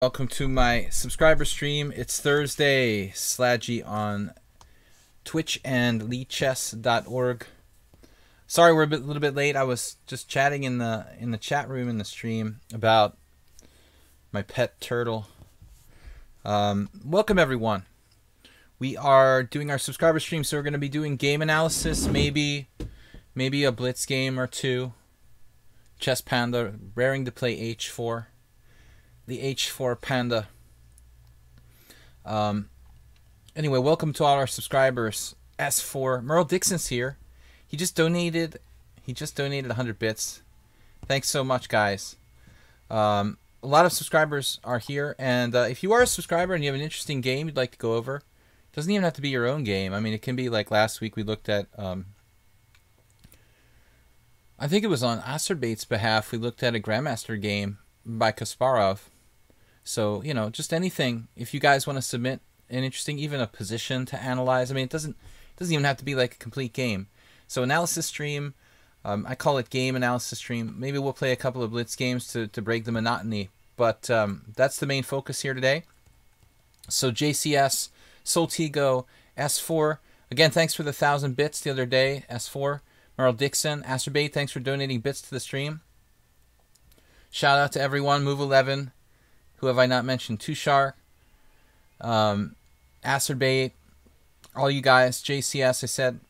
Welcome to my subscriber stream. It's Thursday. Sladgy on Twitch and lichess.org. Sorry we're a little bit late. I was just chatting in the chat room in the stream about my pet turtle. Welcome everyone. We are doing our subscriber stream, so we're going to be doing game analysis, maybe a blitz game or two. Chess Panda, raring to play h4. The h4 Panda. Anyway, welcome to all our subscribers. S4 Merle Dixon's here. He just donated 100 bits. Thanks so much, guys. A lot of subscribers are here, and if you are a subscriber and you have an interesting game you'd like to go over, it doesn't even have to be your own game. I mean, it can be like last week we looked at I think it was on Acerbait's behalf. We looked at a Grandmaster game by Kasparov. So, you know, just anything. If you guys want to submit an interesting, even a position to analyze. I mean, it doesn't even have to be like a complete game. So analysis stream, I call it game analysis stream. Maybe we'll play a couple of blitz games to break the monotony. But that's the main focus here today. So JCS, Soltigo, S4. Again, thanks for the 1,000 bits the other day, S4. Merle Dixon, Acerbate, thanks for donating bits to the stream. Shout out to everyone, Move11. Who have I not mentioned? Tushar, Acerbate, all you guys, JCS, I said.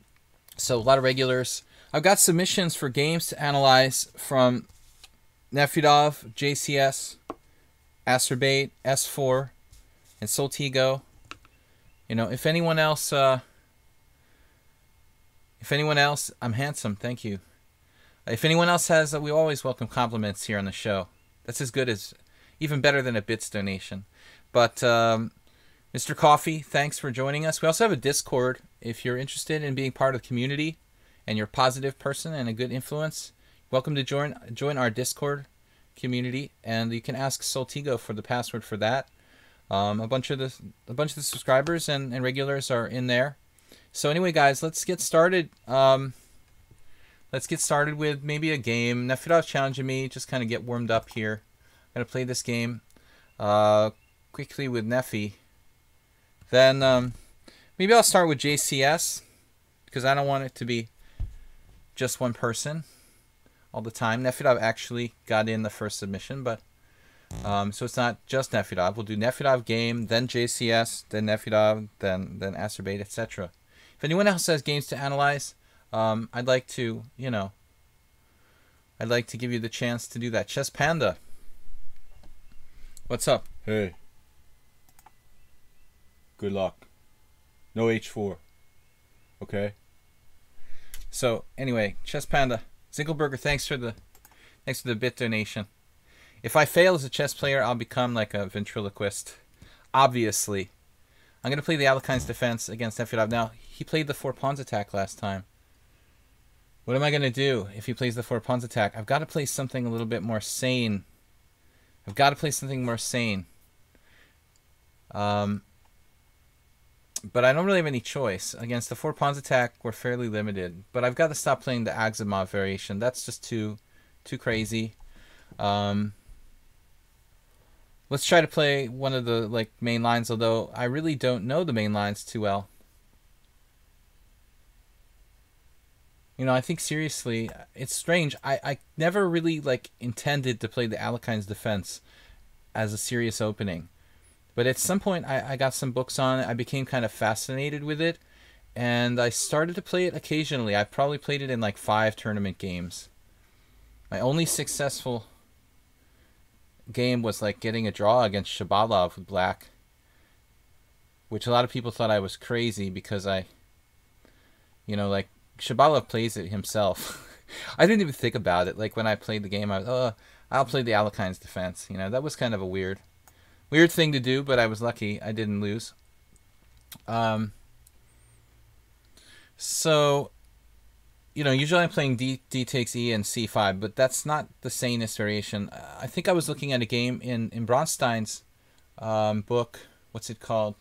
So a lot of regulars. I've got submissions for games to analyze from Nefedov, JCS, Acerbate, S4, and Soltigo. You know, if anyone else, I'm handsome, thank you. If anyone else has, we always welcome compliments here on the show. That's as good as, even better than a bits donation. But Mr. Coffee, thanks for joining us. We also have a Discord. If you're interested in being part of the community and you're a positive person and a good influence, welcome to join our Discord community. And you can ask Soltigo for the password for that. A bunch of the subscribers and regulars are in there. So anyway, guys, let's get started. Let's get started with maybe a game. Nefedov's challenging me. Just kind of get warmed up here. I'm going to play this game quickly with Neffy. Then maybe I'll start with JCS because I don't want it to be just one person all the time. Nefedov actually got in the first submission, but so it's not just Nefedov. We'll do Nefedov game, then JCS, then Nefedov, then Acerbate, etc. If anyone else has games to analyze, I'd like to, I'd like to give you the chance to do that. Chess Panda. What's up? Hey. Good luck. No h4. Okay? So, anyway, Chess Panda. Zinkelberger, thanks for the bit donation. If I fail as a chess player, I'll become like a ventriloquist. Obviously. I'm going to play the Alekhine's defense against Nefedov. Now, he played the 4 pawns attack last time. What am I going to do if he plays the 4 pawns attack? I've got to play something a little bit more sane. But I don't really have any choice. Against the 4 pawns attack, we're fairly limited. But I've got to stop playing the Agzimov variation. That's just too crazy. Let's try to play one of the main lines, although I really don't know the main lines too well. You know, I think seriously, it's strange. I never really intended to play the Alekhine's defense as a serious opening. But at some point, I got some books on it. I became kind of fascinated with it. And I started to play it occasionally. I probably played it in 5 tournament games. My only successful game was getting a draw against Shabalov with black. Which a lot of people thought I was crazy because Shabalov plays it himself. I didn't even think about it. When I played the game, I was, I'll play the Alekhine's defense. You know, that was kind of a weird thing to do, but I was lucky I didn't lose. So, usually I'm playing D takes E and C5, but that's not the sanest variation. I think I was looking at a game in Bronstein's book. What's it called?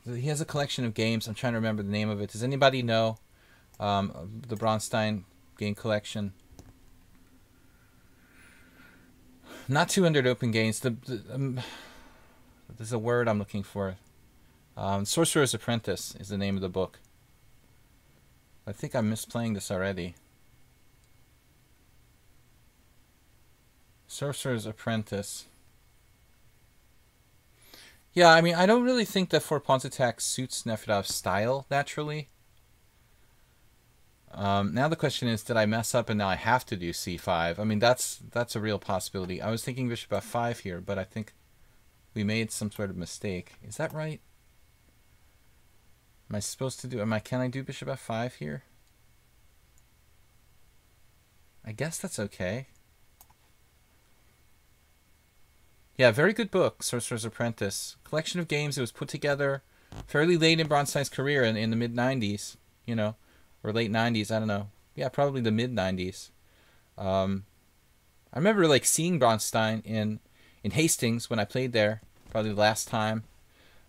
He has a collection of games. I'm trying to remember the name of it. Does anybody know the Bronstein game collection? Not 200 open games. There's a word I'm looking for. Sorcerer's Apprentice is the name of the book. I think I'm misplaying this already. Sorcerer's Apprentice. Yeah, I mean, I don't really think that four pawns attack suits Nefedov's style naturally. Now the question is, did I mess up and now I have to do c5? I mean, that's a real possibility. I was thinking bishop f5 here, but I think we made some sort of mistake. Is that right? Am I supposed to do... Can I do bishop f5 here? I guess that's okay. Yeah, very good book, Sorcerer's Apprentice. Collection of games that was put together fairly late in Bronstein's career in the mid-90s, you know, or late 90s, I don't know. Yeah, probably the mid-90s. I remember, like, seeing Bronstein in Hastings when I played there, probably the last time.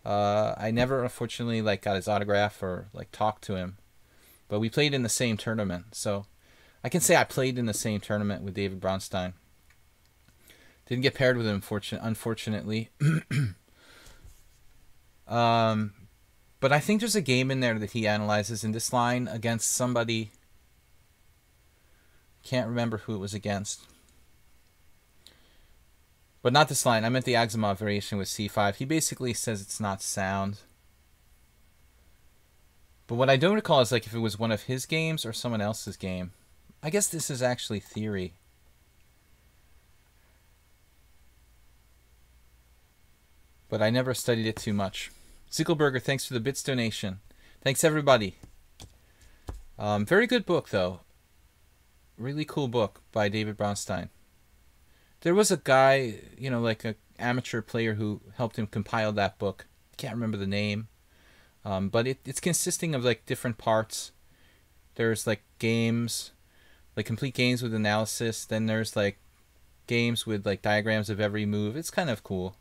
I never, unfortunately, like, got his autograph or, like, talked to him. But we played in the same tournament, so I can say I played in the same tournament with David Bronstein. Didn't get paired with him, unfortunately. But I think there's a game in there that he analyzes in this line against somebody. Can't remember who it was against. But not this line. I meant the Aximov variation with c5. He basically says it's not sound. But what I don't recall is like if it was one of his games or someone else's game. I guess this is actually theory. But I never studied it too much. Zickelberger, thanks for the bits donation. Thanks, everybody. Very good book, though. Really cool book by David Bronstein. There was a guy, you know, like an amateur player who helped him compile that book. Can't remember the name. But it's consisting of, like, different parts. There's, like, games, like, complete games with analysis. Then there's, like, games with, like, diagrams of every move. It's kind of cool.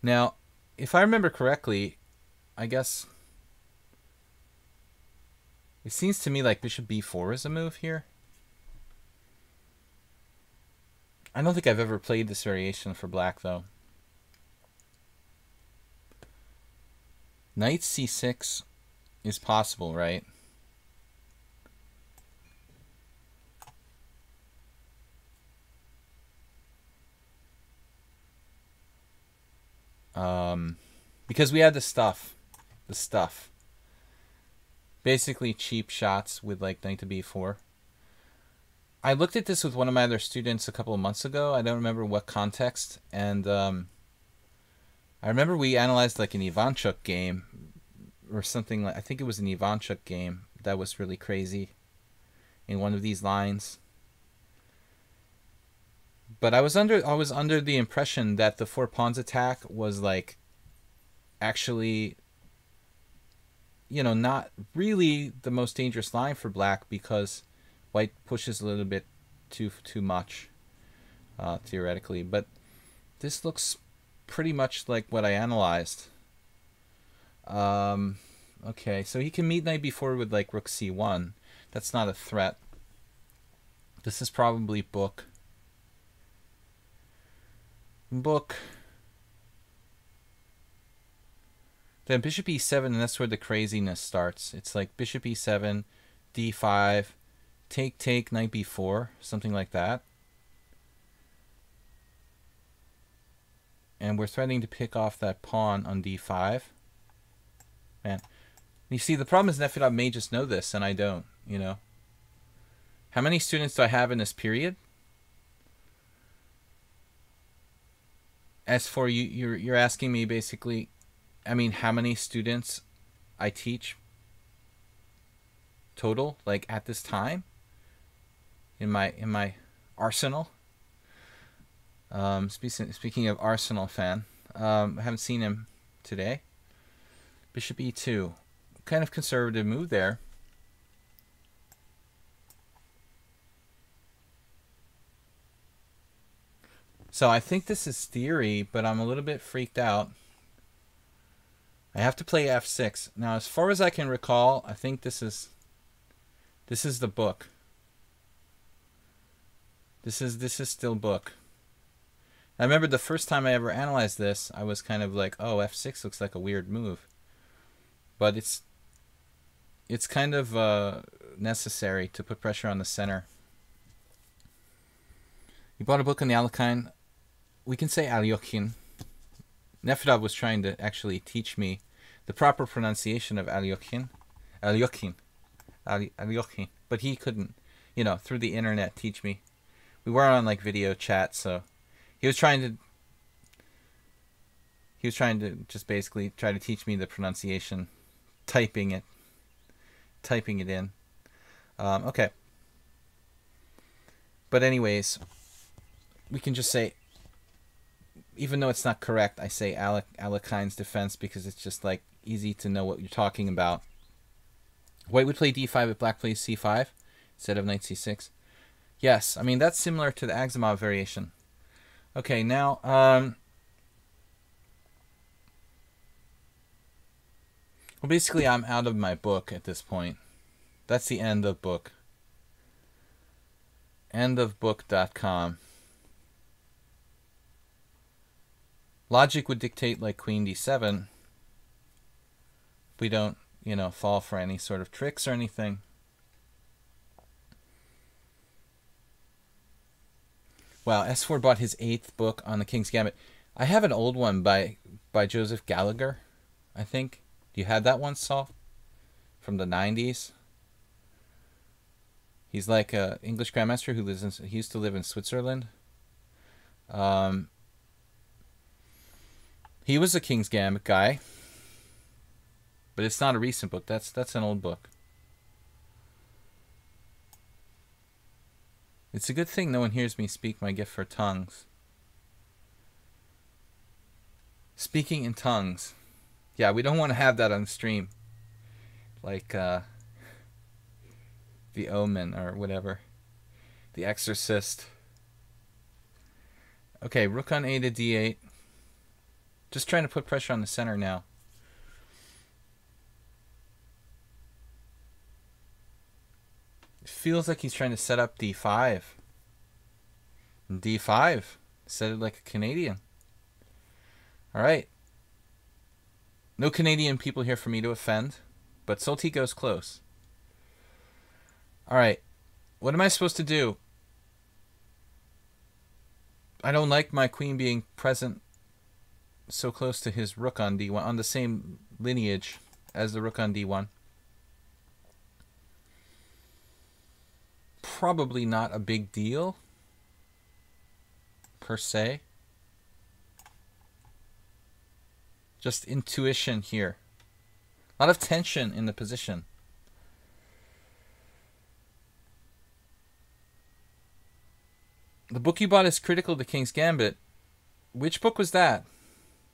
Now, if I remember correctly, I guess it seems to me like bishop b4 is a move here. I don't think I've ever played this variation for black, though. Knight c6 is possible, right? Because we had the stuff. Basically cheap shots with like knight to b4. I looked at this with one of my other students a couple of months ago. I don't remember what context. And I remember we analyzed like an Ivanchuk game or something. Like I think it was an Ivanchuk game that was really crazy in one of these lines. But I was under the impression that the four pawns attack was like actually, you know, not really the most dangerous line for black because white pushes a little bit too much theoretically. But this looks pretty much like what I analyzed. Okay, so he can meet knight b4 with like rook c1. That's not a threat. This is probably book. Then bishop e7, and that's where the craziness starts. It's like bishop e7, d5, take, knight b4, something like that. And we're threatening to pick off that pawn on d5. Man, you see, the problem is Nefedov may just know this, and I don't, you know. How many students do I have in this period? As for you're asking me basically, I mean, how many students I teach total, like at this time in my arsenal. Speaking of Arsenal fan, I haven't seen him today. Bishop e2, kind of conservative move there. So I think this is theory, but I'm a little bit freaked out. I have to play f6. Now, as far as I can recall, I think this is the book. This is still book. I remember the first time I ever analyzed this, I was kind of like, oh, f6 looks like a weird move. But it's kind of necessary to put pressure on the center. You bought a book on the Alekhine. We can say Alyokhin. Nefedov was trying to actually teach me the proper pronunciation of Alyokhin. Alyokhin. Alyokhin. But he couldn't, through the internet teach me. We were on like video chat, so he was trying to just basically try to teach me the pronunciation, typing it in. Okay. But anyways, we can just say, even though it's not correct, I say Alekhine's defense because it's just like easy to know what you're talking about. White would play d5 if black plays c5 instead of knight c6. Yes, I mean that's similar to the Aximov variation. Okay, now well, basically I'm out of my book at this point. That's the end of book. Endofbook.com. Logic would dictate like queen d7. We don't, fall for any sort of tricks or anything. Wow, S4 bought his 8th book on the King's Gambit. I have an old one by Joseph Gallagher, I think. You had that one, Saul? From the 90s? He's like an English grandmaster who he used to live in Switzerland. He was a King's Gambit guy. But it's not a recent book. That's an old book. It's a good thing no one hears me speak my gift for tongues. Speaking in tongues. Yeah, we don't want to have that on stream. Like The Omen or whatever. The Exorcist. Okay, rook on a to d8. Just trying to put pressure on the center now. It feels like he's trying to set up d5. D5. Set it like a Canadian. Alright. No Canadian people here for me to offend, but Solti goes close. Alright. What am I supposed to do? I don't like my queen being present so close to his rook on d1, on the same lineage as the rook on d1. Probably not a big deal, per se. Just intuition here. A lot of tension in the position. The book you bought is critical to King's Gambit. Which book was that?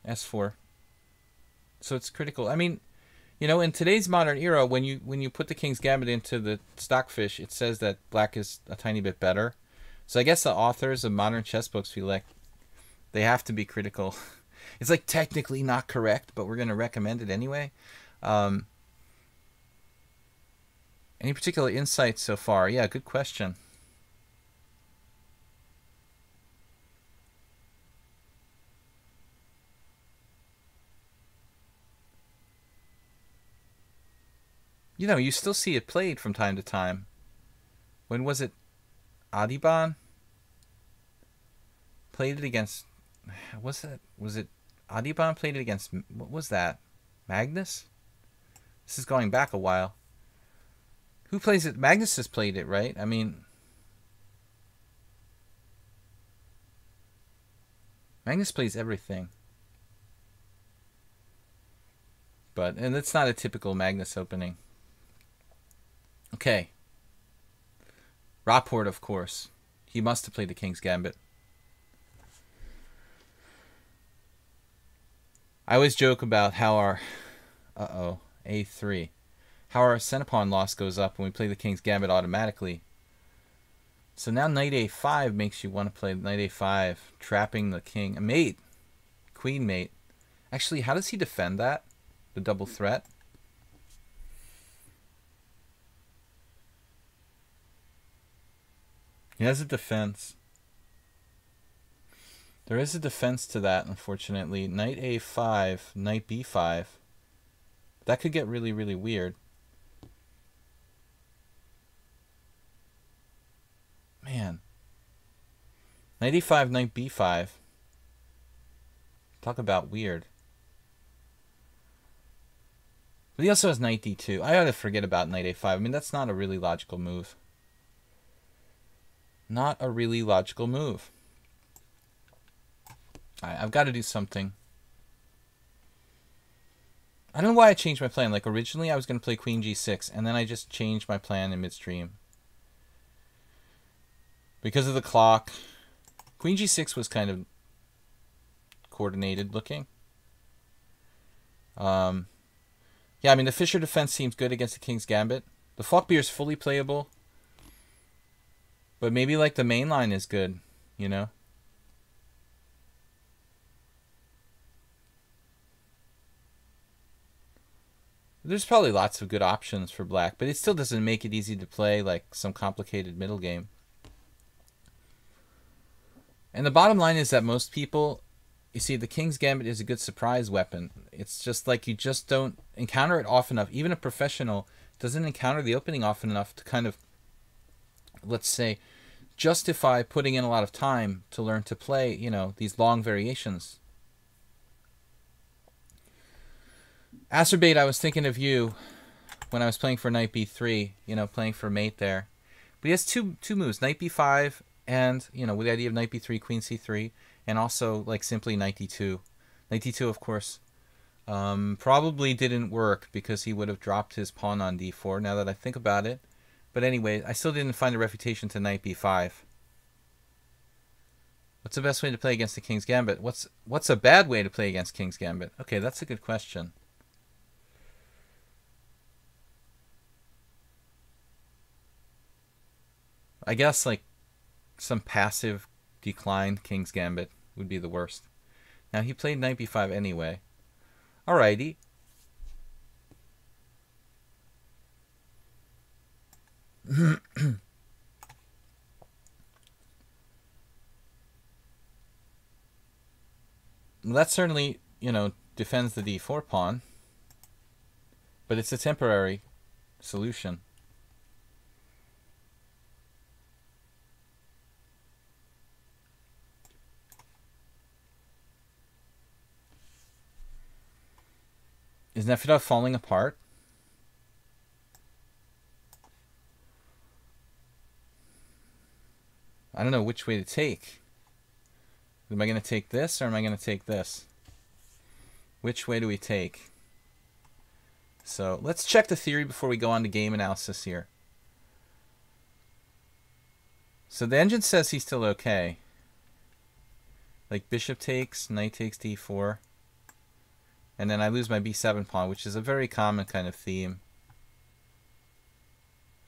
S4. So it's critical. I mean, in today's modern era, when you put the King's Gambit into the Stockfish, it says that black is a tiny bit better. So I guess the authors of modern chess books feel like they have to be critical. It's like technically not correct, but we're going to recommend it anyway. Any particular insights so far? Yeah, good question. You still see it played from time to time. When was it? Adiban played it against... Was it Adiban played it against... What was that? Magnus? This is going back a while. Who plays it? Magnus has played it, right? I mean... Magnus plays everything. And it's not a typical Magnus opening. Okay. Rapport, of course. He must have played the King's Gambit. I always joke about how our... A3. How our center pawn loss goes up when we play the King's Gambit automatically. So now knight a5 makes you want to play knight a5, trapping the king. A mate. Queen mate. Actually, how does he defend that? The double threat? He has a defense. There is a defense to that, unfortunately. Knight a5, knight b5. That could get really, really weird. Man. Knight e5, knight b5. Talk about weird. But he also has knight d2. I ought to forget about knight a5. I mean, that's not a really logical move. Not a really logical move. Alright, I've got to do something. I don't know why I changed my plan. Like, originally I was going to play queen g6, and then I just changed my plan in midstream. Because of the clock. Queen g6 was kind of coordinated looking. Yeah, I mean, the Fischer defense seems good against the King's Gambit. The Falkbeer is fully playable. But maybe, like, the main line is good, you know? There's probably lots of good options for black, but it still doesn't make it easy to play, like, some complicated middle game. And the bottom line is that most people, you see, the King's Gambit is a good surprise weapon. It's just like you just don't encounter it often enough. Even a professional doesn't encounter the opening often enough to kind of, let's say, justify putting in a lot of time to learn to play, you know, these long variations. Acerbate, I was thinking of you when I was playing for knight b3, you know, playing for mate there. But he has two moves, knight b5 and, you know, with the idea of knight b3, queen c3, and also, like, simply knight d2. Knight d2, of course, probably didn't work because he would have dropped his pawn on d4, now that I think about it. But anyway, I still didn't find a refutation to knight b5. What's the best way to play against the King's Gambit? What's a bad way to play against King's Gambit? Okay, that's a good question. I guess, like, some passive declined King's Gambit would be the worst. Now, he played knight b5 anyway. Alrighty. Well, that certainly, you know, defends the d4 pawn. But it's a temporary solution. Is Nefedov falling apart? I don't know which way to take. Am I going to take this or am I going to take this? Which way do we take? So let's check the theory before we go on to game analysis here. So the engine says he's still okay. Like bishop takes, knight takes d4. And then I lose my b7 pawn, which is a very common kind of theme.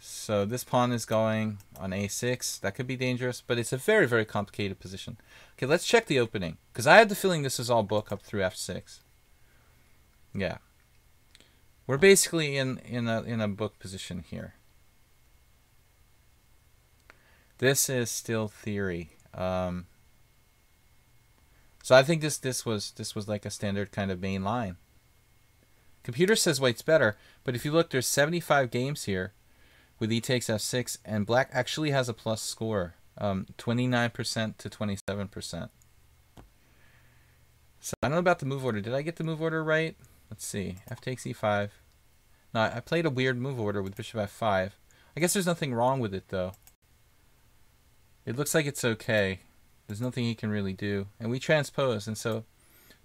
So this pawn is going on a6. That could be dangerous, but it's a very, very complicated position. Okay, let's check the opening, because I had the feeling this is all book up through f6. Yeah. We're basically in a book position here. This is still theory. So I think this was like a standard kind of main line. Computer says white's better, but if you look, there's 75 games here with e takes f6, and black actually has a plus score, 29% to 27%. So I don't know about the move order. Did I get the move order right? Let's see. F takes e5. No, I played a weird move order with bishop f5. I guess there's nothing wrong with it, though. It looks like it's okay. There's nothing he can really do. And we transpose, and so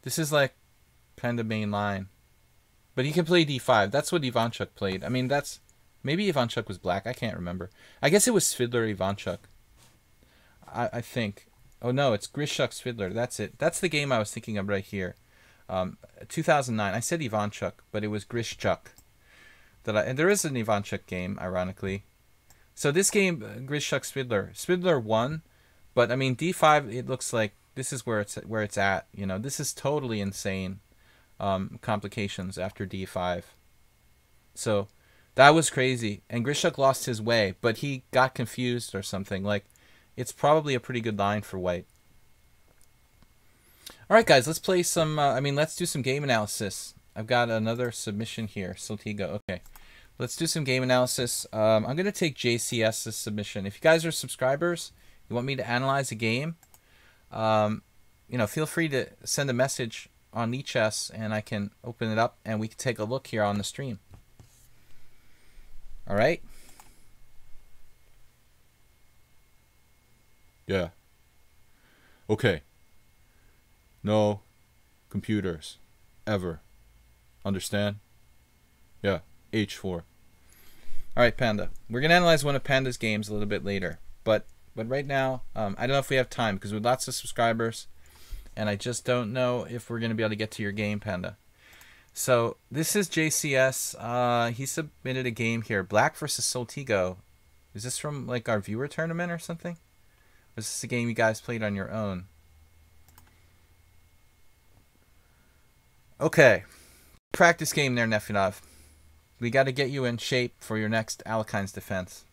this is like kind of main line. But he can play d5. That's what Ivanchuk played. I mean, that's... Maybe Ivanchuk was black. I can't remember. I guess it was Svidler Ivanchuk. I think. Oh, no, it's Grishuk Svidler. That's it. That's the game I was thinking of right here. 2009. I said Ivanchuk, but it was Grishchuk. And there is an Ivanchuk game, ironically. So this game, Grishuk Svidler. Svidler won, but I mean d5. It looks like this is where it's at. You know, this is totally insane. Complications after d5. So that was crazy. And Grishuk lost his way, but he got confused or something. Like, it's probably a pretty good line for white. All right, guys, let's play some. Let's do some game analysis. I've got another submission here. Soltigo. Okay, let's do some game analysis. I'm gonna take JCS's submission. If you guys are subscribers, you want me to analyze a game, feel free to send a message on lichess, and I can open it up and we can take a look here on the stream. All right. Yeah. Okay. No computers. Ever. Understand? Yeah. H4. All right, Panda. We're going to analyze one of Panda's games a little bit later. But right now, I don't know if we have time because we're lots of subscribers. And I just don't know if we're going to be able to get to your game, Panda. So this is JCS. He submitted a game here. Black versus Soltigo. Is this from like our viewer tournament or something? Or is this a game you guys played on your own? Okay. Practice game there, Nefyonov. We got to get you in shape for your next Alekhine's defense.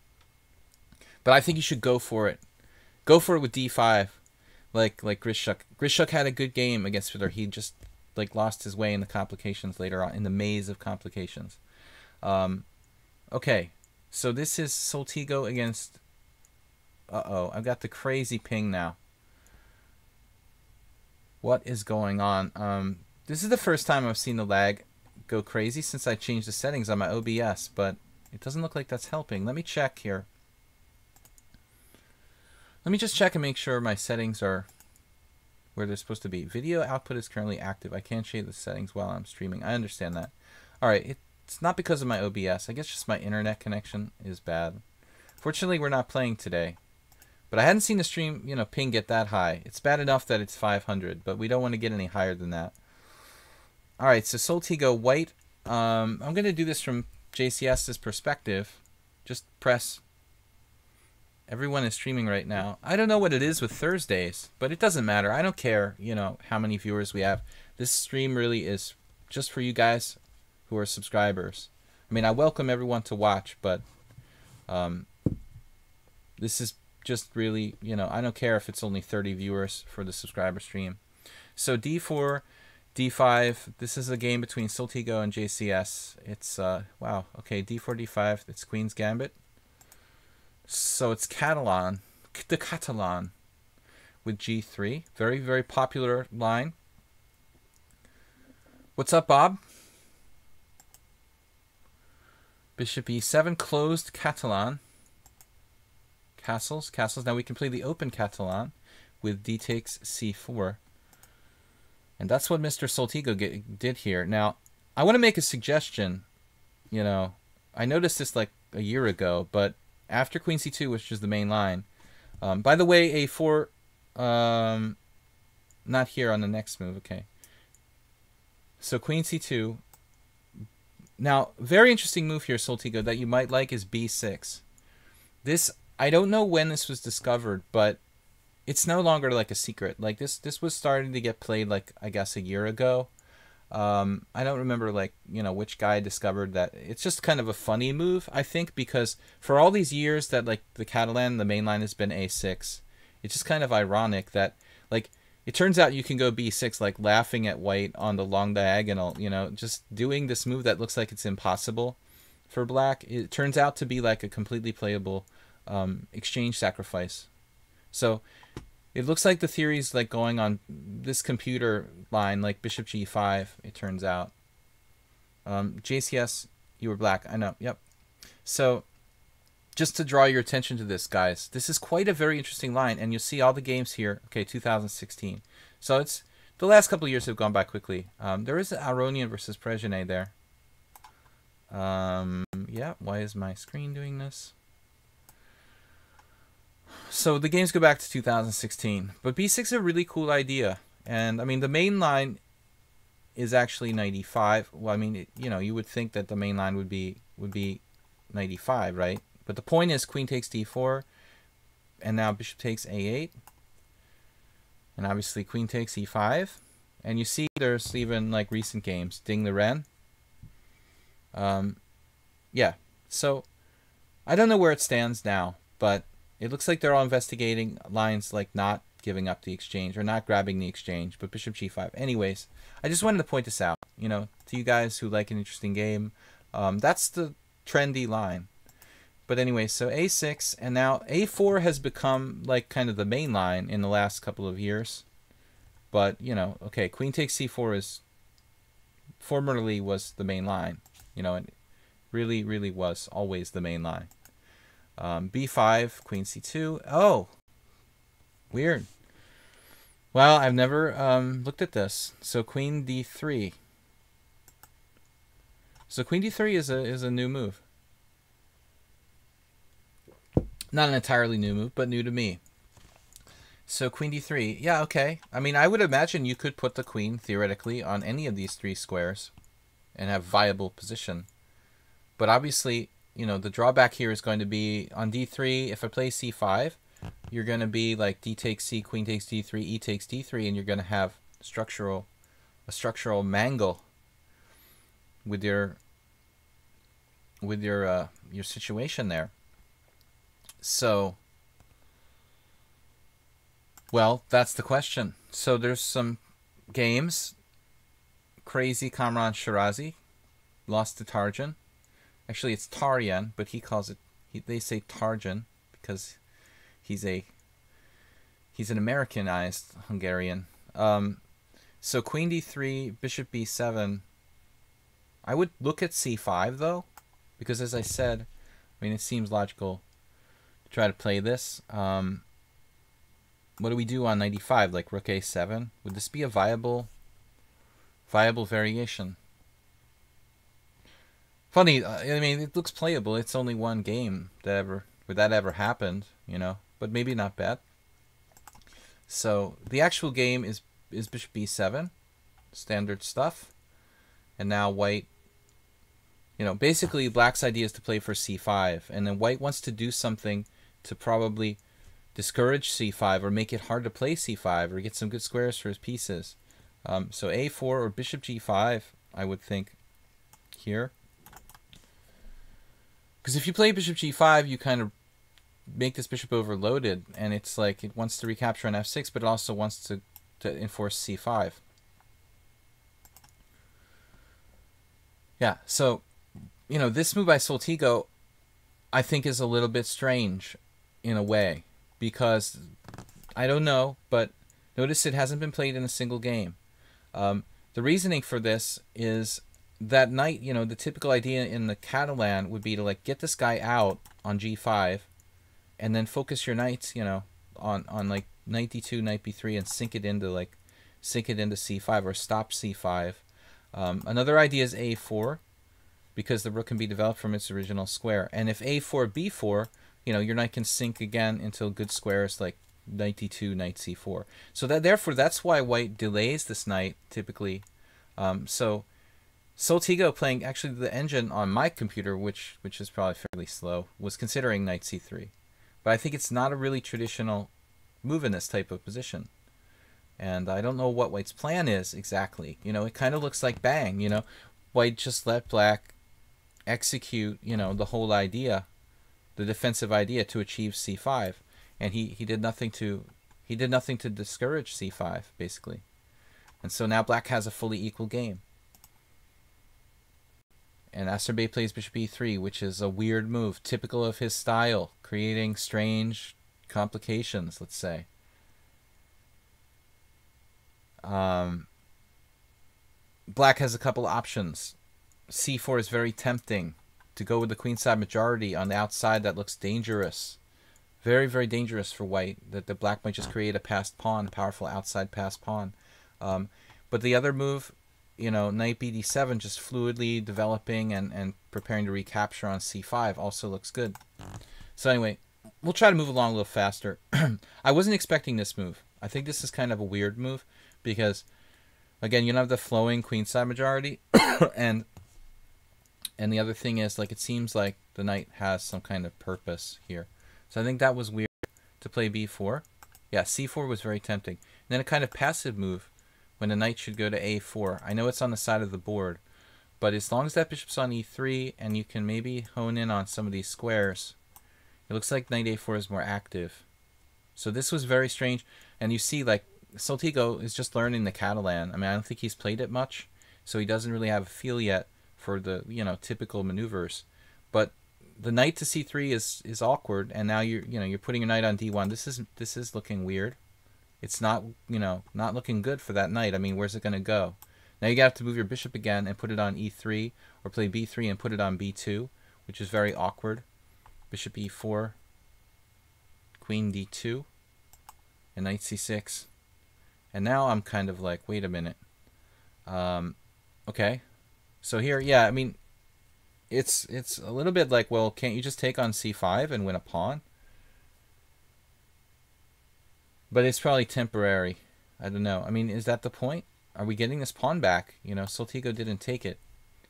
But I think you should go for it. Go for it with d5. Like Grishuk. Grishuk had a good game against Fiddler. He just like lost his way in the complications later on, in the maze of complications. Okay. So this is Soltigo against... Uh-oh. I've got the crazy ping now. What is going on? This is the first time I've seen the lag go crazy since I changed the settings on my OBS, but it doesn't look like that's helping. Let me check here. Let me just check and make sure my settings are where they're supposed to be. Video output is currently active. I can't change the settings while I'm streaming. I understand that. All right, it's not because of my OBS. I guess just my internet connection is bad. Fortunately, we're not playing today. But I hadn't seen the stream, ping get that high. It's bad enough that it's 500, but we don't want to get any higher than that. All right, so Soltigo white. I'm going to do this from JCS's perspective. Just press. Everyone is streaming right now. I don't know what it is with Thursdays, but it doesn't matter. I don't care, how many viewers we have. This stream really is just for you guys who are subscribers. I mean, I welcome everyone to watch, but this is just really, I don't care if it's only 30 viewers for the subscriber stream. So D4, D5, this is a game between Soltigo and JCS. It's, wow, okay, D4, D5, it's Queen's Gambit. So it's Catalan, the Catalan with G3. Very, very popular line. What's up, Bob? Bishop E7, closed Catalan. Castles. Now we can play the open Catalan with D takes C4. And that's what Mr. Soltigo did here. Now, I want to make a suggestion. I noticed this like a year ago, but after Queen C2, which is the main line. By the way, A4, not here on the next move, okay. So Queen C2. Now, very interesting move here, Soltigo, that you might like is B6. This, I don't know when this was discovered, but it's no longer like a secret. Like this was starting to get played like, I guess, a year ago. I don't remember which guy discovered that. It's just kind of a funny move, I think, because for all these years that like the Catalan, the main line has been A6. It's just kind of ironic that like it turns out you can go B6, like laughing at white on the long diagonal, just doing this move that looks like it's impossible for black. It turns out to be like a completely playable exchange sacrifice. So it looks like the theory's like going on this computer line, like Bishop G5, it turns out. JCS, you were black. I know. Yep. So just to draw your attention to this, guys, this is quite a very interesting line, and you'll see all the games here. Okay, 2016. So it's the last couple of years have gone by quickly. There is Aronian versus Prejane there. Yeah, why is my screen doing this? So the games go back to 2016, but B6 is a really cool idea, and I mean the main line is actually 95. Well, I mean you would think that the main line would be 95, right? But the point is Queen takes D4, and now Bishop takes A8, and obviously Queen takes E5, and you see there's even like recent games, Ding the Ren. Yeah, so I don't know where it stands now, but it looks like they're all investigating lines like not giving up the exchange or not grabbing the exchange, but bishop g5. Anyways, I just wanted to point this out, you know, to you guys who like an interesting game. That's the trendy line. But anyway, so a6, and now a4 has become like kind of the main line in the last couple of years. But, you know, okay, queen takes c4 is formerly was the main line, you know, and really, really was always the main line. b5, queen c2. Oh, weird. Well, I've never looked at this. So queen d3. So queen d3 is a new move. Not an entirely new move, but new to me. So queen d3. Yeah, okay. I mean, I would imagine you could put the queen, theoretically, on any of these three squares and have viable position. But obviously, you know, the drawback here is going to be on d3, if I play c5, you're going to be like d takes c, queen takes d3, e takes d3, and you're going to have a structural mangle with your situation there. So, well, that's the question. So there's some games. Crazy Kamran Shirazi lost to Tarjan. Actually, it's Tarjan, but he calls it. They say Tarjan because he's an Americanized Hungarian. So queen d3, bishop b7. I would look at c5 though, because as I said, I mean, it seems logical to try to play this. What do we do on 95? Like rook a7? Would this be a viable variation? Funny, I mean, it looks playable. It's only one game where that ever happened, you know, but maybe not bad. So the actual game is bishop b7, standard stuff, and now white. You know, basically black's idea is to play for c5, and then white wants to do something to probably discourage c5 or make it hard to play c5 or get some good squares for his pieces. So a4 or bishop g5, I would think here. Because if you play bishop g5, you kind of make this bishop overloaded, and it's like it wants to recapture on f6, but it also wants to enforce c5. Yeah, so, you know, this move by Soltigo, I think, is a little bit strange in a way, because I don't know, but notice it hasn't been played in a single game. The reasoning for this is that knight, you know, the typical idea in the Catalan would be to like get this guy out on g5 and then focus your knights, you know, on like knight d2, knight b3 and sink it into c5 or stop c5. Another idea is a4 because the rook can be developed from its original square. And if a4, b4, you know, your knight can sink again into good squares like knight d2, knight c4. So therefore, that's why white delays this knight typically. So Soltigo, playing actually the engine on my computer, which is probably fairly slow, was considering knight c3. But I think it's not a really traditional move in this type of position. And I don't know what white's plan is exactly. You know, it kind of looks like bang, you know, white just let black execute, you know, the whole idea, the defensive idea to achieve c5. And he did nothing to discourage c5 basically. And so now black has a fully equal game. And Asterbay plays bishop e3, which is a weird move, typical of his style, creating strange complications, let's say. Black has a couple options. c4 is very tempting to go with the queenside majority on the outside. That looks dangerous. Very, very dangerous for white, that the black might just create a passed pawn, powerful outside passed pawn. But the other move, you know, knight bd7, just fluidly developing and preparing to recapture on c5 also looks good. So anyway, we'll try to move along a little faster. I wasn't expecting this move. I think this is kind of a weird move because, again, you don't have the flowing queenside majority, and the other thing is, like, it seems like the knight has some kind of purpose here. So I think that was weird to play b4. Yeah, c4 was very tempting. And then a kind of passive move when the knight should go to a4. I know it's on the side of the board, but as long as that bishop's on e3 and you can maybe hone in on some of these squares, it looks like knight a4 is more active. So this was very strange. And you see, like, Saltigo is just learning the Catalan. I mean, I don't think he's played it much, so he doesn't really have a feel yet for the, you know, typical maneuvers. But the knight to c3 is awkward, and now you're putting your knight on d1. This is looking weird. It's not, you know, not looking good for that knight. I mean, where's it going to go? Now you got to move your bishop again and put it on e3, or play b3 and put it on b2, which is very awkward. Bishop e4, queen d2, and knight c6. And now I'm kind of like, wait a minute. Okay. So here, yeah, I mean, it's a little bit like, well, can't you just take on c5 and win a pawn? But it's probably temporary. I don't know. I mean, is that the point? Are we getting this pawn back? You know, Saltigo didn't take it.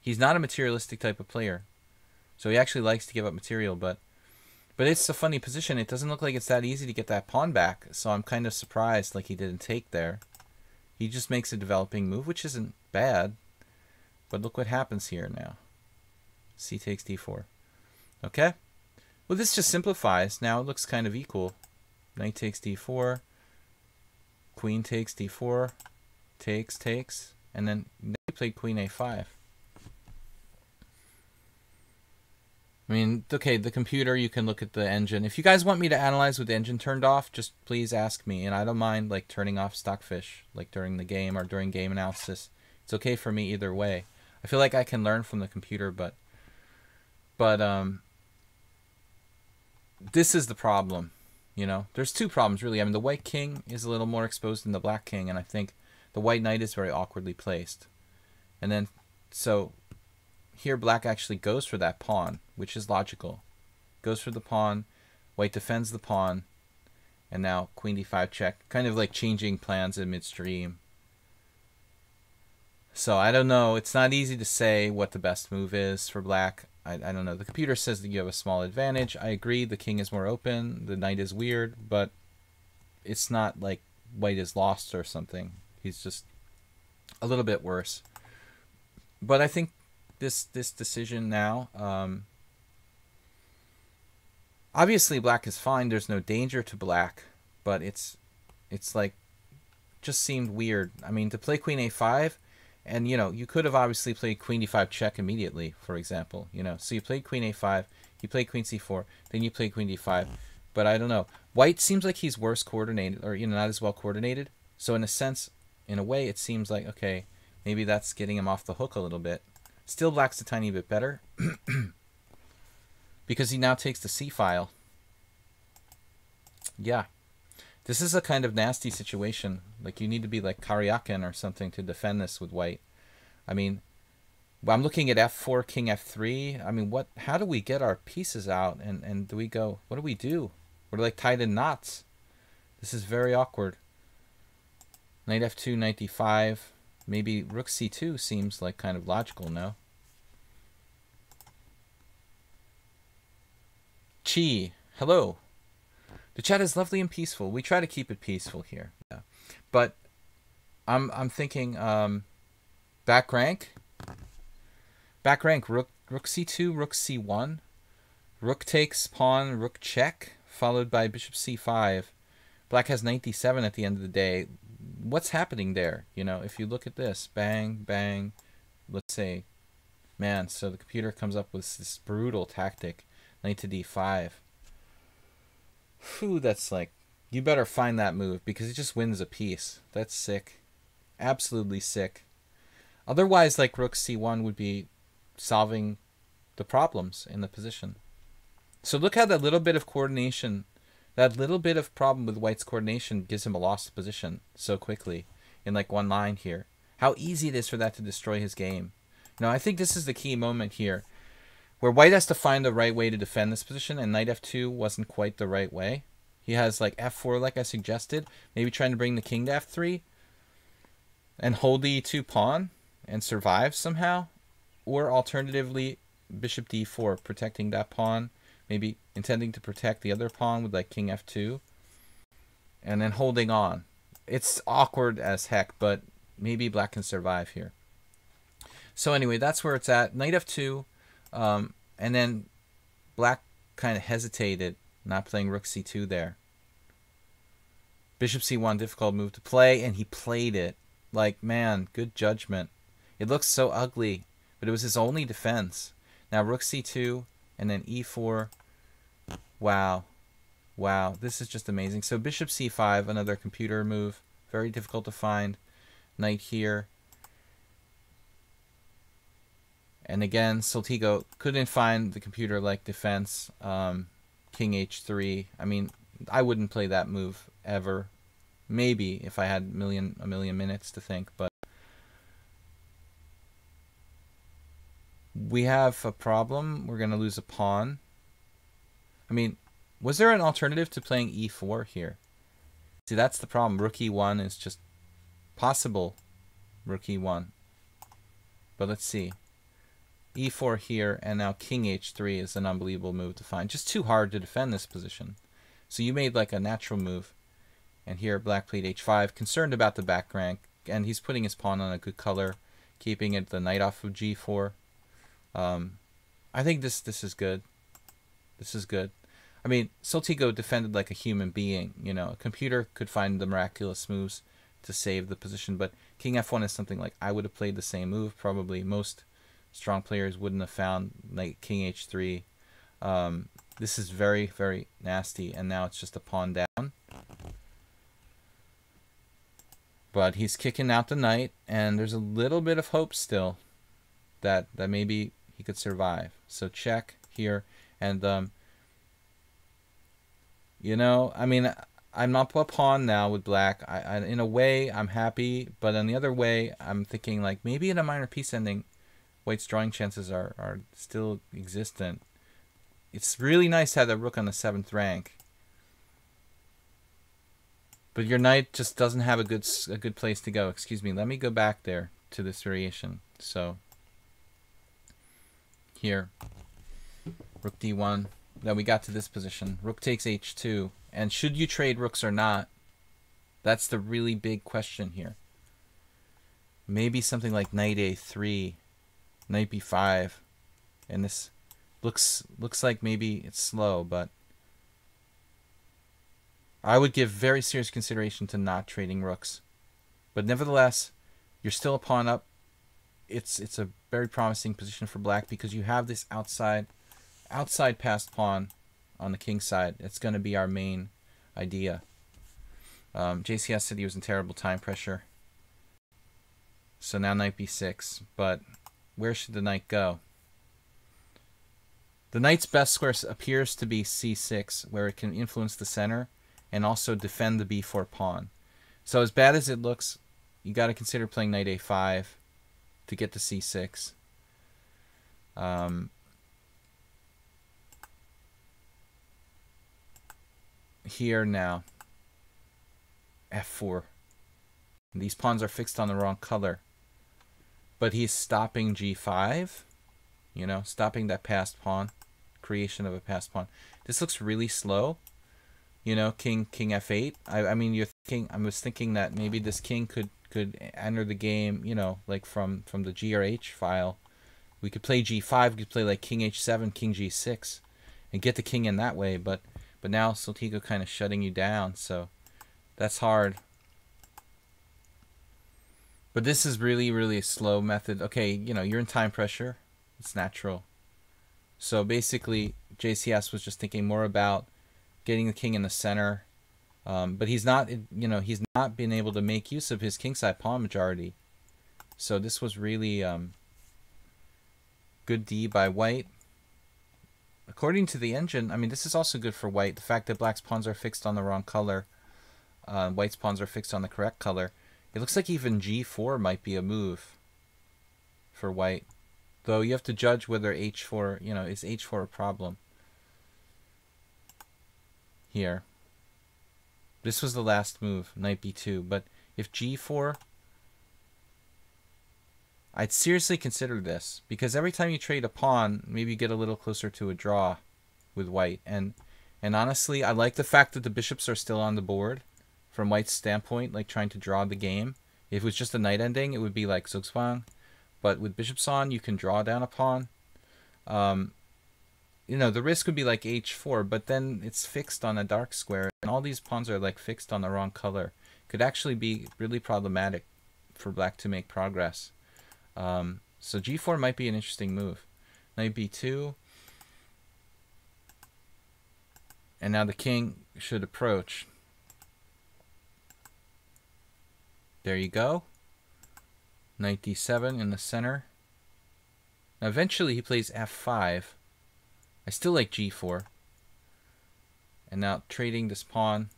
He's not a materialistic type of player. So he actually likes to give up material, but it's a funny position. It doesn't look like it's that easy to get that pawn back, so I'm kind of surprised like he didn't take there. He just makes a developing move, which isn't bad. But look what happens here now. C takes d4. Okay? Well, this just simplifies. Now it looks kind of equal. Knight takes d4. Queen takes d4. Takes. And then he played queen a5. I mean, okay, the computer, you can look at the engine. If you guys want me to analyze with the engine turned off, just please ask me. And I don't mind, like, turning off Stockfish, like, during the game or during game analysis. It's okay for me either way. I feel like I can learn from the computer, but this is the problem, you know? There's two problems, really. I mean, the white king is a little more exposed than the black king, and I think the white knight is very awkwardly placed. And then, so here black actually goes for that pawn, which is logical. Goes for the pawn, white defends the pawn, and now queen d5 check, kind of like changing plans in midstream. So I don't know, it's not easy to say what the best move is for black. I don't know. The computer says that you have a small advantage. I agree, the king is more open, the knight is weird, but it's not like white is lost or something. He's just a little bit worse. But I think this decision now, obviously black is fine. There's no danger to black, but it's like just seemed weird. I mean, to play queen a5, and you know, you could have obviously played queen d5 check immediately, for example. You know, so you played queen a5, you played queen c4, then you played queen d5. But I don't know. White seems like he's worse coordinated, or you know, not as well coordinated. So in a sense, in a way, it seems like, okay, maybe that's getting him off the hook a little bit. Still black's a tiny bit better because he now takes the c file. Yeah, this is a kind of nasty situation. Like, you need to be like Karyakin or something to defend this with white. I mean, I'm looking at f4, king f3. I mean, how do we get our pieces out? And do we go, what do we do? We're like tied in knots. This is very awkward. Knight f2, knight d5. Maybe rook c2 seems like kind of logical, no? Chi, hello. The chat is lovely and peaceful. We try to keep it peaceful here. Yeah. But I'm thinking back rank. Back rank, rook c2, rook c1. Rook takes pawn, rook check, followed by bishop c5. Black has knight d7 at the end of the day. What's happening there? You know, if you look at this, bang, bang, let's say, man, so the computer comes up with this brutal tactic, knight to d5. Phew, that's like, you better find that move because it just wins a piece. That's sick. Absolutely sick. Otherwise, like, rook c1 would be solving the problems in the position. So look how that little bit of coordination, that little bit of problem with white's coordination gives him a lost position so quickly in like one line here. How easy it is for that to destroy his game. Now, I think this is the key moment here where white has to find the right way to defend this position, and knight f2 wasn't quite the right way. He has like f4 like I suggested, maybe trying to bring the king to f3 and hold the e2 pawn and survive somehow, or alternatively bishop d4, protecting that pawn, maybe intending to protect the other pawn with like king f2 and then holding on. It's awkward as heck, but maybe black can survive here. So anyway, that's where it's at. Knight f2, and then black kind of hesitated not playing rook c2 there. Bishop c1, difficult move to play, and he played it. Like, man, good judgment. It looks so ugly, but it was his only defense. Now rook c2, and then e4. Wow. Wow, this is just amazing. So bishop c5, another computer move. Very difficult to find. Knight here. And again, Saltigo couldn't find the computer-like defense. King h3. I mean, I wouldn't play that move ever. Maybe if I had a million minutes to think, but we have a problem. We're going to lose a pawn. I mean, was there an alternative to playing e4 here? See, that's the problem. Rook e1 is just possible. Rook e1. But let's see. e4 here, and now king h3 is an unbelievable move to find. Just too hard to defend this position. So you made like a natural move. And here black played h5, concerned about the back rank. And he's putting his pawn on a good color, keeping it the knight off of g4. I think this is good. This is good. I mean, Saltigo defended like a human being. You know, a computer could find the miraculous moves to save the position. But king f1 is something like I would have played the same move. Probably most strong players wouldn't have found like king h3. This is very, very nasty. And now it's just a pawn down. But he's kicking out the knight. And there's a little bit of hope still that maybe he could survive. So check here. And you know, I mean, I'm not a pawn now with black. I in a way, I'm happy, but on the other way, I'm thinking like maybe in a minor piece ending, white's drawing chances are still existent. It's really nice to have the rook on the 7th rank, but your knight just doesn't have a good place to go. Excuse me. Let me go back there to this variation. So here, rook d1. Then we got to this position. Rook takes h2. And should you trade rooks or not? That's the really big question here. Maybe something like knight a3, knight b5. And this looks like maybe it's slow, but I would give very serious consideration to not trading rooks. But nevertheless, you're still a pawn up. It's a very promising position for black because you have this outside passed pawn on the king side. It's going to be our main idea. JCS said he was in terrible time pressure. So now knight b6. But where should the knight go? The knight's best square appears to be c6, where it can influence the center and also defend the b4 pawn. So as bad as it looks, you got to consider playing knight a5 to get to c6. Here now, f4. And these pawns are fixed on the wrong color. But he's stopping g5, you know, stopping that passed pawn, creation of a passed pawn. This looks really slow, you know, king f8. I mean, you're thinking, I was thinking that maybe this king could enter the game, you know, like from the GRH file. We could play g5, we could play like king h7, king g6, and get the king in that way, but now Saltigo kind of shutting you down, so that's hard. But this is really, really a slow method. Okay, you know, you're in time pressure. It's natural. So basically, JCS was just thinking more about getting the king in the center. But he's not, you know, he's not been able to make use of his kingside pawn majority. So this was really good D by white. According to the engine, I mean, this is also good for white. The fact that black's pawns are fixed on the wrong color, white's pawns are fixed on the correct color. It looks like even g4 might be a move for white. Though you have to judge whether h4, you know, is h4 a problem? Here. This was the last move, knight b2. But if g4, I'd seriously consider this, because every time you trade a pawn, maybe you get a little closer to a draw with white. And honestly, I like the fact that the bishops are still on the board from white's standpoint, like trying to draw the game. If it was just a knight ending, it would be like Zugzwang. But with bishops on, you can draw down a pawn. you know, the risk would be like h4, but then it's fixed on a dark square, and all these pawns are like fixed on the wrong color. Could actually be really problematic for black to make progress. So g4 might be an interesting move. Knight b2. And now the king should approach. There you go. Knight d7 in the center. Now eventually he plays f5. I still like g4. And now trading this pawn.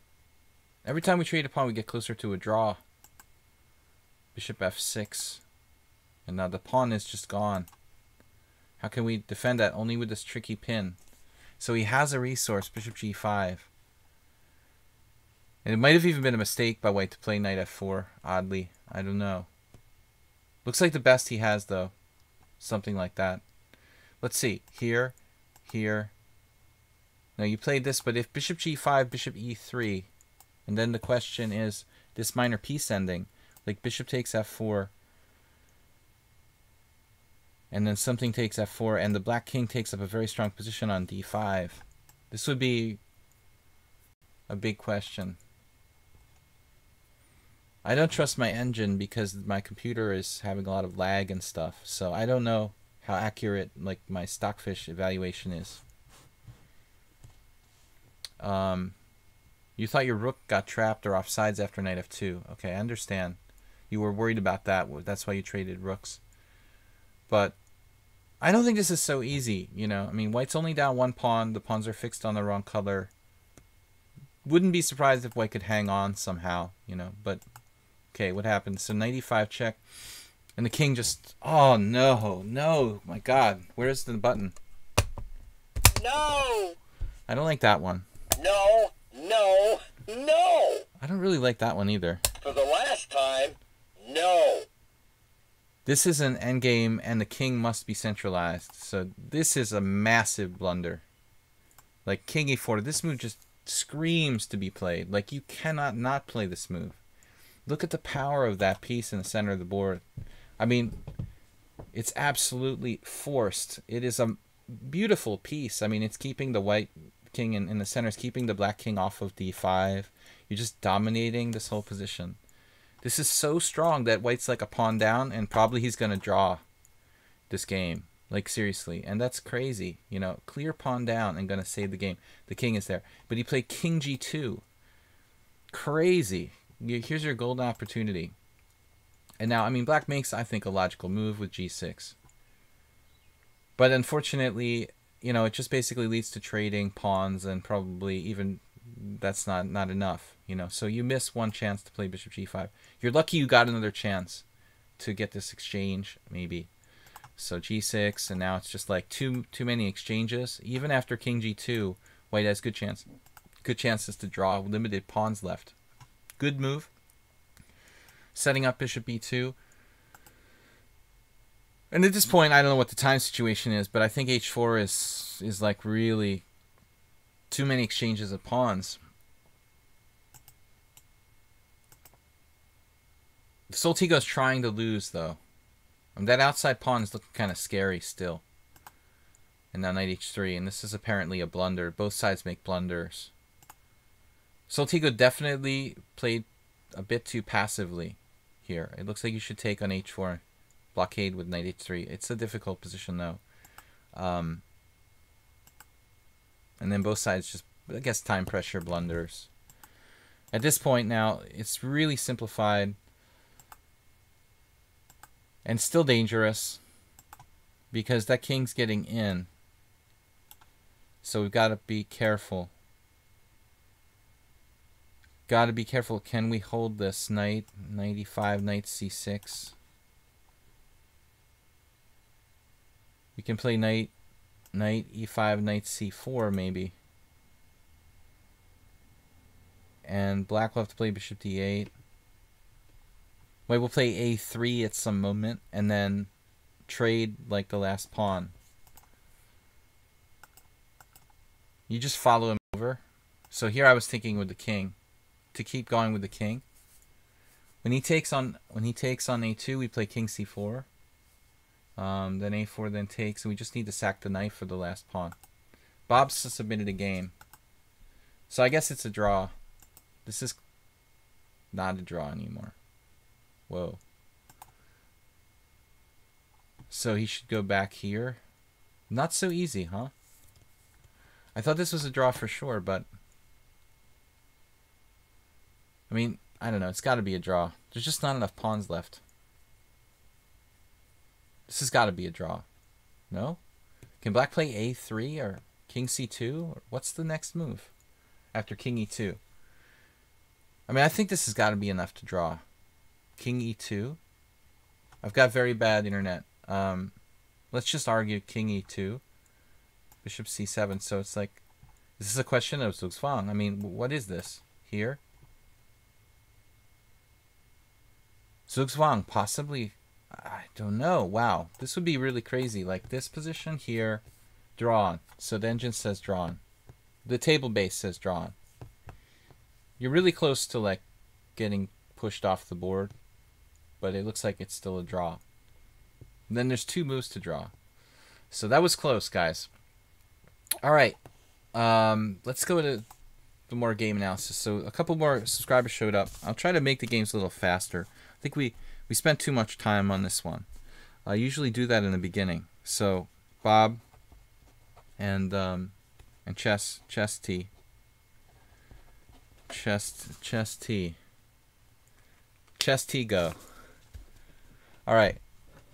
Every time we trade a pawn, we get closer to a draw. Bishop f6. And now the pawn is just gone. How can we defend that? Only with this tricky pin. So he has a resource, bishop g5. And it might have even been a mistake by white to play knight f4, oddly. I don't know. Looks like the best he has, though. Something like that. Let's see. Here, here. Now you played this, but if bishop g5, bishop e3, and then the question is this minor piece ending, like bishop takes f4, and then something takes f4, and the black king takes up a very strong position on d5. This would be a big question. I don't trust my engine because my computer is having a lot of lag and stuff, so I don't know how accurate like my Stockfish evaluation is. You thought your rook got trapped or offsides after knight f2. Okay, I understand. You were worried about that. That's why you traded rooks. But I don't think this is so easy, you know. I mean, white's only down one pawn. The pawns are fixed on the wrong color. Wouldn't be surprised if white could hang on somehow, you know. But, okay, what happened? So knight e5 check. And the king just... Oh, no. No. My God. Where's the button? No. I don't like that one. No. No. No. I don't really like that one either. For the last time, no. This is an endgame, and the king must be centralized. So this is a massive blunder. Like king e4, this move just screams to be played. Like you cannot not play this move. Look at the power of that piece in the center of the board. I mean, it's absolutely forced. It is a beautiful piece. I mean, it's keeping the white king in the center. It's keeping the black king off of d5. You're just dominating this whole position. This is so strong that white's like a pawn down, and probably he's going to draw this game. Like, seriously. And that's crazy. You know, clear pawn down and going to save the game. The king is there. But he played king g2. Crazy. Here's your golden opportunity. And now, I mean, black makes, I think, a logical move with g6. But unfortunately, you know, it just basically leads to trading pawns, and probably even that's not enough, you know. So you miss one chance to play bishop g5. You're lucky you got another chance to get this exchange, maybe. So g6, and now it's just like too many exchanges. Even after king g2, white has good chances to draw. Limited pawns left. Good move. Setting up bishop b2. And at this point, I don't know what the time situation is, but I think h4 is like really too many exchanges of pawns. Soltigo's trying to lose, though. That outside pawn is looking kind of scary still. And now knight h3, and this is apparently a blunder. Both sides make blunders. Soltigo definitely played a bit too passively here. It looks like you should take on h4, blockade with knight h3. It's a difficult position, though. And then both sides just, I guess, time pressure blunders. At this point now, it's really simplified. And still dangerous. Because that king's getting in. So we've got to be careful. Got to be careful. Can we hold this knight? Knight e5, knight c6. We can play knight e5, knight c4 maybe. And black will have to play bishop d8. White will play a3 at some moment and then trade like the last pawn. You just follow him over. So here I was thinking with the king, to keep going with the king. When he takes on a2, we play king c4. Then a4 then takes, and we just need to sack the knight for the last pawn. Bob's submitted a game. So I guess it's a draw. This is not a draw anymore. Whoa. So he should go back here. Not so easy, huh? I thought this was a draw for sure, but... I mean, I don't know. It's got to be a draw. There's just not enough pawns left. This has got to be a draw. No? Can black play a3 or king c2? Or what's the next move after king e2? I mean, I think this has got to be enough to draw. King e2. I've got very bad internet. Let's just argue king e2. Bishop c7. So it's like, this is a question of Zugzwang. I mean, what is this here? Zugzwang, possibly, I don't know. Wow, this would be really crazy. Like this position here, drawn. So the engine says drawn. The table base says drawn. You're really close to like getting pushed off the board, but it looks like it's still a draw. And then there's 2 moves to draw. So that was close, guys. All right, let's go to the more game analysis. So a couple more subscribers showed up. I'll try to make the games a little faster. I think we spent too much time on this one. I usually do that in the beginning. So Bob and chess T. Chess T go. All right.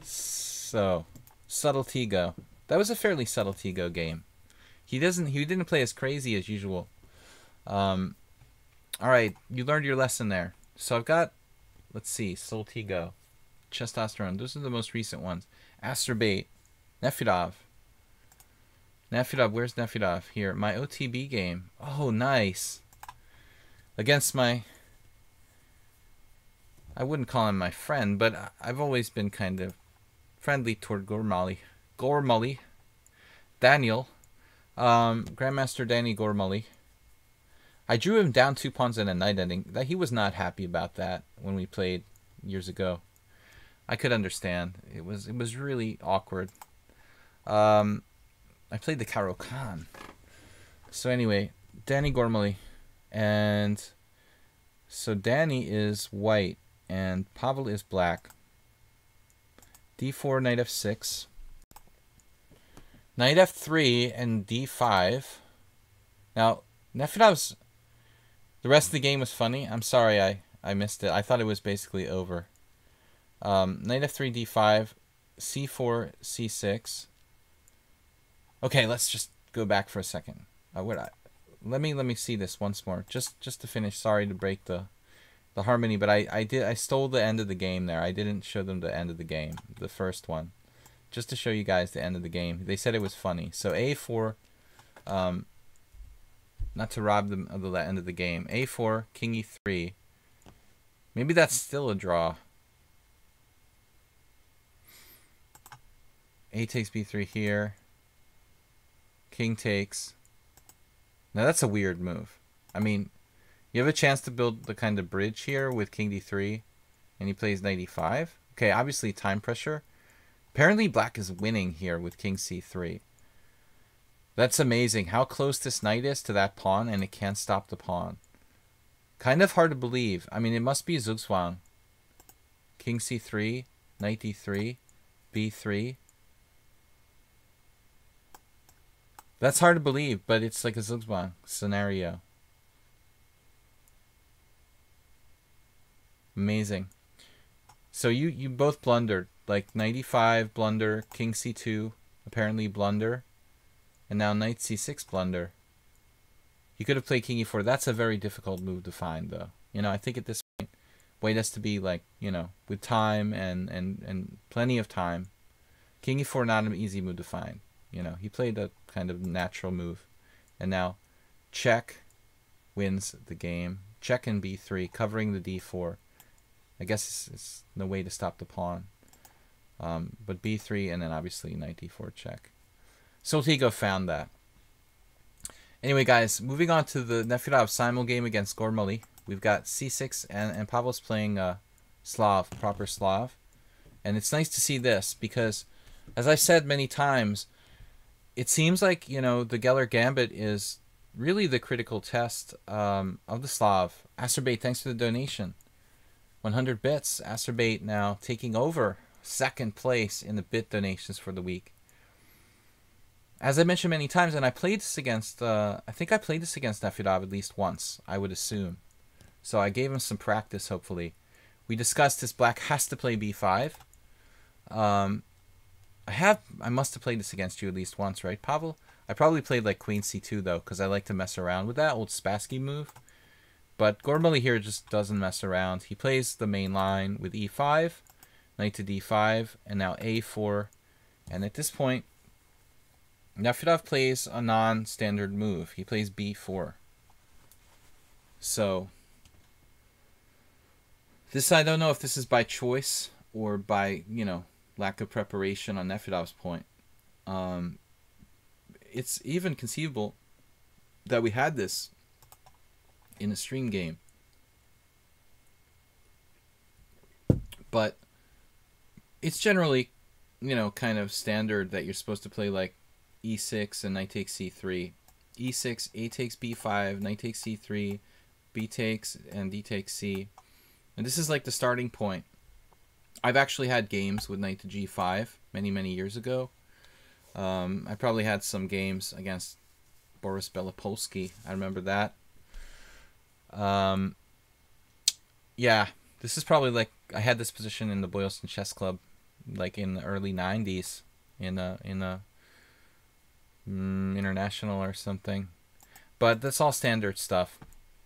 So subtle T go. That was a fairly subtle T go game. He didn't play as crazy as usual. All right, you learned your lesson there. So I've got, let's see, subtle T go, Testosterone. Those are the most recent ones. Asterbate, Nefedov. Nefedov, where's Nefedov? Here, my OTB game. Oh, nice. Against my, I wouldn't call him my friend, but I've always been kind of friendly toward Gormully. Daniel, Grandmaster Danny Gormully. I drew him down 2 pawns and a knight ending. He was not happy about that when we played years ago. I could understand. It was really awkward. I played the Caro Khan. So anyway, Danny Gormully. And so Danny is white and Pavel is black. D4, knight f6. Knight f3 and d5. Now, Nefedov's... The rest of the game was funny. I'm sorry I missed it. I thought it was basically over. Knight f3, d5, c4, c6. Okay, let's just go back for a second. Let me see this once more, just to finish. Sorry to break the harmony, but I stole the end of the game there. I didn't show them the end of the game, the first one, just to show you guys the end of the game. They said it was funny. So a4, not to rob them of the end of the game. A4, king e3. Maybe that's still a draw. A takes b3 here. King takes. Now that's a weird move. I mean, you have a chance to build the kind of bridge here with king d3, and he plays knight e5. Okay, obviously time pressure. Apparently black is winning here with king c3. That's amazing how close this knight is to that pawn, and it can't stop the pawn. Kind of hard to believe. I mean, it must be Zugzwang. King c3, knight d3, b3. That's hard to believe, but it's like a Zugzwang scenario. Amazing. So you both blundered. Like knight e5 blunder, king c2 apparently blunder, and now knight c6 blunder. You could have played king e4. That's a very difficult move to find, though. You know, I think at this point, white has to be like, you know, with time and plenty of time. King e4 not an easy move to find. You know, he played a kind of natural move, and now check wins the game. Check and b3, covering the d4. I guess it's no way to stop the pawn. But b3 and then obviously knight d4 check. Soltigo found that. Anyway, guys, moving on to the Nefedov simul game against Gormully. We've got c6 and Pavel's playing Slav, proper Slav. And it's nice to see this because, as I've said many times, it seems like, the Geller Gambit is really the critical test of the Slav. Acerbate, thanks for the donation. 100 bits. Acerbate now taking over second place in the bit donations for the week. As I mentioned many times, and I played this against, I think I played this against Nefedov at least once, I would assume. So I gave him some practice, hopefully. We discussed this black has to play b5. I must have played this against you at least once, right, Pavel? I probably played like queen c2, though, because I like to mess around with that old Spassky move. But Gormley here just doesn't mess around. He plays the main line with e5, knight to d5, and now a4. And at this point, Nefedov plays a non-standard move. He plays b4. So, this, I don't know if this is by choice or by, lack of preparation on Nefedov's point. It's even conceivable that we had this in a stream game. But it's generally, kind of standard that you're supposed to play like e6 and knight takes c3. e6, a takes b5, knight takes c3, b takes, and d takes c. And this is like the starting point. I've actually had games with knight to g5 many, many years ago. I probably had some games against Boris Belopolsky. I remember that. Yeah, this is probably like, I had this position in the Boylston Chess Club like in the early 90s in a international or something. But that's all standard stuff.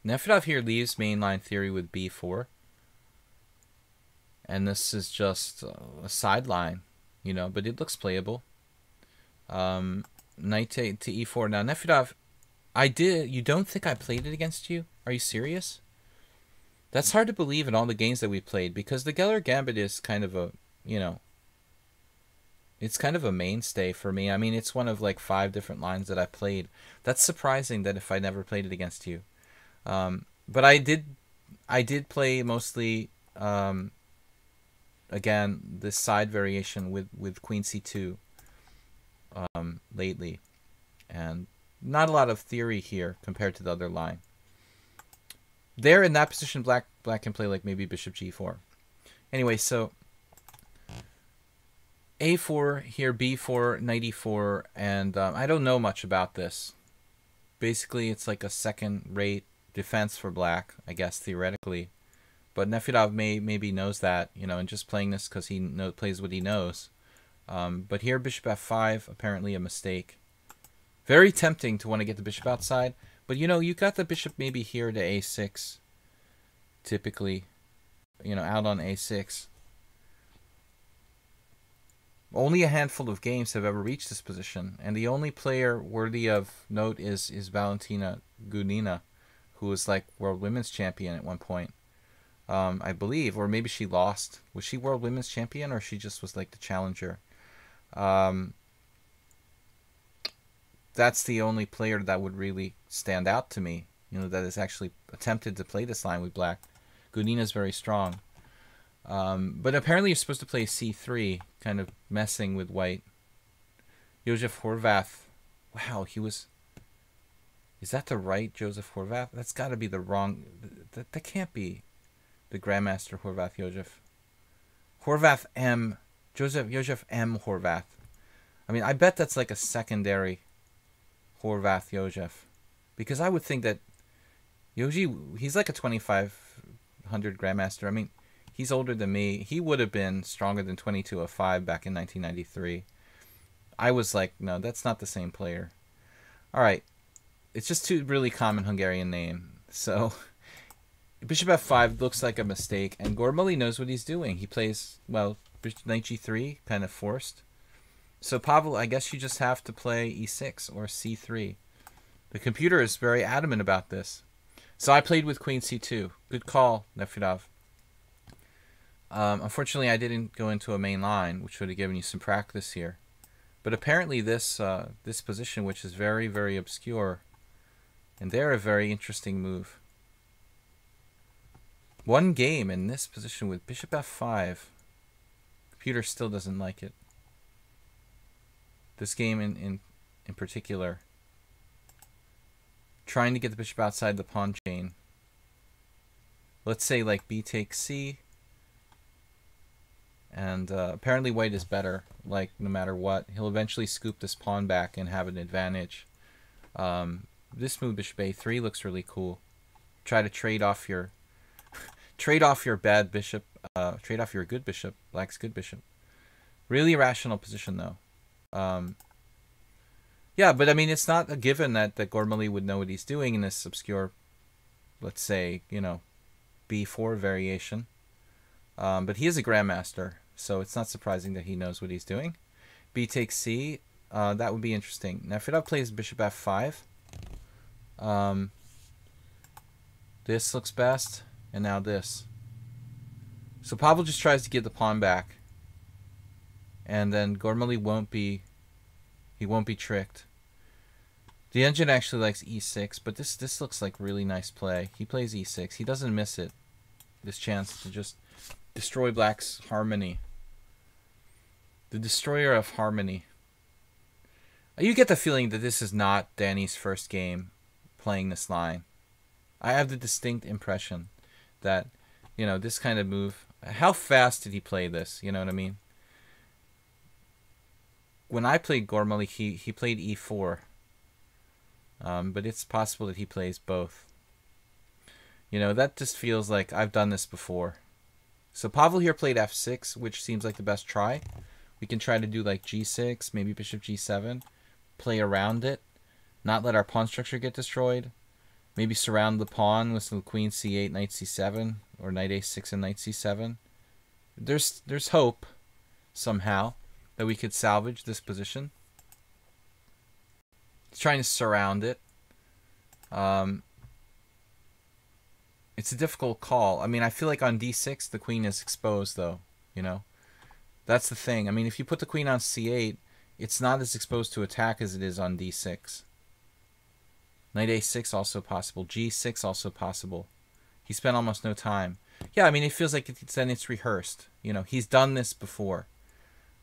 Nefedov here leaves mainline theory with b4. And this is just a sideline, but it looks playable. Knight to e4. Now, Nefedov, you don't think I played it against you? Are you serious? That's hard to believe in all the games that we played, because the Geller Gambit is kind of a, it's kind of a mainstay for me. I mean, it's one of like 5 different lines that I played. That's surprising that if I never played it against you. But I did play mostly, again, this side variation with queen c2 lately. And not a lot of theory here compared to the other line. There in that position, black can play like maybe bishop g4. Anyway, so a4 here, b4, knight e4, and I don't know much about this. Basically, it's like a second-rate defense for black, I guess, theoretically. But Nefedov maybe knows that, and just playing this because he plays what he knows. But here, bishop f5, apparently a mistake. Very tempting to want to get the bishop outside. But, you got the bishop maybe here to a6, typically, out on a6. Only a handful of games have ever reached this position, and the only player worthy of note is Valentina Gunina, who was like world women's champion at one point, I believe, or maybe she lost. Was she world women's champion, or she just was like the challenger? That's the only player that would really stand out to me, that has actually attempted to play this line with black. Gunina's very strong. But apparently you're supposed to play c3, kind of messing with white. Josef Horvath. Wow, he was... Is that the right Josef Horvath? That's got to be the wrong... That can't be the Grandmaster Horvath Josef. Horvath M. Josef M. Horvath. I mean, I bet that's like a secondary Horvath Josef. Because I would think that he's like a 2500 Grandmaster. I mean, he's older than me. He would have been stronger than 2205 back in 1993. I was like, no, that's not the same player. All right. It's just 2 really common Hungarian name. So, bishop f5 looks like a mistake, and Gormley knows what he's doing. He plays, well, knight g3, kind of forced. So, Pavel, I guess you just have to play e6 or c3. The computer is very adamant about this. So, I played with queen c2. Good call, Nefedov. Unfortunately, I didn't go into a main line, which would have given you some practice here. But apparently this this position, which is very, very obscure, and they're a very interesting move. One game in this position with bishop f5. Computer still doesn't like it. This game in in particular. Trying to get the bishop outside the pawn chain. Let's say like b takes c. And apparently white is better, like no matter what. He'll eventually scoop this pawn back and have an advantage. This move, bishop a3, looks really cool. Try to trade off your bad bishop, trade off your good bishop, black's good bishop. Really rational position though. Yeah, but I mean, it's not a given that Gormley would know what he's doing in this obscure, let's say, you know, b4 variation. But he is a grandmaster, so it's not surprising that he knows what he's doing. B takes c, that would be interesting. Now, Fedov plays bishop f5. This looks best, and now this. So Pavel just tries to get the pawn back, and then Gormley won't be tricked. The engine actually likes e6, but this looks like really nice play. He plays e6. He doesn't miss it. This chance to just destroy black's harmony. The destroyer of harmony. You get the feeling that this is not Danny's first game playing this line. I have the distinct impression that, you know, this kind of move... How fast did he play this? You know what I mean? When I played Gormley, he played e4. But it's possible that he plays both. You know, that just feels like I've done this before. So Pavel here played f6, which seems like the best try. We can try to do like g6, maybe bishop g7. Play around it. Not let our pawn structure get destroyed. Maybe surround the pawn with some queen c8, knight c7, or knight a6 and knight c7. There's hope, somehow, that we could salvage this position. He's trying to surround it. It's a difficult call. I mean, I feel like on d6, the queen is exposed, though, you know? That's the thing. I mean, if you put the queen on c8, it's not as exposed to attack as it is on d6. Knight a6 also possible. g6 also possible. He spent almost no time. Yeah, I mean, it feels like it's rehearsed. You know, he's done this before.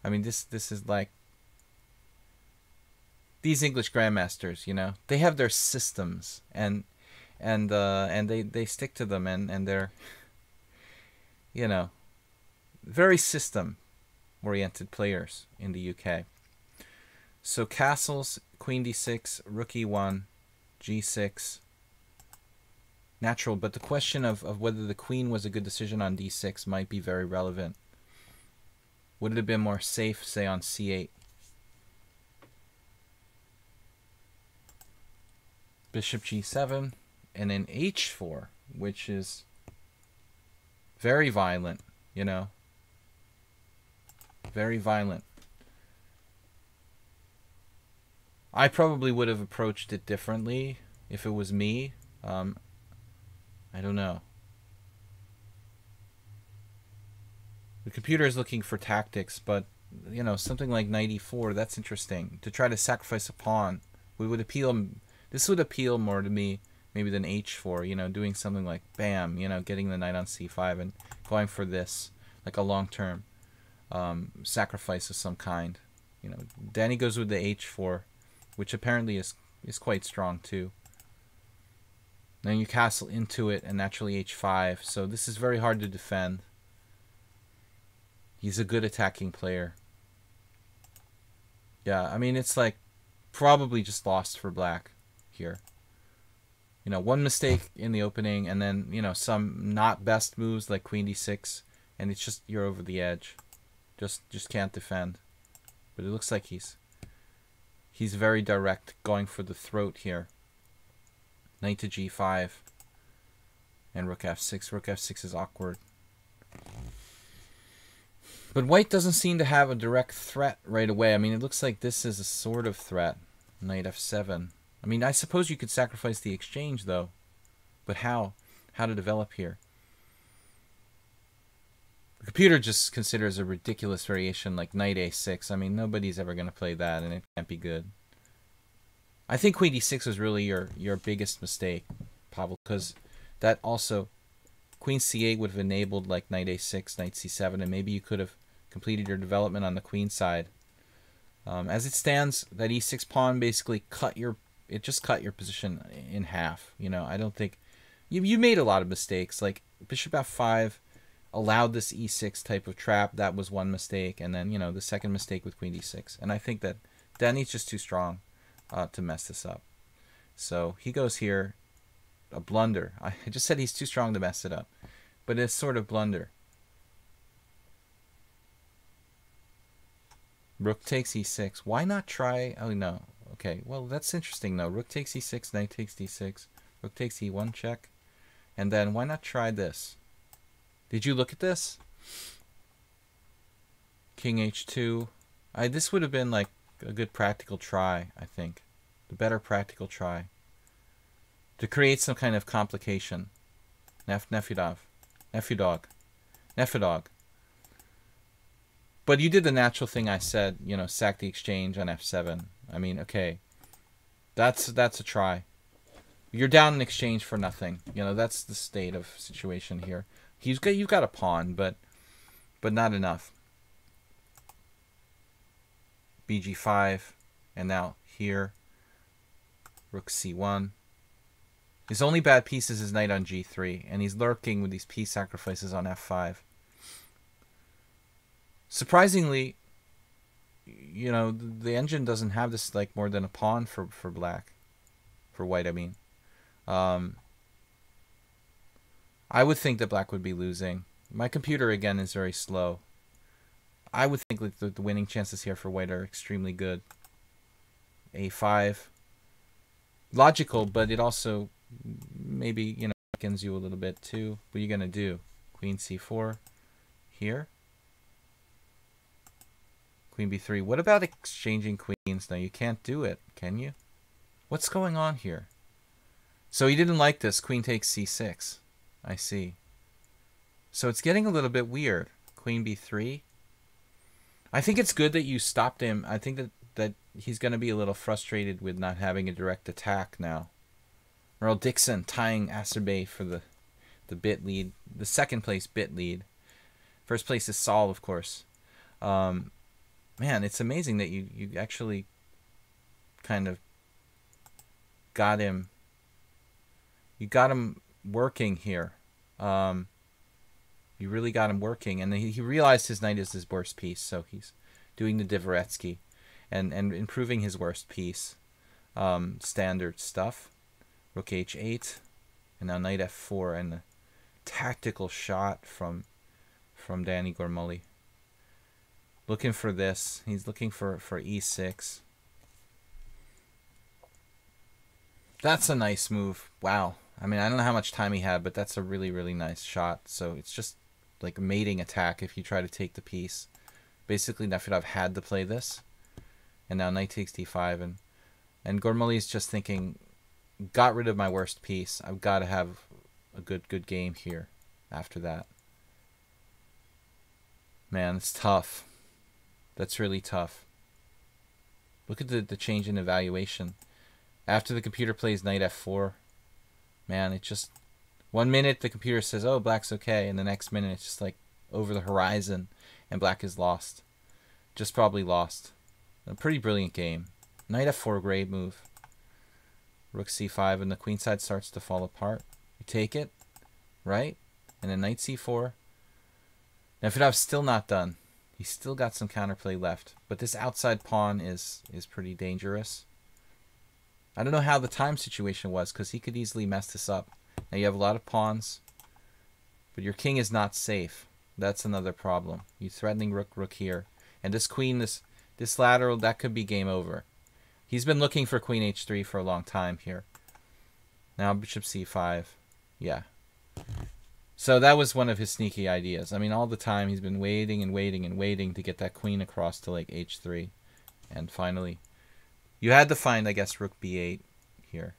I mean, this is like... These English grandmasters, you know, they have their systems, and they stick to them, and they're, you know, very system-oriented players in the UK. So castles, queen d6, rook e1, g6, natural. But the question of whether the queen was a good decision on d6 might be very relevant. Would it have been more safe, say, on c8? Bishop g7, and then h4, which is very violent, you know. Very violent. I probably would have approached it differently if it was me. I don't know. The computer is looking for tactics, but, you know, something like knight e4, that's interesting. To try to sacrifice a pawn, would appeal... This would appeal more to me maybe than h4, you know, doing something like, bam, you know, getting the knight on c5 and going for this, like a long-term sacrifice of some kind. You know, Danny goes with the h4, which apparently is quite strong too. Then you castle into it and naturally h5, so this is very hard to defend. He's a good attacking player. Yeah, I mean, it's like probably just lost for black here. You know, one mistake in the opening, and then, you know, some not best moves like queen d6, and it's just, you're over the edge. Just can't defend. But it looks like he's very direct, going for the throat here. Knight to g5 and rook f6. Rook f6 is awkward. But white doesn't seem to have a direct threat right away. I mean, it looks like this is a sort of threat. Knight f7. I mean, I suppose you could sacrifice the exchange, though. But how? How to develop here? The computer just considers a ridiculous variation like knight a6. I mean, nobody's ever going to play that, and it can't be good. I think queen d6 was really your biggest mistake, Pavel, because that also... Queen c8 would have enabled like knight a6, knight c7, and maybe you could have completed your development on the queen side. As it stands, that e6 pawn basically just cut your position in half. You know, I don't think you made a lot of mistakes. Like bishop f5 allowed this e6 type of trap. That was one mistake, and then the second mistake with queen d6. And I think that Danny's just too strong to mess this up. So he goes here, a blunder. I just said he's too strong to mess it up, but it's sort of blunder. Rook takes e6. Why not try? Oh no. Okay. Well, that's interesting though. Rook takes e6. Knight takes d6. Rook takes e1 check, and then why not try this? Did you look at this? King h2. This would have been like a good practical try, I think. The better practical try. To create some kind of complication. Nefudog. But you did the natural thing I said, sack the exchange on f7. I mean, okay. That's a try. You're down in exchange for nothing. That's the state of situation here. You've got a pawn, but not enough. bg5, and now here, rook c1. His only bad piece is his knight on g3, and he's lurking with these piece sacrifices on f5. Surprisingly, the engine doesn't have this like more than a pawn for black, for white. I mean, I would think that black would be losing. My computer again is very slow. I would think that the winning chances here for white are extremely good. a5, logical, but it also maybe weakens you a little bit too. What are you gonna do? Queen c4 here. Queen b3. What about exchanging queens? Now you can't do it, can you? What's going on here? So he didn't like this. Queen takes c6. I see. So it's getting a little bit weird. Queen b3. I think it's good that you stopped him. I think that he's going to be a little frustrated with not having a direct attack now. Earl Dixon tying Acerbe for the bit lead. The second place bit lead. First place is Saul, of course. Man, it's amazing that you actually kind of got him. You got him working here. You really got him working, and he realized his knight is his worst piece, so he's doing the Dvoretsky and improving his worst piece. Standard stuff. Rook h8, and now knight f4, and the tactical shot from Danny Gormully. Looking for this. He's looking for e6. That's a nice move. Wow. I mean, I don't know how much time he had, but that's a really, really nice shot. So it's just like a mating attack if you try to take the piece. Basically, Nefedov had to play this. And now knight takes d5. And Gormully's just thinking, got rid of my worst piece. I've got to have a good game here after that. Man, it's tough. That's really tough. Look at the change in evaluation. After the computer plays knight f4, man, it just... 1 minute the computer says, oh, black's okay, and the next minute it's just like over the horizon, and black is lost. Just probably lost. A pretty brilliant game. Knight f4, great move. Rook c5, and the queenside starts to fall apart. You take it, right? And then knight c4. Now, Fedov's still not done. He's still got some counterplay left. But this outside pawn is pretty dangerous. I don't know how the time situation was, because he could easily mess this up. Now, you have a lot of pawns, but your king is not safe. That's another problem. You're threatening rook here. And this queen, this lateral, that could be game over. He's been looking for queen h3 for a long time here. Now bishop c5. Yeah. So that was one of his sneaky ideas. I mean, all the time he's been waiting and waiting and waiting to get that queen across to like h3. And finally, you had to find, I guess, rook b8 here.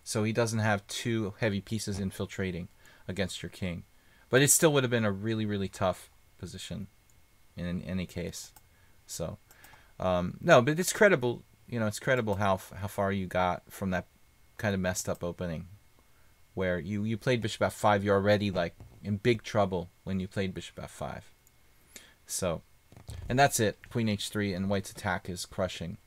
So he doesn't have two heavy pieces infiltrating against your king. But it still would have been a really, really tough position in any case. So, no, but it's credible. You know, it's credible how far you got from that kind of messed up opening, where you played bishop f5. You're already like in big trouble when you played bishop f5. So And that's it. Queen h3, and white's attack is crushing.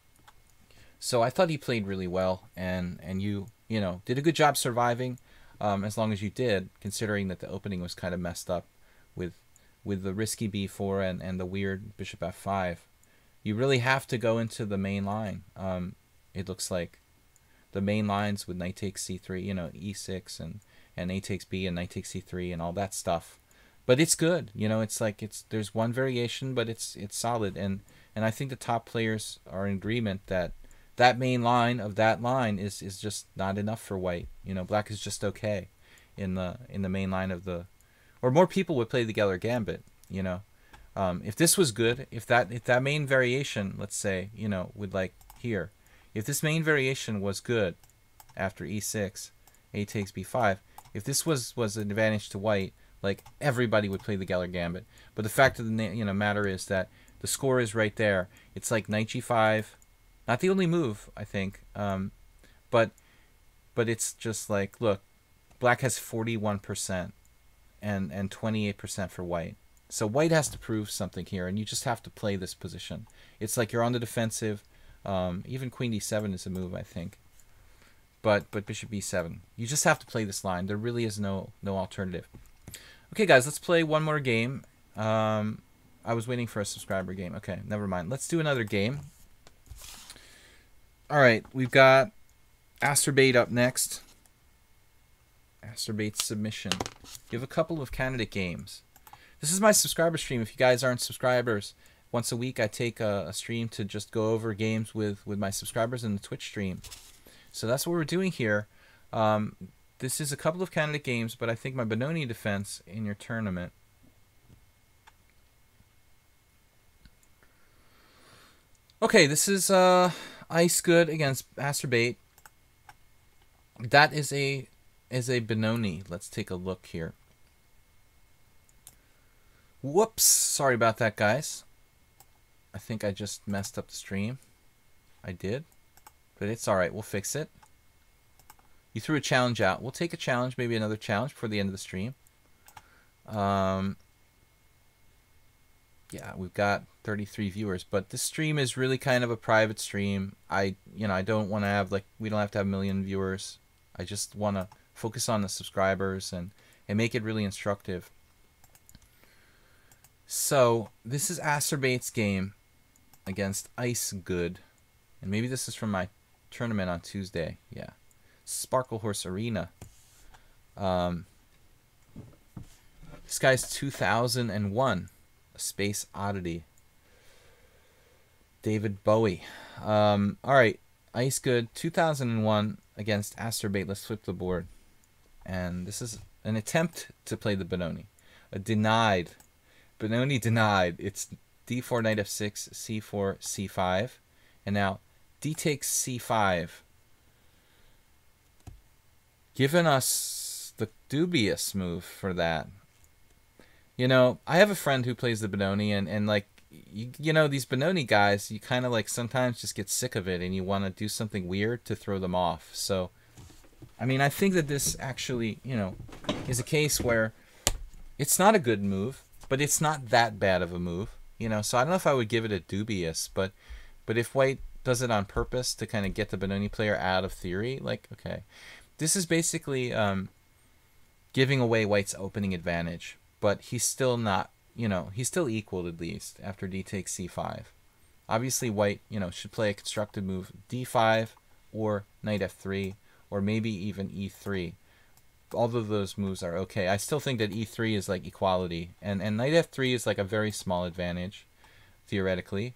So I thought he played really well, and you know, did a good job surviving, as long as you did, considering that the opening was kind of messed up with the risky b4 and the weird bishop f5. You really have to go into the main line. It looks like the main lines with knight takes c3, you know, e6 and a takes b and knight takes c3 and all that stuff. But it's good, you know. It's like there's one variation, but it's solid, and I think the top players are in agreement that that main line of that line is just not enough for white. You know, black is just okay in the main line of the, or more people would play the Geller Gambit. You know, if this was good, if that main variation, let's say, you know, with like here, if this main variation was good after e6, a takes b5, if this was an advantage to white, like everybody would play the Geller Gambit. But the fact of the matter is that the score is right there. It's like knight g5, not the only move, I think, but it's just like, look, black has 41% and 28% for white. So white has to prove something here, and you just have to play this position. It's like you're on the defensive. Even queen d7 is a move, I think. But bishop b7. You just have to play this line. There really is no alternative. Okay, guys, let's play one more game. I was waiting for a subscriber game. Okay, never mind. Let's do another game. All right, we've got Asterbait up next. Asterbait's submission. You have a couple of candidate games. This is my subscriber stream. If you guys aren't subscribers, once a week I take a stream to just go over games with my subscribers in the Twitch stream. So that's what we're doing here. This is a couple of candidate games, but I think my Benoni defense in your tournament. Okay, this is Ice Good against Asterbait. That is a Benoni. Let's take a look here. Whoops, sorry about that, guys. I think I just messed up the stream. I did, but it's all right. We'll fix it. You threw a challenge out. We'll take a challenge, maybe another challenge before the end of the stream. Yeah, we've got 33 viewers, but this stream is really kind of a private stream. I don't want to have, like, we don't have to have a million viewers. I just want to focus on the subscribers and make it really instructive. So this is Asterbait's game against Ice Good, and maybe this is from my tournament on Tuesday. Yeah, Sparkle Horse Arena. This guy's 2001, A Space Oddity. David Bowie. All right, Ice Good 2001 against Asterbait. Let's flip the board, and this is an attempt to play the Benoni. A denied. Benoni denied. It's d4, knight f6, c4, c5, and now d takes c5. Giving us the dubious move for that. You know, I have a friend who plays the Benoni, and like, you know, these Benoni guys, you kind of like sometimes just get sick of it, and you want to do something weird to throw them off. So, I mean, I think that this actually, you know, is a case where it's not a good move, but it's not that bad of a move, you know. So I don't know if I would give it a dubious, but if white does it on purpose to kind of get the Benoni player out of theory, like, okay, this is basically giving away white's opening advantage, but he's still not, you know, he's still equal at least after d takes c5. Obviously white, you know, should play a constructive move, d5 or knight f3 or maybe even e3. All of those moves are okay. I still think that e3 is like equality, and knight f3 is like a very small advantage, theoretically,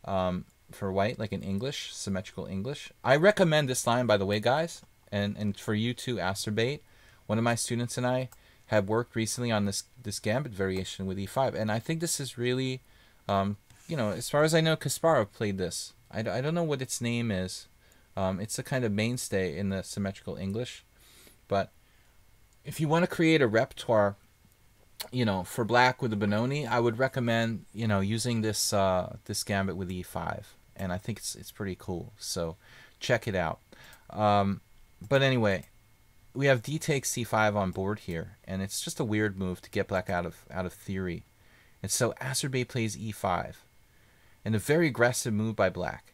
for white, like in English, symmetrical English. I recommend this line, by the way, guys, and for you too, Asterbait. One of my students and I have worked recently on this gambit variation with e5, and I think this is really, you know, as far as I know, Kasparov played this. I don't know what its name is. It's a kind of mainstay in the symmetrical English, but if you want to create a repertoire, you know, for black with the Benoni, I would recommend, you know, using this this gambit with e5, and I think it's pretty cool. So check it out. But anyway, we have d takes c5 on board here, and it's just a weird move to get black out of theory. And so Azerbay plays e5. And a very aggressive move by black.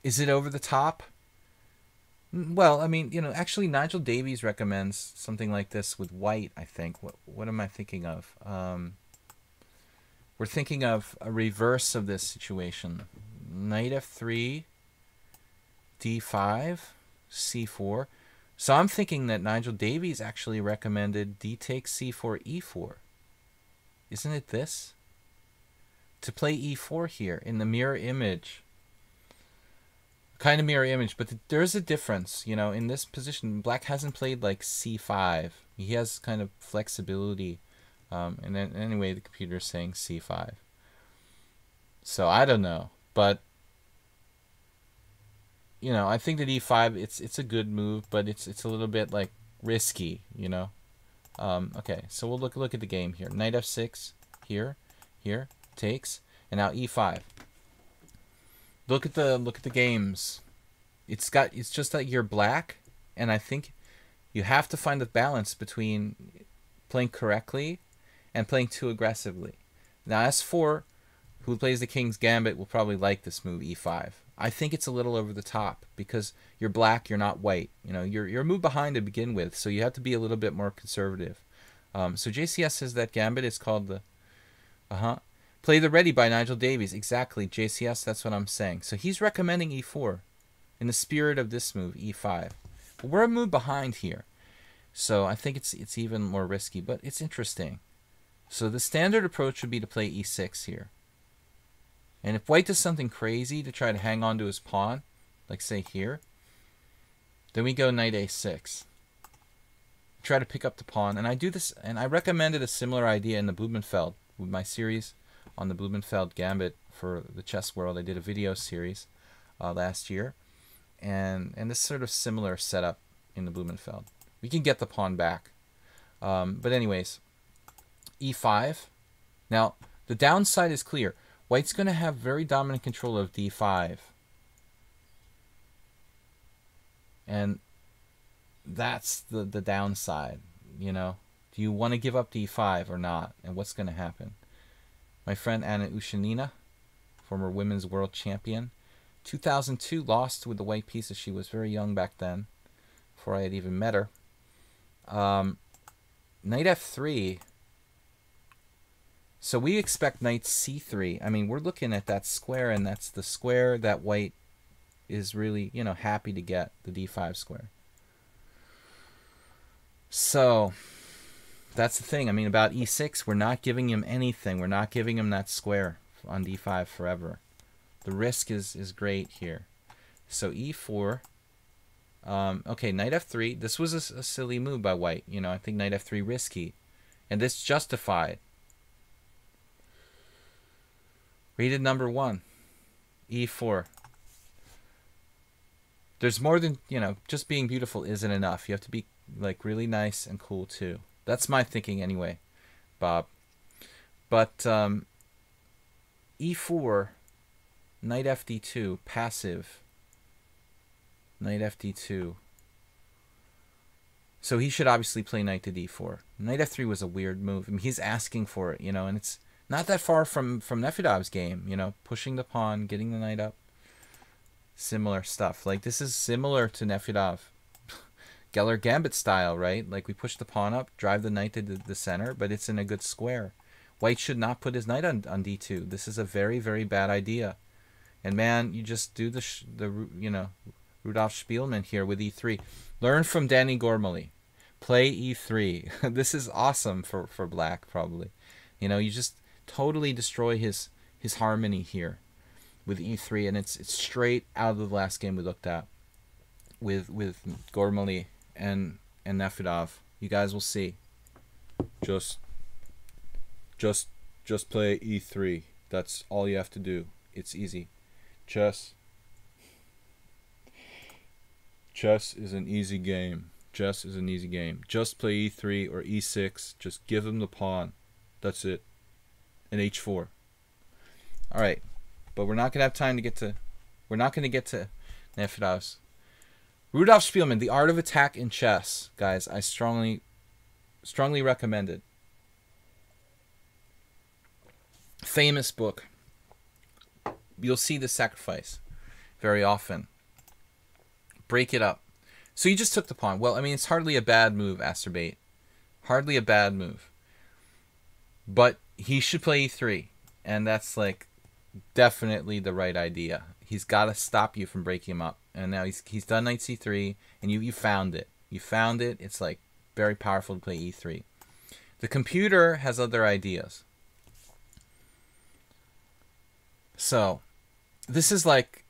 Is it over the top? Well, I mean, actually Nigel Davies recommends something like this with white, I think. What am I thinking of? We're thinking of a reverse of this situation. Knight f3, d5, c4. So I'm thinking that Nigel Davies actually recommended d takes c4, e4. Isn't it this? To play e4 here in the mirror image. Kind of mirror image, but there's a difference. In this position, black hasn't played like c5. He has kind of flexibility. And then anyway, the computer is saying c5. So I don't know. But, I think that e5, it's a good move, but it's a little bit like risky, Okay, so we'll look at the game here. Knight f6, here, takes, and now e5. Look at the games. It's just that you're black, and I think you have to find the balance between playing correctly and playing too aggressively. Now s4, who plays the King's Gambit, will probably like this move e5. I think it's a little over the top because you're black, you're not white. You're a move behind to begin with, so you have to be a little bit more conservative. So JCS says that Gambit is called the Play the Ready by Nigel Davies. Exactly, JCS, that's what I'm saying. So he's recommending e4 in the spirit of this move, e5. But we're a move behind here. So I think it's even more risky, but it's interesting. So the standard approach would be to play e6 here. And if white does something crazy to try to hang on to his pawn, like say here, then we go knight a6. Try to pick up the pawn. And I do this, and I recommended a similar idea in the Blumenfeld with my series on the Blumenfeld Gambit for the chess world. I did a video series last year, and this sort of similar setup in the Blumenfeld. We can get the pawn back, but anyways, e5. Now the downside is clear. White's going to have very dominant control of d5, and that's the downside. Do you want to give up d5 or not, and what's going to happen? My friend Anna Ushanina, former women's world champion, 2002 lost with the white pieces. She was very young back then, before I had even met her. Knight f3. So we expect knight c3. I mean, we're looking at that square, and that's the square that white is really, happy to get, the d5 square. So that's the thing. I mean, about e6, we're not giving him anything. We're not giving him that square on d5 forever. The risk is great here. So e4. Okay, knight f3. This was a silly move by white. I think knight f3 risky. And this justified. Rated number 1. e4. There's more than, just being beautiful isn't enough. You have to be like really nice and cool too. That's my thinking anyway, Bob. But e4, knight fd2, passive. Knight fd2. So he should obviously play knight to d4. Knight f3 was a weird move. I mean, he's asking for it, and it's not that far from Nefedov's game, pushing the pawn, getting the knight up. Similar stuff. Like, this is similar to Nefedov. Geller Gambit style, right? Like, we push the pawn up, drive the knight to the center, but it's in a good square. White should not put his knight on d2. This is a very, very bad idea. And man, you just do the Rudolf Spielman here with e3. Learn from Danny Gormley. Play e3. This is awesome for black, probably. You just totally destroy his harmony here with e3, and it's straight out of the last game we looked at with Gormley and Nefedov. You guys will see. Just play e3. That's all you have to do. It's easy. Chess is an easy game. Chess is an easy game. Just play e3 or e6. Just give them the pawn. That's it. And h4. All right, but we're not gonna have time to get to. We're not gonna get to Nefedov's. Rudolf Spielman, The Art of Attack in Chess, guys. I strongly recommend it. famous book. You'll see the sacrifice very often. Break it up. So you just took the pawn. Well, I mean, it's hardly a bad move, Acerbate. Hardly a bad move. But he should play e3. And that's like definitely the right idea. He's got to stop you from breaking him up. And now he's done knight c3, and you found it. You found it. It's like very powerful to play e3. The computer has other ideas. So, this is like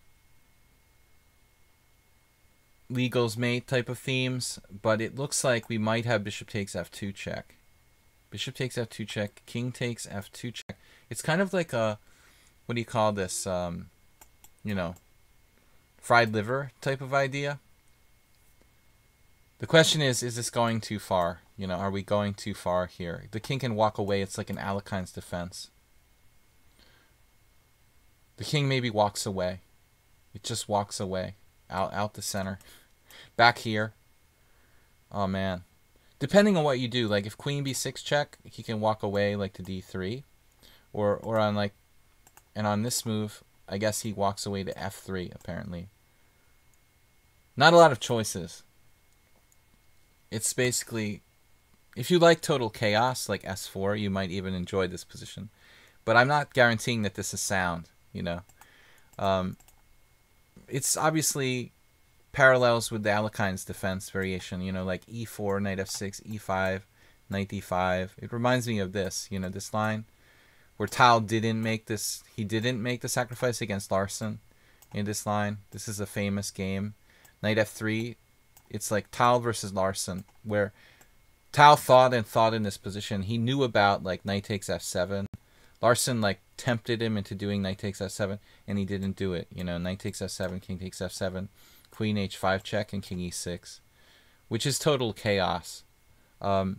Legal's Mate type of themes, but it looks like we might have bishop takes f2 check. Bishop takes f2 check, king takes f2 check. It's kind of like a, what do you call this, you know, fried liver type of idea. The question is this going too far? You know, are we going too far here? The king can walk away. It's like an Alekhine's defense. The king maybe walks away. It just walks away. Out the center. Back here. Oh, man. Depending on what you do, like if queen b6 check, he can walk away like to d3. Or on like, and on this move, I guess he walks away to f3, apparently. Not a lot of choices. It's basically, if you like total chaos, like s4, you might even enjoy this position. But I'm not guaranteeing that this is sound, you know. It's obviously parallels with the Alekhine's defense variation, you know, like e4, knight f6, e5, knight d5. It reminds me of this, you know, this line where Tal didn't make this, he didn't make the sacrifice against Larsen in this line. This is a famous game. Knight f3, it's like Tal versus Larsen, where Tal thought in this position. He knew about like knight takes f7. Larsen like tempted him into doing knight takes f7, and he didn't do it. You know, knight takes f7, king takes f7, queen h5 check, and king e6, which is total chaos. But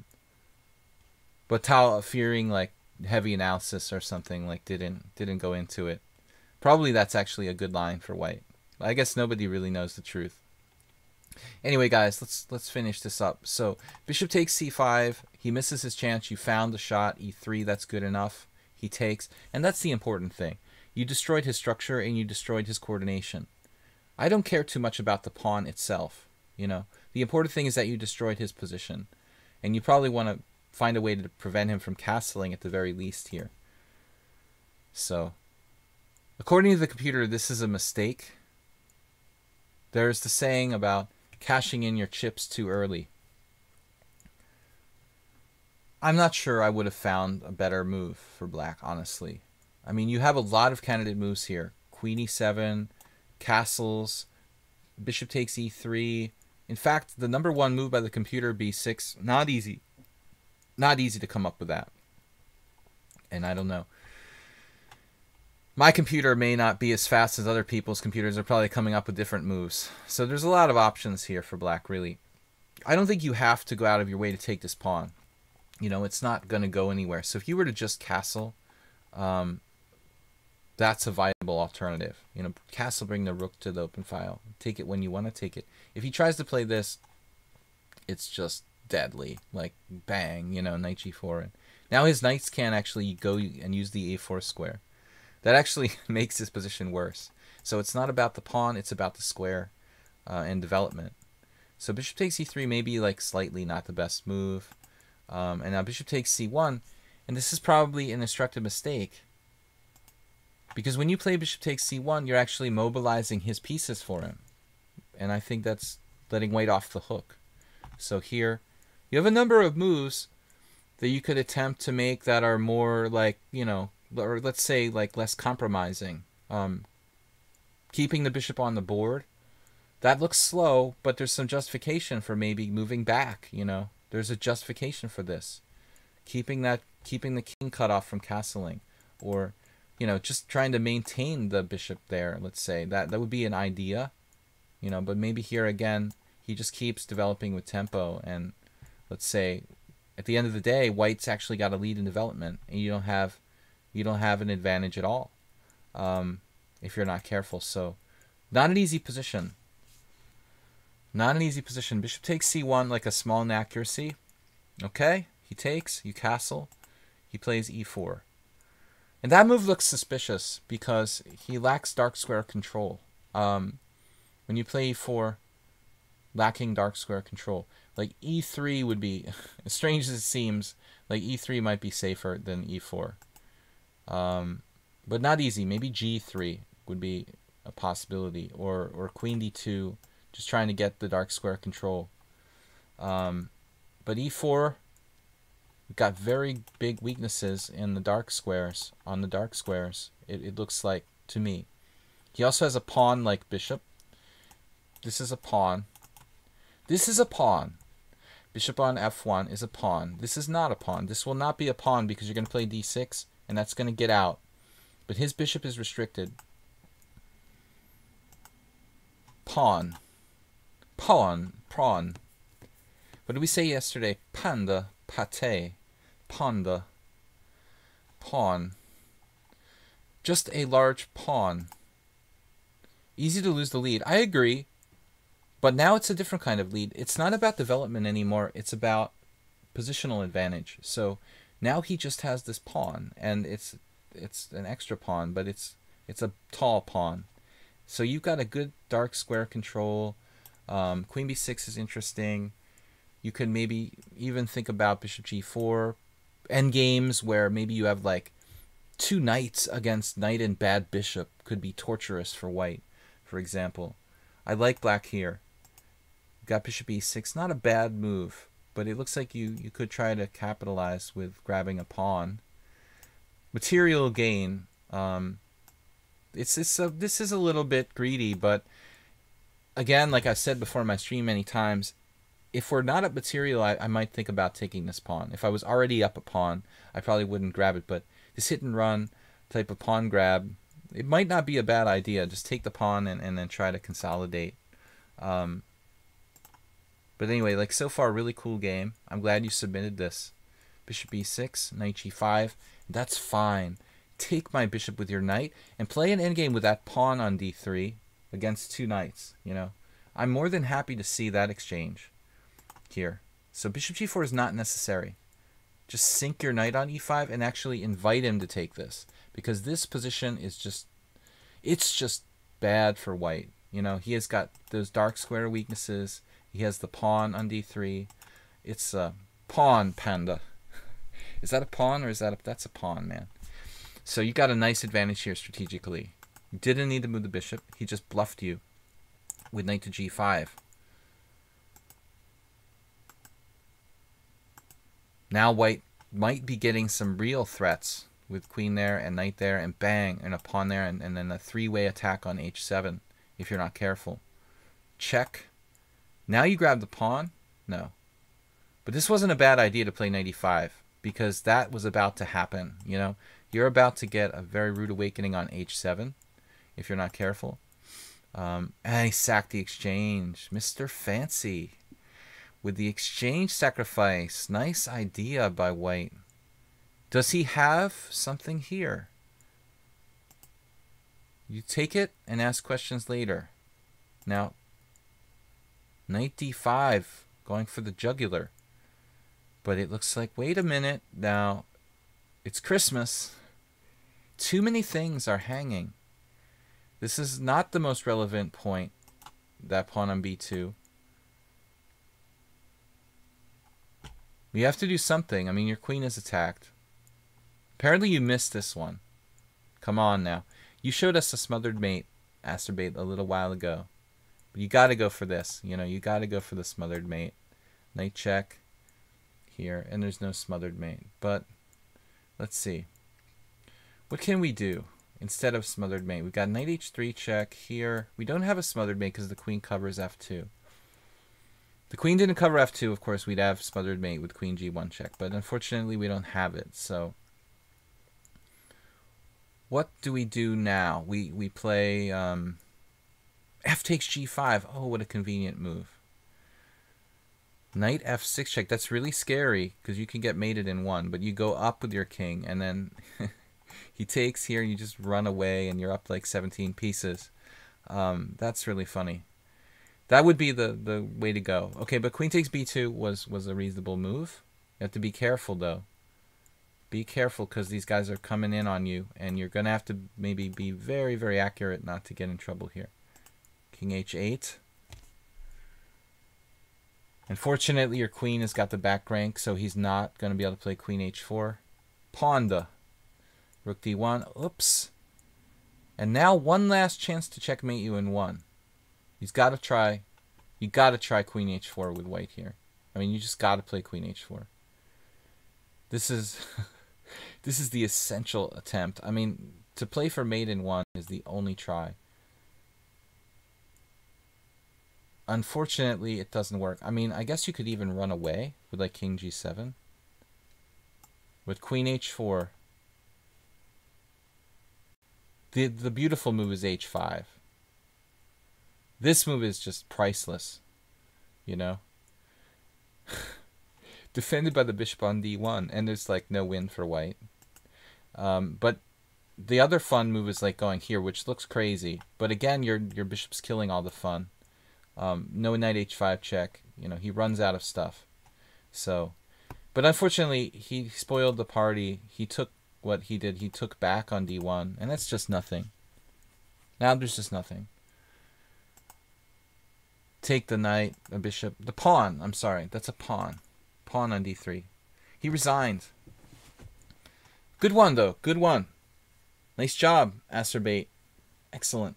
Tal, fearing like heavy analysis or something, like didn't go into it. Probably that's actually a good line for white. I guess nobody really knows the truth. Anyway, guys, let's finish this up. So bishop takes c5. He misses his chance. You found the shot. e3. That's good enough. He takes, and that's the important thing. You destroyed his structure and you destroyed his coordination. I don't care too much about the pawn itself. You know, the important thing is that you destroyed his position, and you probably want to find a way to prevent him from castling at the very least here. So, according to the computer, this is a mistake. There's the saying about cashing in your chips too early. I'm not sure I would have found a better move for black, honestly. I mean, you have a lot of candidate moves here. Queen e7, castles, bishop takes e3. In fact, the number one move by the computer, b6, not easy. Not easy to come up with that. And I don't know. My computer may not be as fast as other people's computers. Are probably coming up with different moves. So there's a lot of options here for black, really. I don't think you have to go out of your way to take this pawn. You know, it's not going to go anywhere. So if you were to just castle, that's a viable alternative. You know, castle, bring the rook to the open file. Take it when you want to take it. If he tries to play this, it's just deadly. Like, bang, you know, knight g4. And now his knights can't actually go and use the a4 square. That actually makes his position worse. So it's not about the pawn, it's about the square and development. So bishop takes e3 may be like slightly not the best move. And now bishop takes c1, and this is probably an instructive mistake, because when you play bishop takes c1, you're actually mobilizing his pieces for him, and I think that's letting white off the hook. So here you have a number of moves that you could attempt to make that are more like, you know, or let's say like less compromising. Keeping the bishop on the board, that looks slow, but there's some justification for maybe moving back, you know. There's a justification for this. Keeping the king cut off from castling, or, you know, just trying to maintain the bishop there, let's say. That would be an idea, you know, but maybe here again, he just keeps developing with tempo, and let's say at the end of the day, white's actually got a lead in development, and you don't have an advantage at all if you're not careful. So not an easy position. Not an easy position. Bishop takes c1, like a small inaccuracy. Okay, he takes, you castle. He plays e4. And that move looks suspicious because he lacks dark square control. When you play e4, lacking dark square control, like e3 would be, as strange as it seems, like e3 might be safer than e4. But not easy. Maybe g3 would be a possibility, or queen d2, just trying to get the dark square control. But e4, we've got very big weaknesses in the dark squares. On the dark squares, it looks like to me. He also has a pawn like bishop. This is a pawn. This is a pawn. Bishop on f1 is a pawn. This is not a pawn. This will not be a pawn because you're going to play d6, and that's going to get out. But his bishop is restricted. Pawn. Pawn. Prawn. What did we say yesterday? Panda. Pate. Panda. Pawn. Just a large pawn. Easy to lose the lead. I agree. But now it's a different kind of lead. It's not about development anymore. It's about positional advantage. So now he just has this pawn, and it's an extra pawn, but it's a tall pawn. So you've got a good dark square control. Queen b6 is interesting. You could maybe even think about bishop g4 endgames where maybe you have like two knights against knight and bad bishop. Could be torturous for white, for example. I like black here. Got bishop e6, not a bad move, but it looks like you could try to capitalize with grabbing a pawn. Material gain. This is a little bit greedy, but again, like I've said before in my stream many times, if we're not at material, I might think about taking this pawn. If I was already up a pawn, I probably wouldn't grab it, but this hit and run type of pawn grab, it might not be a bad idea. Just take the pawn and then try to consolidate. But anyway, like so far, really cool game. I'm glad you submitted this. Bishop e6, knight g5. That's fine. Take my bishop with your knight and play an endgame with that pawn on d3 against two knights. You know, I'm more than happy to see that exchange here. So bishop g4 is not necessary. Just sink your knight on e5 and actually invite him to take this, because this position is just, it's just bad for white. You know, he has got those dark square weaknesses. He has the pawn on d3. It's a pawn, panda. Is that a pawn or is that that's a pawn, man? So you got a nice advantage here strategically. You didn't need to move the bishop. He just bluffed you with knight to g5. Now white might be getting some real threats with queen there and knight there and bang, and a pawn there, and then a three-way attack on h7 if you're not careful. Check. Now you grab the pawn? No. But this wasn't a bad idea to play knight e5, because that was about to happen. You know, you're about to get a very rude awakening on h7 if you're not careful. And he sacked the exchange. Mr. Fancy with the exchange sacrifice. Nice idea by white. Does he have something here? You take it and ask questions later. Now, knight d5, going for the jugular. But it looks like, wait a minute, now, it's Christmas. Too many things are hanging. This is not the most relevant point, that pawn on b2. You have to do something. I mean, your queen is attacked. Apparently you missed this one. Come on now. You showed us a smothered mate, Asterbait, a little while ago. But you got to go for this. You know, you got to go for the smothered mate. Knight check here, and there's no smothered mate. But let's see. What can we do instead of smothered mate? We've got knight h3 check here. We don't have a smothered mate because the queen covers f2. The queen didn't cover f2, of course, we'd have smothered mate with queen g1 check. But unfortunately, we don't have it. So what do we do now? We play f takes g5. Oh, what a convenient move. Knight f6 check. That's really scary because you can get mated in one. But you go up with your king, and then he takes here, and you just run away, and you're up like 17 pieces. That's really funny. That would be the way to go. Okay, but queen takes b2 was a reasonable move. You have to be careful, though. Be careful because these guys are coming in on you, and you're going to have to maybe be very, very accurate not to get in trouble here. King h8. Unfortunately, your queen has got the back rank, so he's not going to be able to play queen h4. Pawn the rook d1. Oops. And now one last chance to checkmate you in one. He's got to try. You got to try queen h4 with white here. I mean, you just got to play queen h4. This is this is the essential attempt. I mean, to play for mate in one is the only try. Unfortunately, it doesn't work. I mean, I guess you could even run away with like king g7. With queen h4. The beautiful move is h5. This move is just priceless, you know. Defended by the bishop on d1, and there's like no win for white. But the other fun move is like going here, which looks crazy. But again, your bishop's killing all the fun. No knight h5 check. You know, he runs out of stuff. So, but unfortunately, he spoiled the party. He took what he did. He took back on d1, and that's just nothing. Now there's just nothing. Take the knight, a bishop, the pawn. I'm sorry, that's a pawn. Pawn on d3. He resigned. Good one though. Good one. Nice job, Acerbate. Excellent.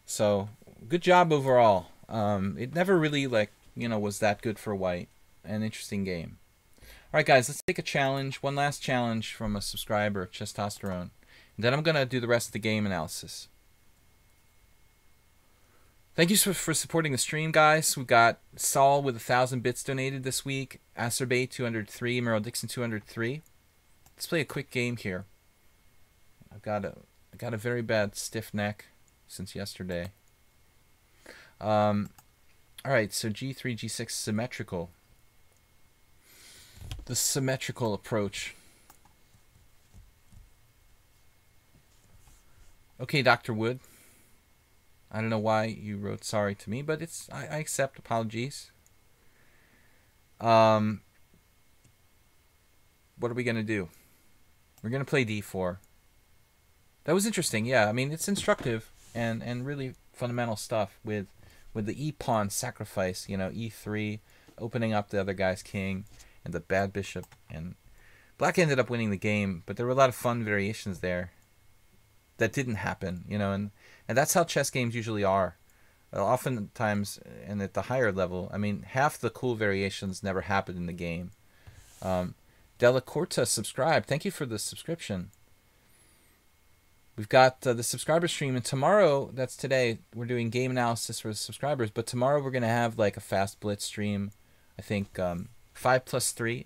So good job overall. It never really was that good for white. An interesting game. All right, guys, let's take a challenge. One last challenge from a subscriber, Testosterone. And then I'm gonna do the rest of the game analysis. Thank you for supporting the stream, guys. We got Saul with 1,000 bits donated this week. Acerbate 203, Merrill Dixon 203. Let's play a quick game here. I got a very bad stiff neck since yesterday. All right, so g3, g6, symmetrical. The symmetrical approach. Okay, Dr. Wood. I don't know why you wrote sorry to me, but I accept apologies. What are we going to do? We're going to play d4. That was interesting, yeah. I mean, it's instructive and really fundamental stuff with the e-pawn sacrifice, you know, e3, opening up the other guy's king, and the bad bishop. And black ended up winning the game, but there were a lot of fun variations there that didn't happen, you know, and that's how chess games usually are. Oftentimes, and at the higher level, I mean, half the cool variations never happen in the game. Delacorta subscribed. Thank you for the subscription. We've got the subscriber stream, and tomorrow, that's today, we're doing game analysis for the subscribers, but tomorrow we're going to have like a fast blitz stream. I think 5+3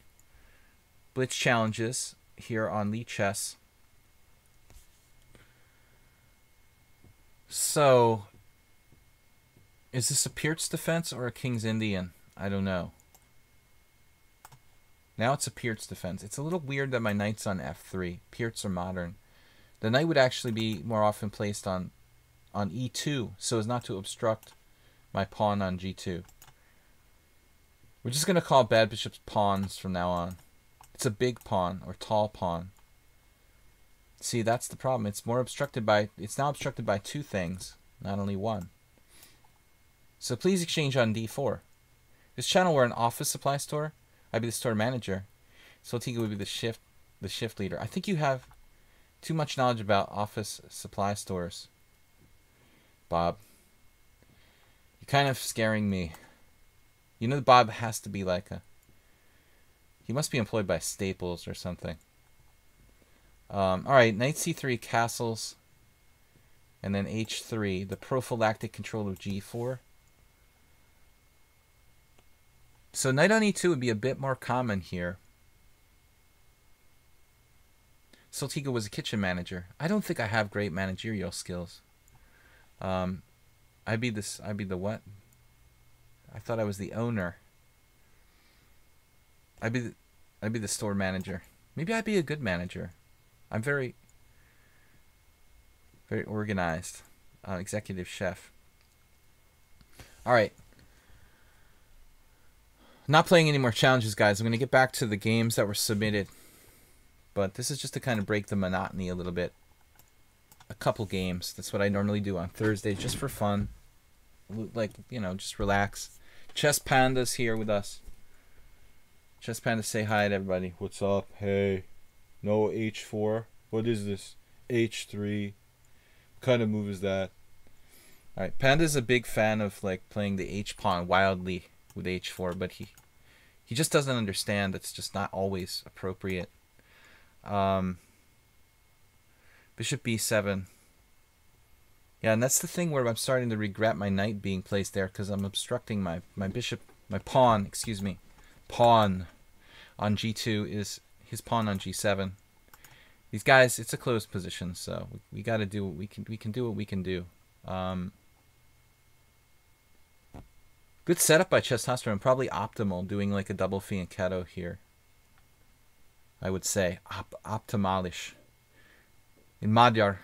blitz challenges here on lichess. So, is this a Peart's defense or a King's Indian? I don't know. Now it's a Peart's defense. It's a little weird that my knight's on f3. Peart's are modern. The knight would actually be more often placed on e2 so as not to obstruct my pawn on g2. We're just going to call bad bishops pawns from now on. It's a big pawn or tall pawn. See, that's the problem. It's now obstructed by two things, not only one. So please exchange on d4. This channel were an office supply store. I'd be the store manager. Soltiga would be the shift leader. I think you have too much knowledge about office supply stores, Bob. You're kind of scaring me. You know, Bob has to be like he must be employed by Staples or something. All right, knight c3, castles, and then h3, the prophylactic control of g4. So knight on e2 would be a bit more common here. Soltiga was a kitchen manager. I don't think I have great managerial skills. I'd be the what? I thought I was the owner. I'd be the store manager. Maybe I'd be a good manager. I'm very organized. Executive chef. All right. Not playing any more challenges, guys. I'm going to get back to the games that were submitted. but this is just to kind of break the monotony a little bit. A couple games. That's what I normally do on Thursdays, just for fun. Like, you know, just relax. Chess Panda's here with us. Chess Panda, say hi to everybody. What's up? Hey. No h4. What is this? h3. What kind of move is that? Alright, Panda's a big fan of like playing the h-pawn wildly with h4, but he just doesn't understand. That's just not always appropriate. Bishop b7. Yeah, and that's the thing where I'm starting to regret my knight being placed there, because I'm obstructing my pawn on g2 is his pawn on g7. These guys, it's a closed position, so we got to do what we can do what we can do. Good setup by Testosterone, probably optimal, doing like a double fianchetto here. I would say optimalish. In Magyar,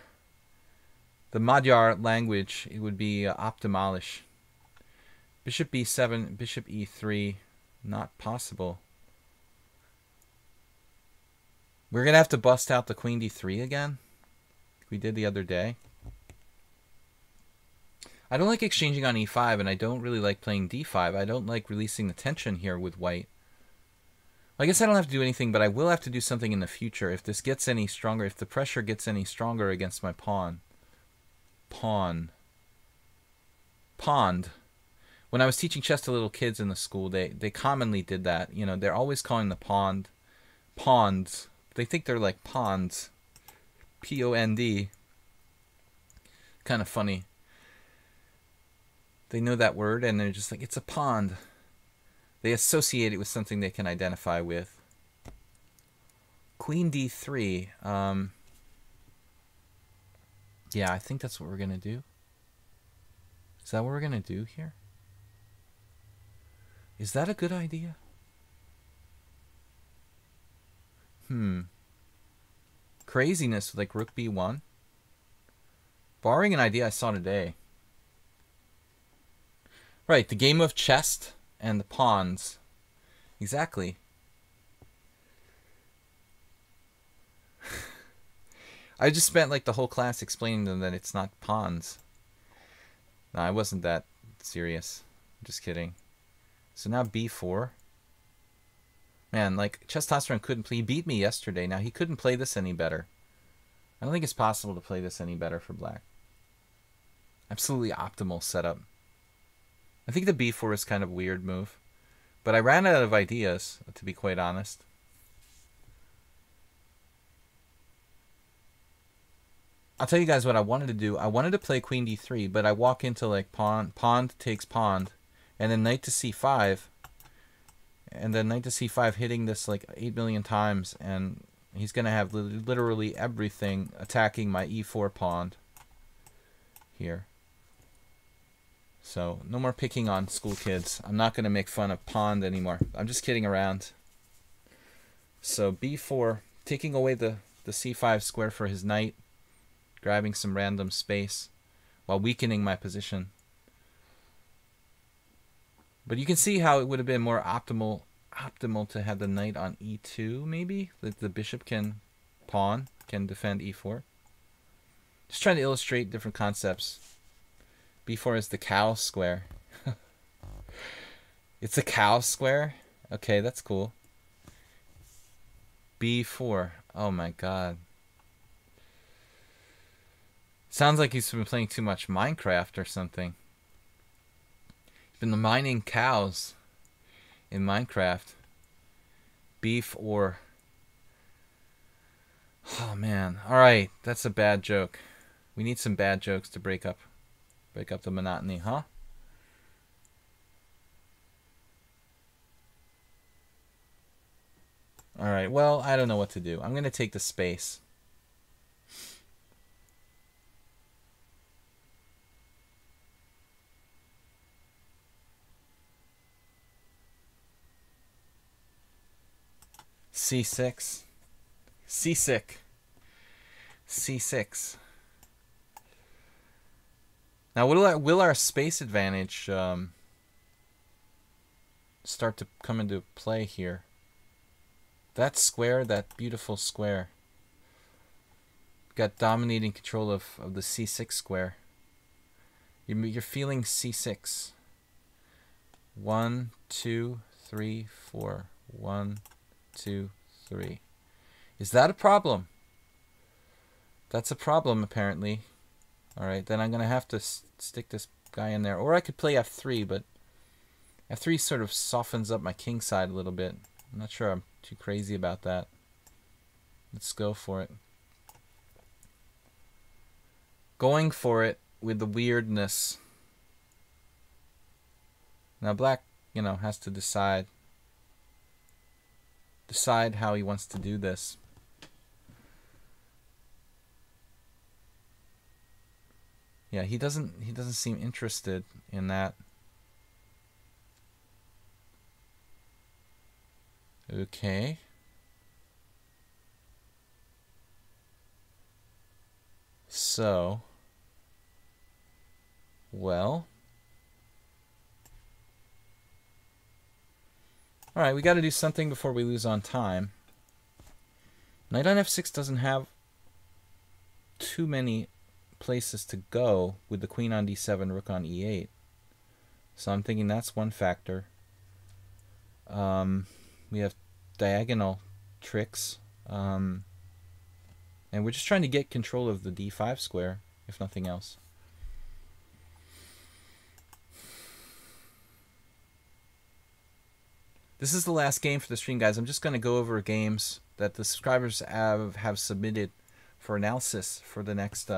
the Magyar language, it would be optimalish. Bishop b7, bishop e3, not possible. We're going to have to bust out the queen d3 again, like we did the other day. I don't like exchanging on e5, and I don't really like playing d5. I don't like releasing the tension here with white. I guess I don't have to do anything, but I will have to do something in the future if this gets any stronger, if the pressure gets any stronger against my pawn. Pond. When I was teaching chess to little kids in the school, they commonly did that. You know, they're always calling the pond ponds. They think they're like ponds. P-O-N-D. Kind of funny. They know that word, and they're just like, it's a pond. They associate it with something they can identify with. Queen d3. Yeah, I think that's what we're going to do. Is that what we're going to do here? Is that a good idea? Craziness with like rook b1. Borrowing an idea I saw today. Right, the game of chess and the pawns. Exactly. I just spent like the whole class explaining to them that it's not pawns. No, I wasn't that serious. I'm just kidding. So now b4. Man, like, Testosterone couldn't play. He beat me yesterday. Now, he couldn't play this any better. I don't think it's possible to play this any better for black. Absolutely optimal setup. I think the b4 is kind of a weird move. But I ran out of ideas, to be quite honest. I'll tell you guys what I wanted to do. I wanted to play queen d3, but I walk into like pawn takes pawn, and then knight to c5, and then knight to c5 hitting this like 8 million times, and he's going to have literally everything attacking my e4 pawn here. So, no more picking on school kids. I'm not going to make fun of pawn anymore. I'm just kidding around. So, b4, taking away the c5 square for his knight, grabbing some random space while weakening my position. But you can see how it would have been more optimal to have the knight on e2, maybe? That the bishop can defend e4. Just trying to illustrate different concepts. b4 is the cow square. It's a cow square? Okay, that's cool. b4. Oh my god. Sounds like he's been playing too much Minecraft or something. He's been mining cows in Minecraft. b4. Oh man. Alright, that's a bad joke. We need some bad jokes to break up the monotony, huh? Alright, well, I don't know what to do. I'm going to take the space. c6. c6. c6. Now, will our space advantage start to come into play here? That square, that beautiful square. Got dominating control of the c6 square. You're feeling c6. 1, 2, 3, 4. 1, 2, 3. Is that a problem? That's a problem, apparently. Alright, then I'm going to have to stick this guy in there. Or I could play f3, but f3 sort of softens up my king side a little bit. I'm not sure I'm too crazy about that. Let's go for it. Going for it with the weirdness. Now black, you know, has to decide how he wants to do this. Yeah, he doesn't seem interested in that. Okay. So, well, all right, we got to do something before we lose on time. Knight on f6 doesn't have too many places to go with the queen on d7, rook on e8. So I'm thinking that's one factor. We have diagonal tricks. And we're just trying to get control of the d5 square, if nothing else. This is the last game for the stream, guys. I'm just going to go over games that the subscribers have submitted for analysis for the next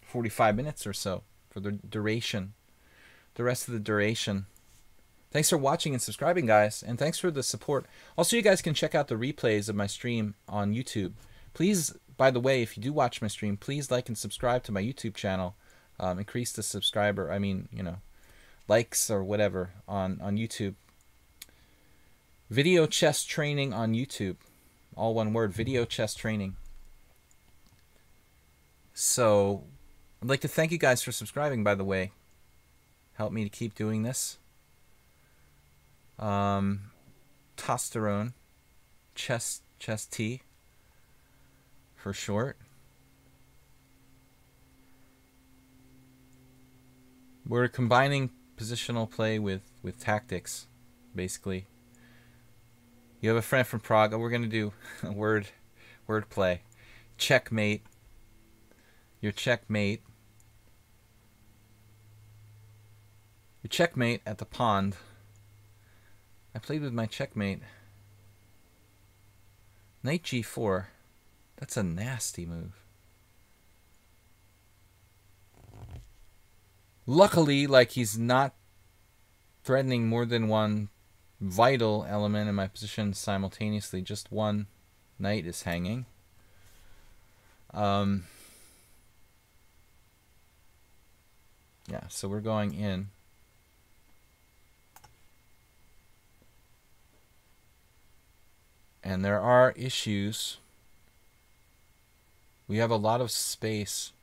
45 minutes or so, for the duration, the rest of the duration. Thanks for watching and subscribing, guys, and thanks for the support. Also, you guys can check out the replays of my stream on YouTube. Please, by the way, if you do watch my stream, please like and subscribe to my YouTube channel. Increase the subscriber, likes or whatever on YouTube. Video chess training on YouTube. All one word, video chess training. So, I'd like to thank you guys for subscribing, by the way. Help me to keep doing this. Testosterone. Chess T. For short. We're combining positional play with tactics, basically. You have a friend from Prague. We're going to do a word play. Checkmate. Your checkmate. Your checkmate at the pond. I played with my checkmate. Knight g4. That's a nasty move. Luckily, like, he's not threatening more than one vital element in my position simultaneously. Just one knight is hanging. Yeah, so we're going in. And there are issues. We have a lot of space.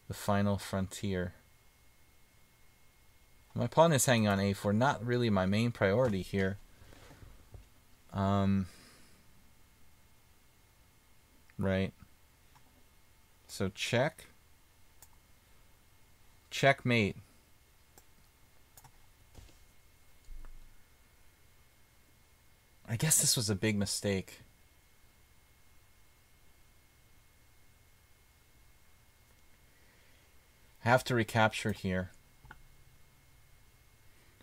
The final frontier. My pawn is hanging on a4. Not really my main priority here. Right. So check. Checkmate. I guess this was a big mistake. I have to recapture here.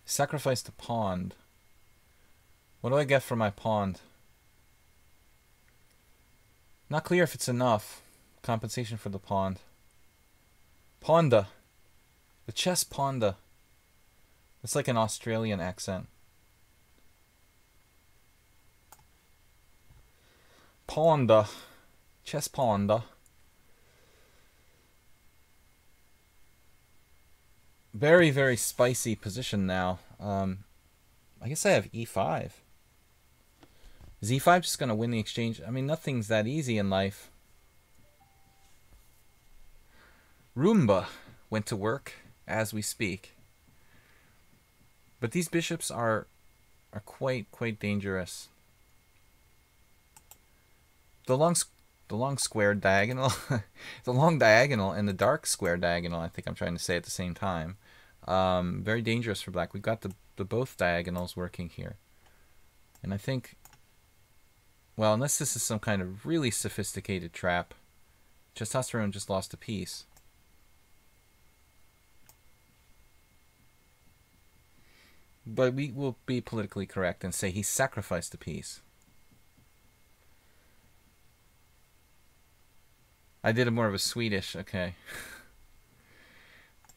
Sacrifice the pawn. What do I get for my pawn? Not clear if it's enough. Compensation for the pawn. Ponda. The chess ponda. It's like an Australian accent. Ponda. Chess ponda. Very, very spicy position now. I guess I have e5. Is e5 just going to win the exchange? I mean, nothing's that easy in life. Roomba went to work as we speak. But these bishops are quite dangerous. the long the long square diagonal, the long diagonal and the dark square diagonal. I think I'm trying to say at the same time. Very dangerous for black. We've got the both diagonals working here, and I think, well, unless this is some kind of really sophisticated trap, Testosterone just lost a piece. But we will be politically correct and say he sacrificed a piece. I did a more of a Swedish, okay.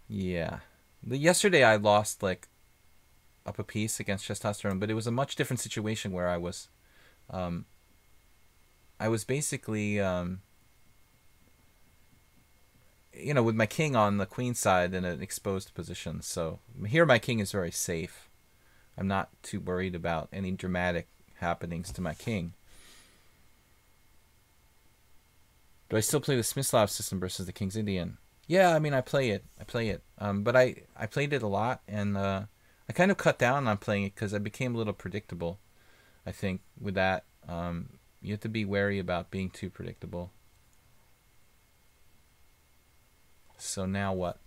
Yeah. Yesterday I lost, like, up a piece against Testosterone, but it was a much different situation where I was basically, you know, with my king on the queen side in an exposed position. So here my king is very safe. I'm not too worried about any dramatic happenings to my king. Do I still play the Smyslov system versus the King's Indian? Yeah, I mean, I play it. But I played it a lot, and I kind of cut down on playing it because I became a little predictable. I think with that, you have to be wary about being too predictable. So now what?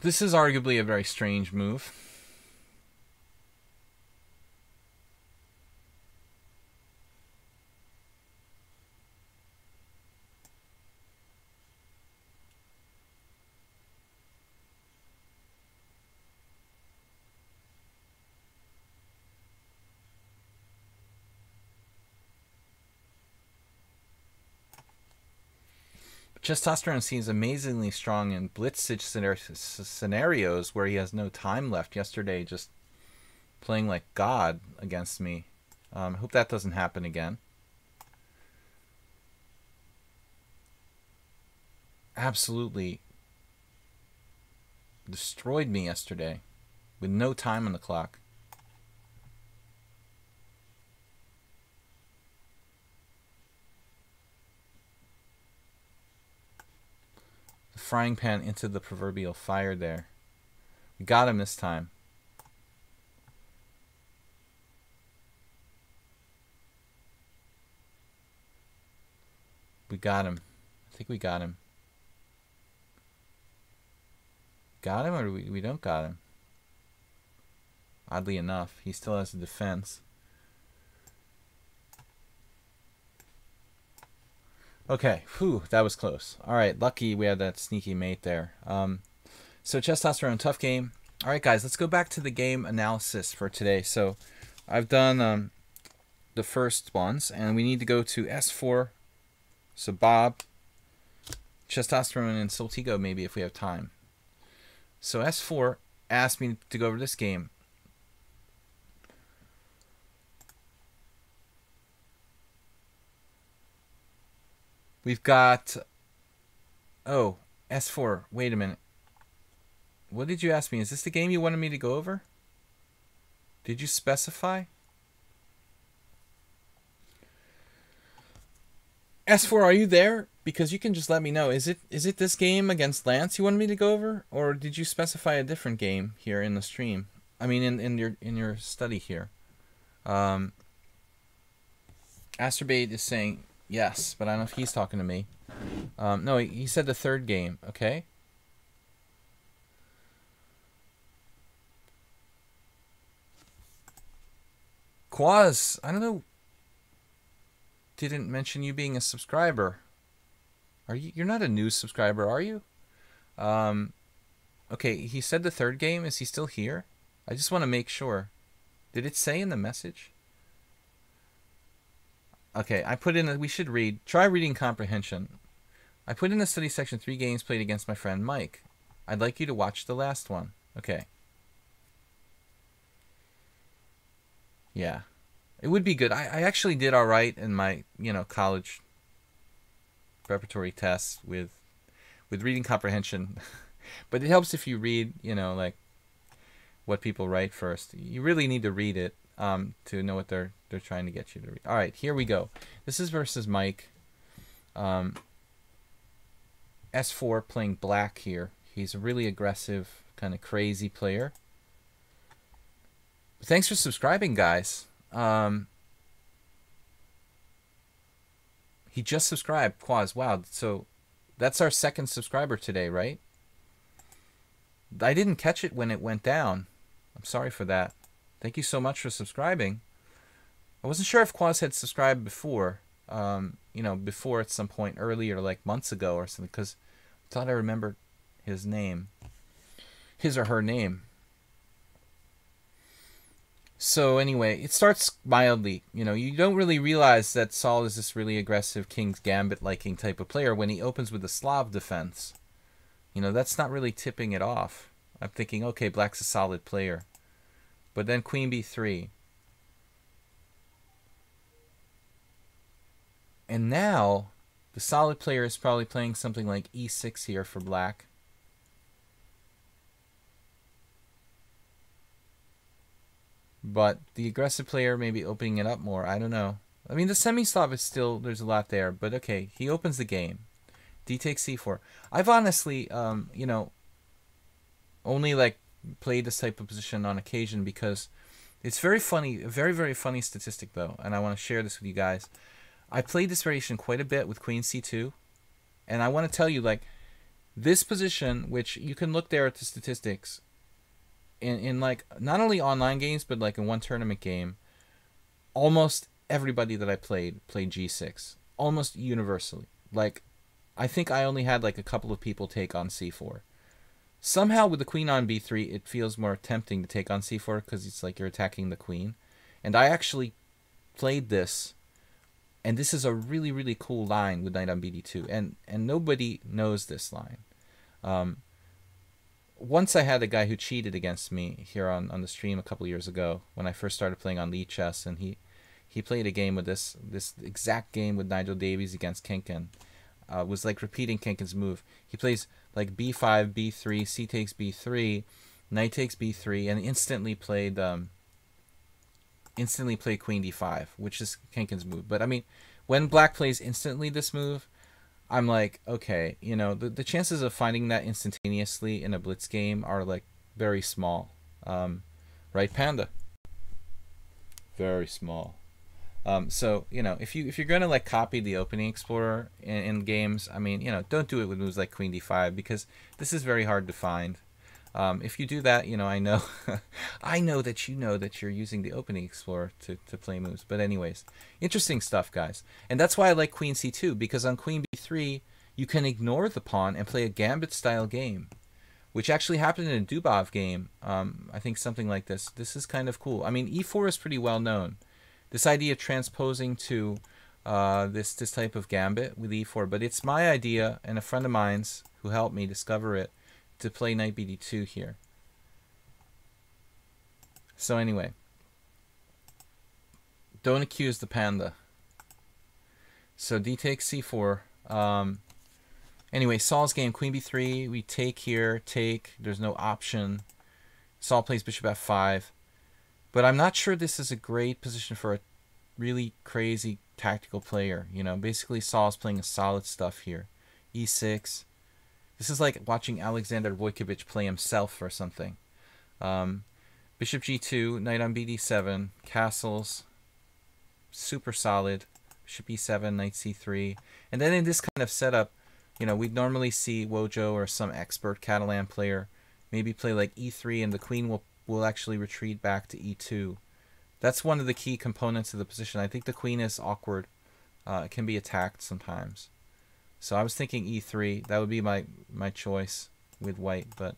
This is arguably a very strange move. Testosterone seems amazingly strong in blitzage scenarios where he has no time left. Yesterday, just playing like God against me. I hope that doesn't happen again. Absolutely destroyed me yesterday with no time on the clock. Frying pan into the proverbial fire there. We got him this time. We got him. I think we got him. Got him, or we don't got him? Oddly enough, he still has a defense. Okay, whew, that was close. All right, lucky we had that sneaky mate there. So Testosterone, tough game. All right, guys, let's go back to the game analysis for today. So I've done the first ones, and we need to go to S4. So Bob, Testosterone, and Soltigo maybe if we have time. So S4 asked me to go over this game. We've got, oh, S4, wait a minute. What did you ask me? Is this the game you wanted me to go over? Did you specify? S4, are you there? Because you can just let me know. Is it this game against Lance you wanted me to go over? Or did you specify a different game here in the stream? I mean, in your study here. Asterbate is saying yes, but I don't know if he's talking to me. No, he said the third game, okay? Quaz, I don't know. Didn't mention you being a subscriber. You're not a new subscriber, are you? Okay, he said the third game. Is he still here? I just want to make sure. Did it say in the message? Okay, I put in we should read. Try reading comprehension. I put in the study section 3 games played against my friend Mike. I'd like you to watch the last one. Okay. Yeah. It would be good. I actually did all right in my, college preparatory tests with reading comprehension. But it helps if you read, like what people write first. You really need to read it. to know what they're trying to get you to read. All right, here we go. This is versus Mike. S4 playing black here. He's a really aggressive, kind of crazy player. Thanks for subscribing, guys. He just subscribed, Quaz. Wow, so that's our second subscriber today, right? I didn't catch it when it went down. I'm sorry for that. Thank you so much for subscribing. I wasn't sure if Quaz had subscribed before, before at some point earlier, like months ago or something, because I thought I remembered his name. His or her name. So anyway, it starts mildly. You don't really realize that Saul is this really aggressive King's Gambit-liking type of player when he opens with a Slav defense. That's not really tipping it off. I'm thinking, okay, black's a solid player. But then Queen B3. And now, the solid player is probably playing something like E6 here for black. But the aggressive player may be opening it up more. I don't know. I mean, the semi-Slav is still, there's a lot there. But okay, he opens the game. D takes C4. I've honestly, only like played this type of position on occasion because it's very funny, a very, very funny statistic though. And I want to share this with you guys. I played this variation quite a bit with Queen C2. And I want to tell you, like, this position, which you can look there at the statistics, in like not only online games but like in one tournament game, almost everybody that I played G6 almost universally. Like, I think I only had like a couple of people take on C4. Somehow with the queen on B3 it feels more tempting to take on C4 because it's like you're attacking the queen. And I actually played this, and this is a really, really cool line with knight on BD2, and nobody knows this line. Once I had a guy who cheated against me here on the stream a couple years ago when I first started playing on lichess, and he played a game with this exact game with Nigel Davies against Kenken. Was like repeating Kenken's move. He plays like B5, B3, C takes B3, knight takes B3, and instantly played Queen D5, which is Kenken's move. But I mean, when black plays instantly this move, I'm like, okay, the chances of finding that instantaneously in a blitz game are like very small. Right, Panda? Very small. So, if you're going to like copy the opening explorer in games, I mean, don't do it with moves like Queen D5 because this is very hard to find. If you do that, I know I know that you're using the opening explorer to play moves. But anyways, interesting stuff, guys. And that's why I like Queen C2, because on Queen B3 you can ignore the pawn and play a gambit style game, which actually happened in a Dubov game. I think something like this. This is kind of cool. I mean, E4 is pretty well known. This idea of transposing to this type of gambit with E4, but it's my idea and a friend of mine's who helped me discover it, to play knight BD2 here. So anyway, don't accuse the panda. So D takes C4. Anyway, Saul's game, Queen B3, we take here, take, there's no option. Saul plays Bishop F5. But I'm not sure this is a great position for a really crazy tactical player. Basically Saul's playing a solid stuff here. E6. This is like watching Alexander Wojciech play himself or something. Bishop G2, knight on BD7, castles, super solid. Bishop E7, knight C3. And then in this kind of setup, we'd normally see Wojo or some expert Catalan player maybe play like E3, and the queen will actually retreat back to E2. That's one of the key components of the position. I think the queen is awkward. It can be attacked sometimes. So I was thinking E3. That would be my choice with white. But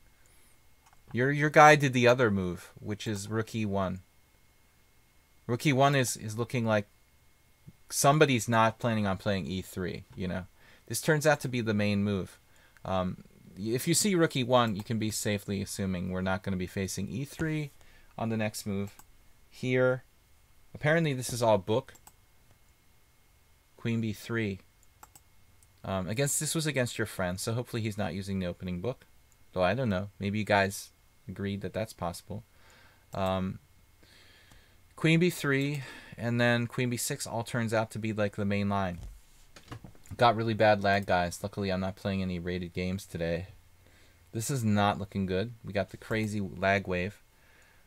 your guy did the other move, which is Rook E1. Rook E1 is looking like somebody's not planning on playing E3. This turns out to be the main move. If you see Rook E1, you can be safely assuming we're not going to be facing E3 on the next move. Here, apparently this is all book. Queen B3. This was against your friend, so hopefully he's not using the opening book. Though I don't know. Maybe you guys agreed that that's possible. Queen Queen b3 and then queen b6 all turns out to be like the main line. Got really bad lag, guys. Luckily, I'm not playing any rated games today. This is not looking good. We got the crazy lag wave.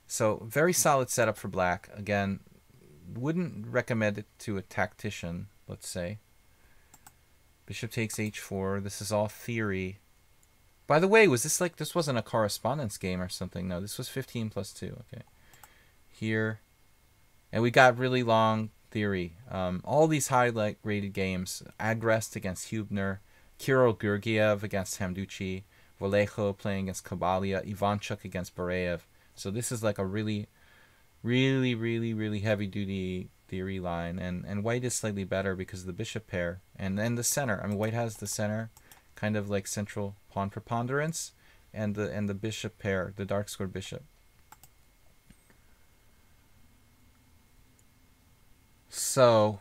So, very solid setup for black. Again, wouldn't recommend it to a tactician, let's say. Bishop takes h4. This is all theory. By the way, was this like, this wasn't a correspondence game or something? No, this was 15 plus 2. Okay. Here. And we got really long theory. All these high rated games. Agrest against Hubner. Kirill Georgiev against Hamduchi. Vallejo playing against Kabalia. Ivanchuk against Bareyev. So this is like a really heavy-duty theory line. And white is slightly better because of the bishop pair. And then the center. I mean, white has the center, kind of like central pawn preponderance, and the bishop pair, the dark squared bishop. So,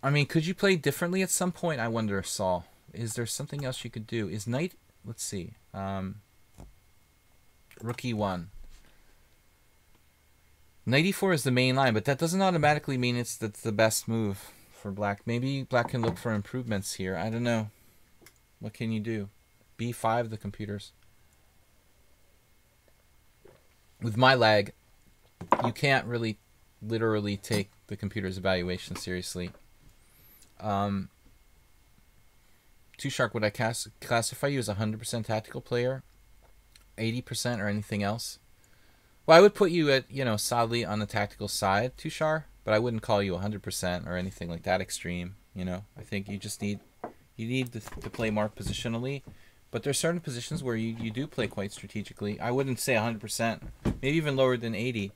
I mean, could you play differently at some point? I wonder, Saul. Is there something else you could do? Is knight... Let's see. Rook e1. Knight e4 is the main line, but that doesn't automatically mean it's the best move for black. Maybe black can look for improvements here. I don't know. What can you do? b5, the computers. With my lag, you can't really literally take the computer's evaluation seriously. Tushark, would I classify you as a 100% tactical player? 80% or anything else? Well, I would put you at, solidly on the tactical side, Tushar, but I wouldn't call you 100% or anything like that extreme, I think you just need to play more positionally, but there's certain positions where you do play quite strategically. I wouldn't say 100%, maybe even lower than 80.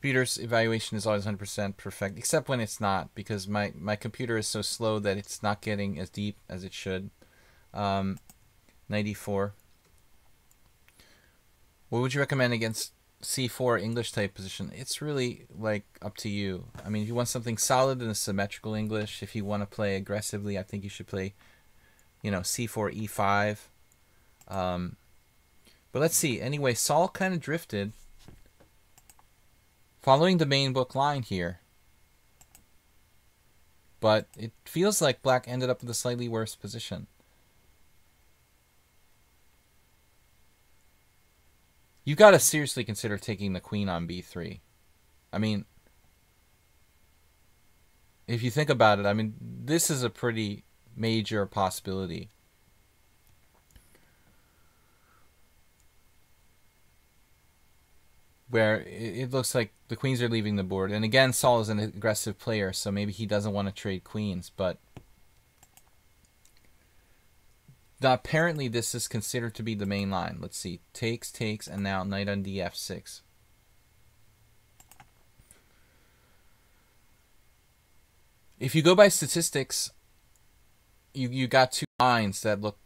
Computer's evaluation is always 100% perfect, except when it's not, because my computer is so slow that it's not getting as deep as it should. 94. What would you recommend against c4 English type position? It's really like up to you. I mean, if you want something solid in a symmetrical English, if you want to play aggressively, I think you should play, c4 e5. But let's see. Anyway, Saul kind of drifted. Following the main book line here. But it feels like black ended up with a slightly worse position. You've got to seriously consider taking the queen on b3. I mean, if you think about it, I mean, this is a pretty major possibility. Where it looks like the queens are leaving the board. And again, Saul is an aggressive player, so maybe he doesn't want to trade queens. But now, apparently this is considered to be the main line. Let's see. Takes, and now knight on df6. If you go by statistics, you got two lines that look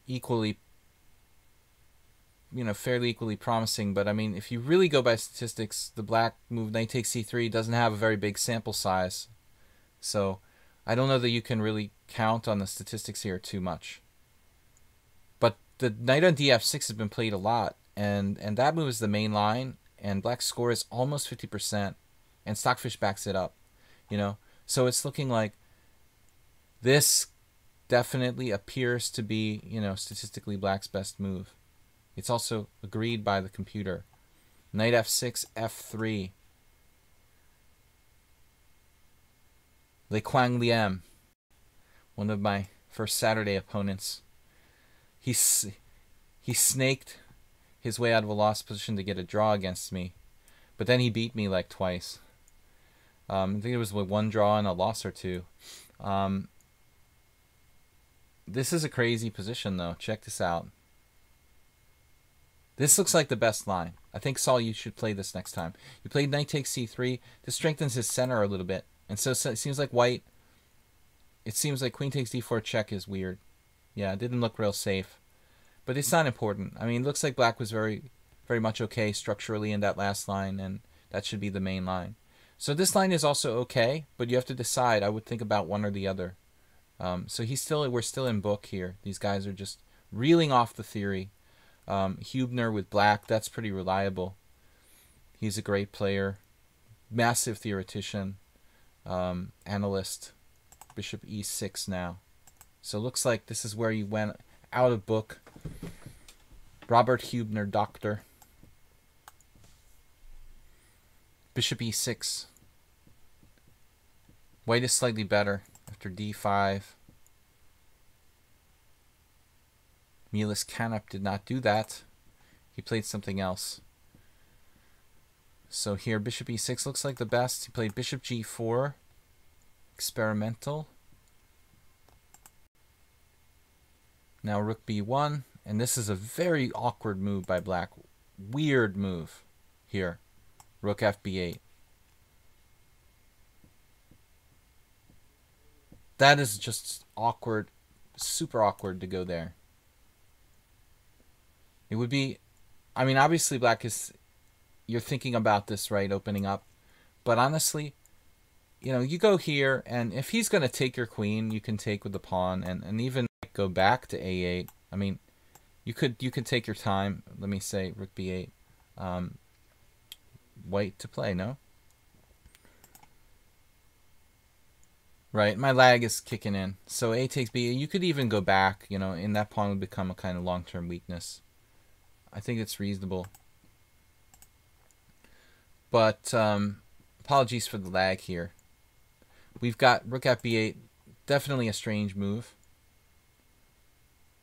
equally, fairly equally promising. But I mean, if you really go by statistics, the black move knight takes c3 doesn't have a very big sample size. So I don't know that you can really count on the statistics here too much. But the knight on df6 has been played a lot, and that move is the main line, and black's score is almost 50%, and Stockfish backs it up. So it's looking like this definitely appears to be, statistically black's best move. It's also agreed by the computer. Knight f6, f3. Le Quang Liem, one of my first Saturday opponents. He snaked his way out of a lost position to get a draw against me, but then he beat me like twice. I think it was with one draw and a loss or two. This is a crazy position, though. Check this out. This looks like the best line. I think, Saul, you should play this next time. You played knight takes c3. This strengthens his center a little bit. And so it seems like white... It seems like queen takes d4 check is weird. Yeah, it didn't look real safe. But it's not important. I mean, it looks like black was very much okay structurally in that last line, and that should be the main line. So this line is also okay, but you have to decide. I would think about one or the other. So we're still in book here. These guys are just reeling off the theory. Hubner with black, that's pretty reliable. He's a great player. Massive theoretician. Analyst. Bishop e6 now. So it looks like this is where you went out of book. Robert Hubner, doctor. Bishop e6. White is slightly better after d5. Milas Kanup did not do that. He played something else. So here, bishop e6 looks like the best. He played bishop g4. Experimental. Now rook b1. And this is a very awkward move by black. Weird move here. Rook fb8. That is just awkward. Super awkward to go there. It would be, I mean, obviously black is, you're thinking about this, right, opening up. But honestly, you know, you go here, and if he's going to take your queen, you can take with the pawn, and even go back to a8. I mean, you could take your time. Let me say rook b8. White to play, no? Right, my lag is kicking in. So a takes b. You could even go back, you know, and that pawn would become a kind of long-term weakness. I think it's reasonable. But apologies for the lag here. We've got rook at b8, definitely a strange move.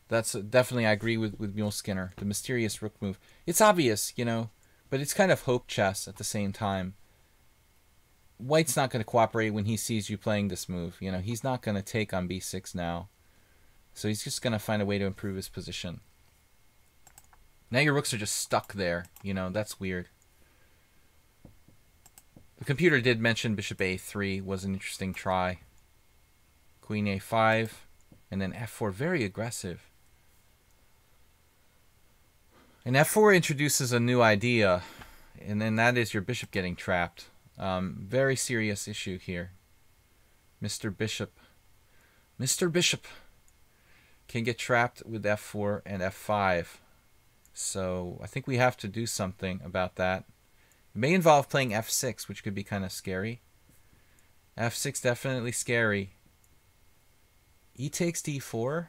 That's definitely, I agree with Mule Skinner, the mysterious rook move. It's obvious, you know, but it's kind of hope chess at the same time. White's not going to cooperate when he sees you playing this move. You know, he's not going to take on b6 now. So he's just going to find a way to improve his position. Now your rooks are just stuck there. You know, that's weird. The computer did mention bishop a3 was an interesting try. Queen a5, and then f4, very aggressive. And f4 introduces a new idea, and then that is your bishop getting trapped. Very serious issue here. Mr. Bishop can get trapped with f4 and f5. So I think we have to do something about that. It may involve playing f6, which could be kind of scary. f6 definitely scary. E takes d4.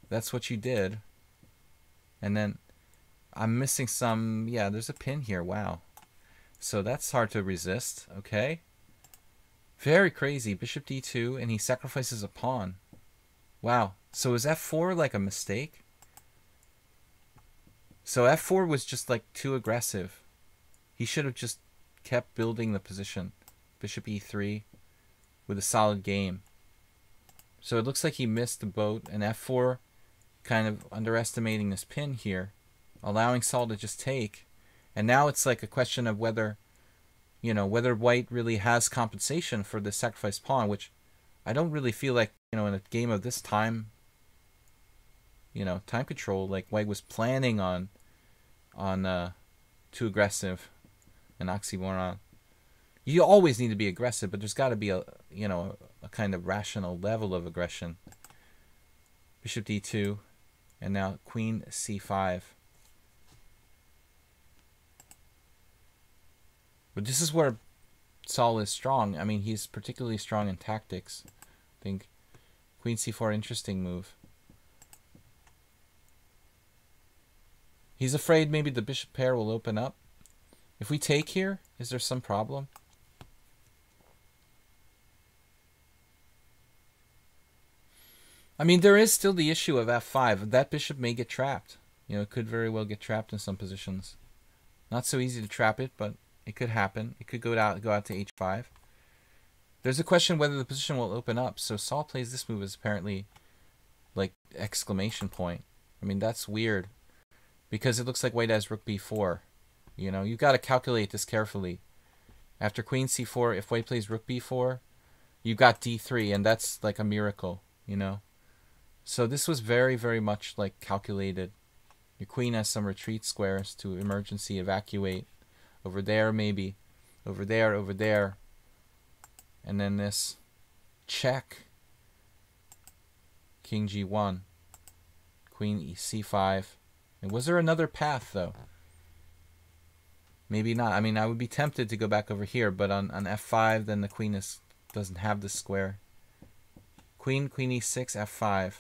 That's what you did. And then I'm missing some, yeah, there's a pin here. Wow. So that's hard to resist. Okay. Very crazy. Bishop d2, and he sacrifices a pawn. Wow. So is f4 like a mistake? So f4 was just like too aggressive. He should have just kept building the position. Bishop e3 with a solid game. So it looks like he missed the boat, and f4 kind of underestimating this pin here, allowing Saul to just take. And now it's like a question of whether, you know, whether white really has compensation for the sacrificed pawn, which I don't really feel like, you know, in a game of this time, you know, time control, like white was planning on too aggressive, an oxymoron. You always need to be aggressive, but there's got to be a, you know, a kind of rational level of aggression. Bishop d2, and now queen c5. But this is where Saul is strong. I mean, he's particularly strong in tactics. I think queen c4, interesting move. He's afraid maybe the bishop pair will open up. If we take here, is there some problem? I mean, there is still the issue of f5. That bishop may get trapped. You know, it could very well get trapped in some positions. Not so easy to trap it, but it could happen. It could go out to h5. There's a question whether the position will open up. So Saul plays this move as apparently like exclamation point. I mean, that's weird because it looks like white has rook b4. You know, you've got to calculate this carefully. After queen c4, if white plays rook b4, you've got d3, and that's like a miracle, you know. So this was very, very much like calculated. Your queen has some retreat squares to emergency evacuate. Over there, maybe. Over there, over there. And then this check. King g1. Queen c5. And was there another path, though? Maybe not. I mean, I would be tempted to go back over here, but on f5, then the queen doesn't have the square. Queen e6, f5.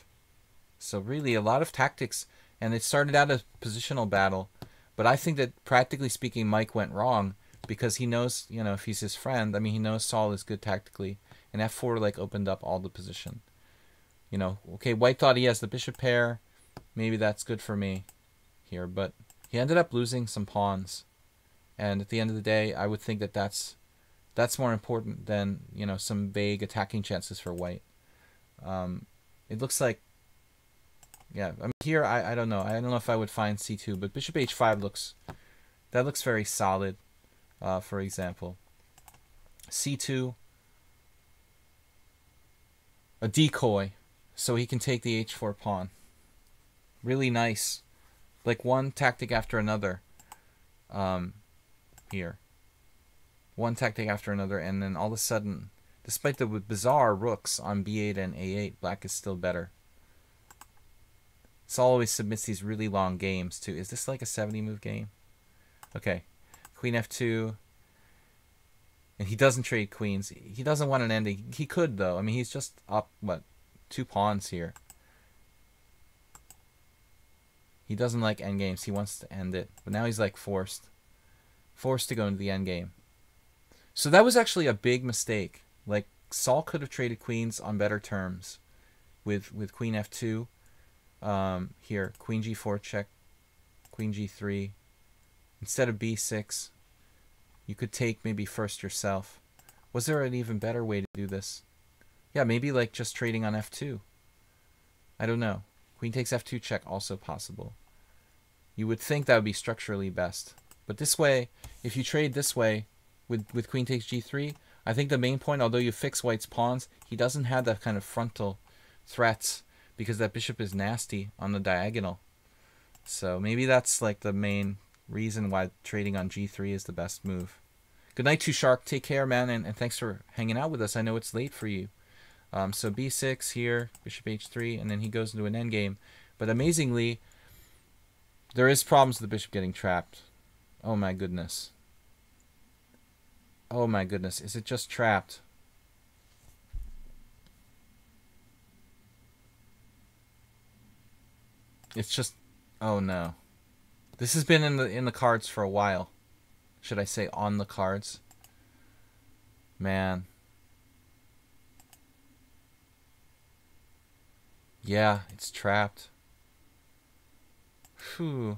So really, a lot of tactics, and it started out as a positional battle, but I think that practically speaking, Mike went wrong because he knows, you know, if he's his friend, I mean, he knows Saul is good tactically, and f4 like opened up all the position. You know, okay, White thought he has the bishop pair, maybe that's good for me here, but he ended up losing some pawns, and at the end of the day, I would think that that's more important than, you know, some vague attacking chances for White. It looks like, yeah, I mean, here, I don't know. I don't know if I would find c2, but bishop h5 looks very solid, for example. c2, a decoy, so he can take the h4 pawn. Really nice. Like one tactic after another, here. One tactic after another, and then all of a sudden, despite the bizarre rooks on b8 and a8, black is still better. Saul always submits these really long games, too. Is this like a 70-move game? Okay. Queen f2. And he doesn't trade queens. He doesn't want an ending. He could, though. I mean, he's just up, what, 2 pawns here. He doesn't like endgames. He wants to end it. But now he's, like, forced to go into the endgame. So that was actually a big mistake. Like, Saul could have traded queens on better terms with queen f2. Here, queen g4 check, queen g3. Instead of b6, you could take maybe first yourself. Was there an even better way to do this? Yeah, maybe like just trading on f2. I don't know. Queen takes f2 check, also possible. You would think that would be structurally best. But this way, if you trade this way with queen takes g3, I think the main point, although you fix White's pawns, he doesn't have that kind of frontal threats because that bishop is nasty on the diagonal. So maybe that's like the main reason why trading on g3 is the best move. Good night, Too Shark. Take care, man, and thanks for hanging out with us. I know it's late for you. So b6 here, bishop h3, and then he goes into an endgame. But amazingly, there is problems with the bishop getting trapped. Oh my goodness. Oh my goodness. Is it just trapped? It's just, oh no. This has been in the cards for a while. Should I say on the cards? Man. Yeah, it's trapped. Phew.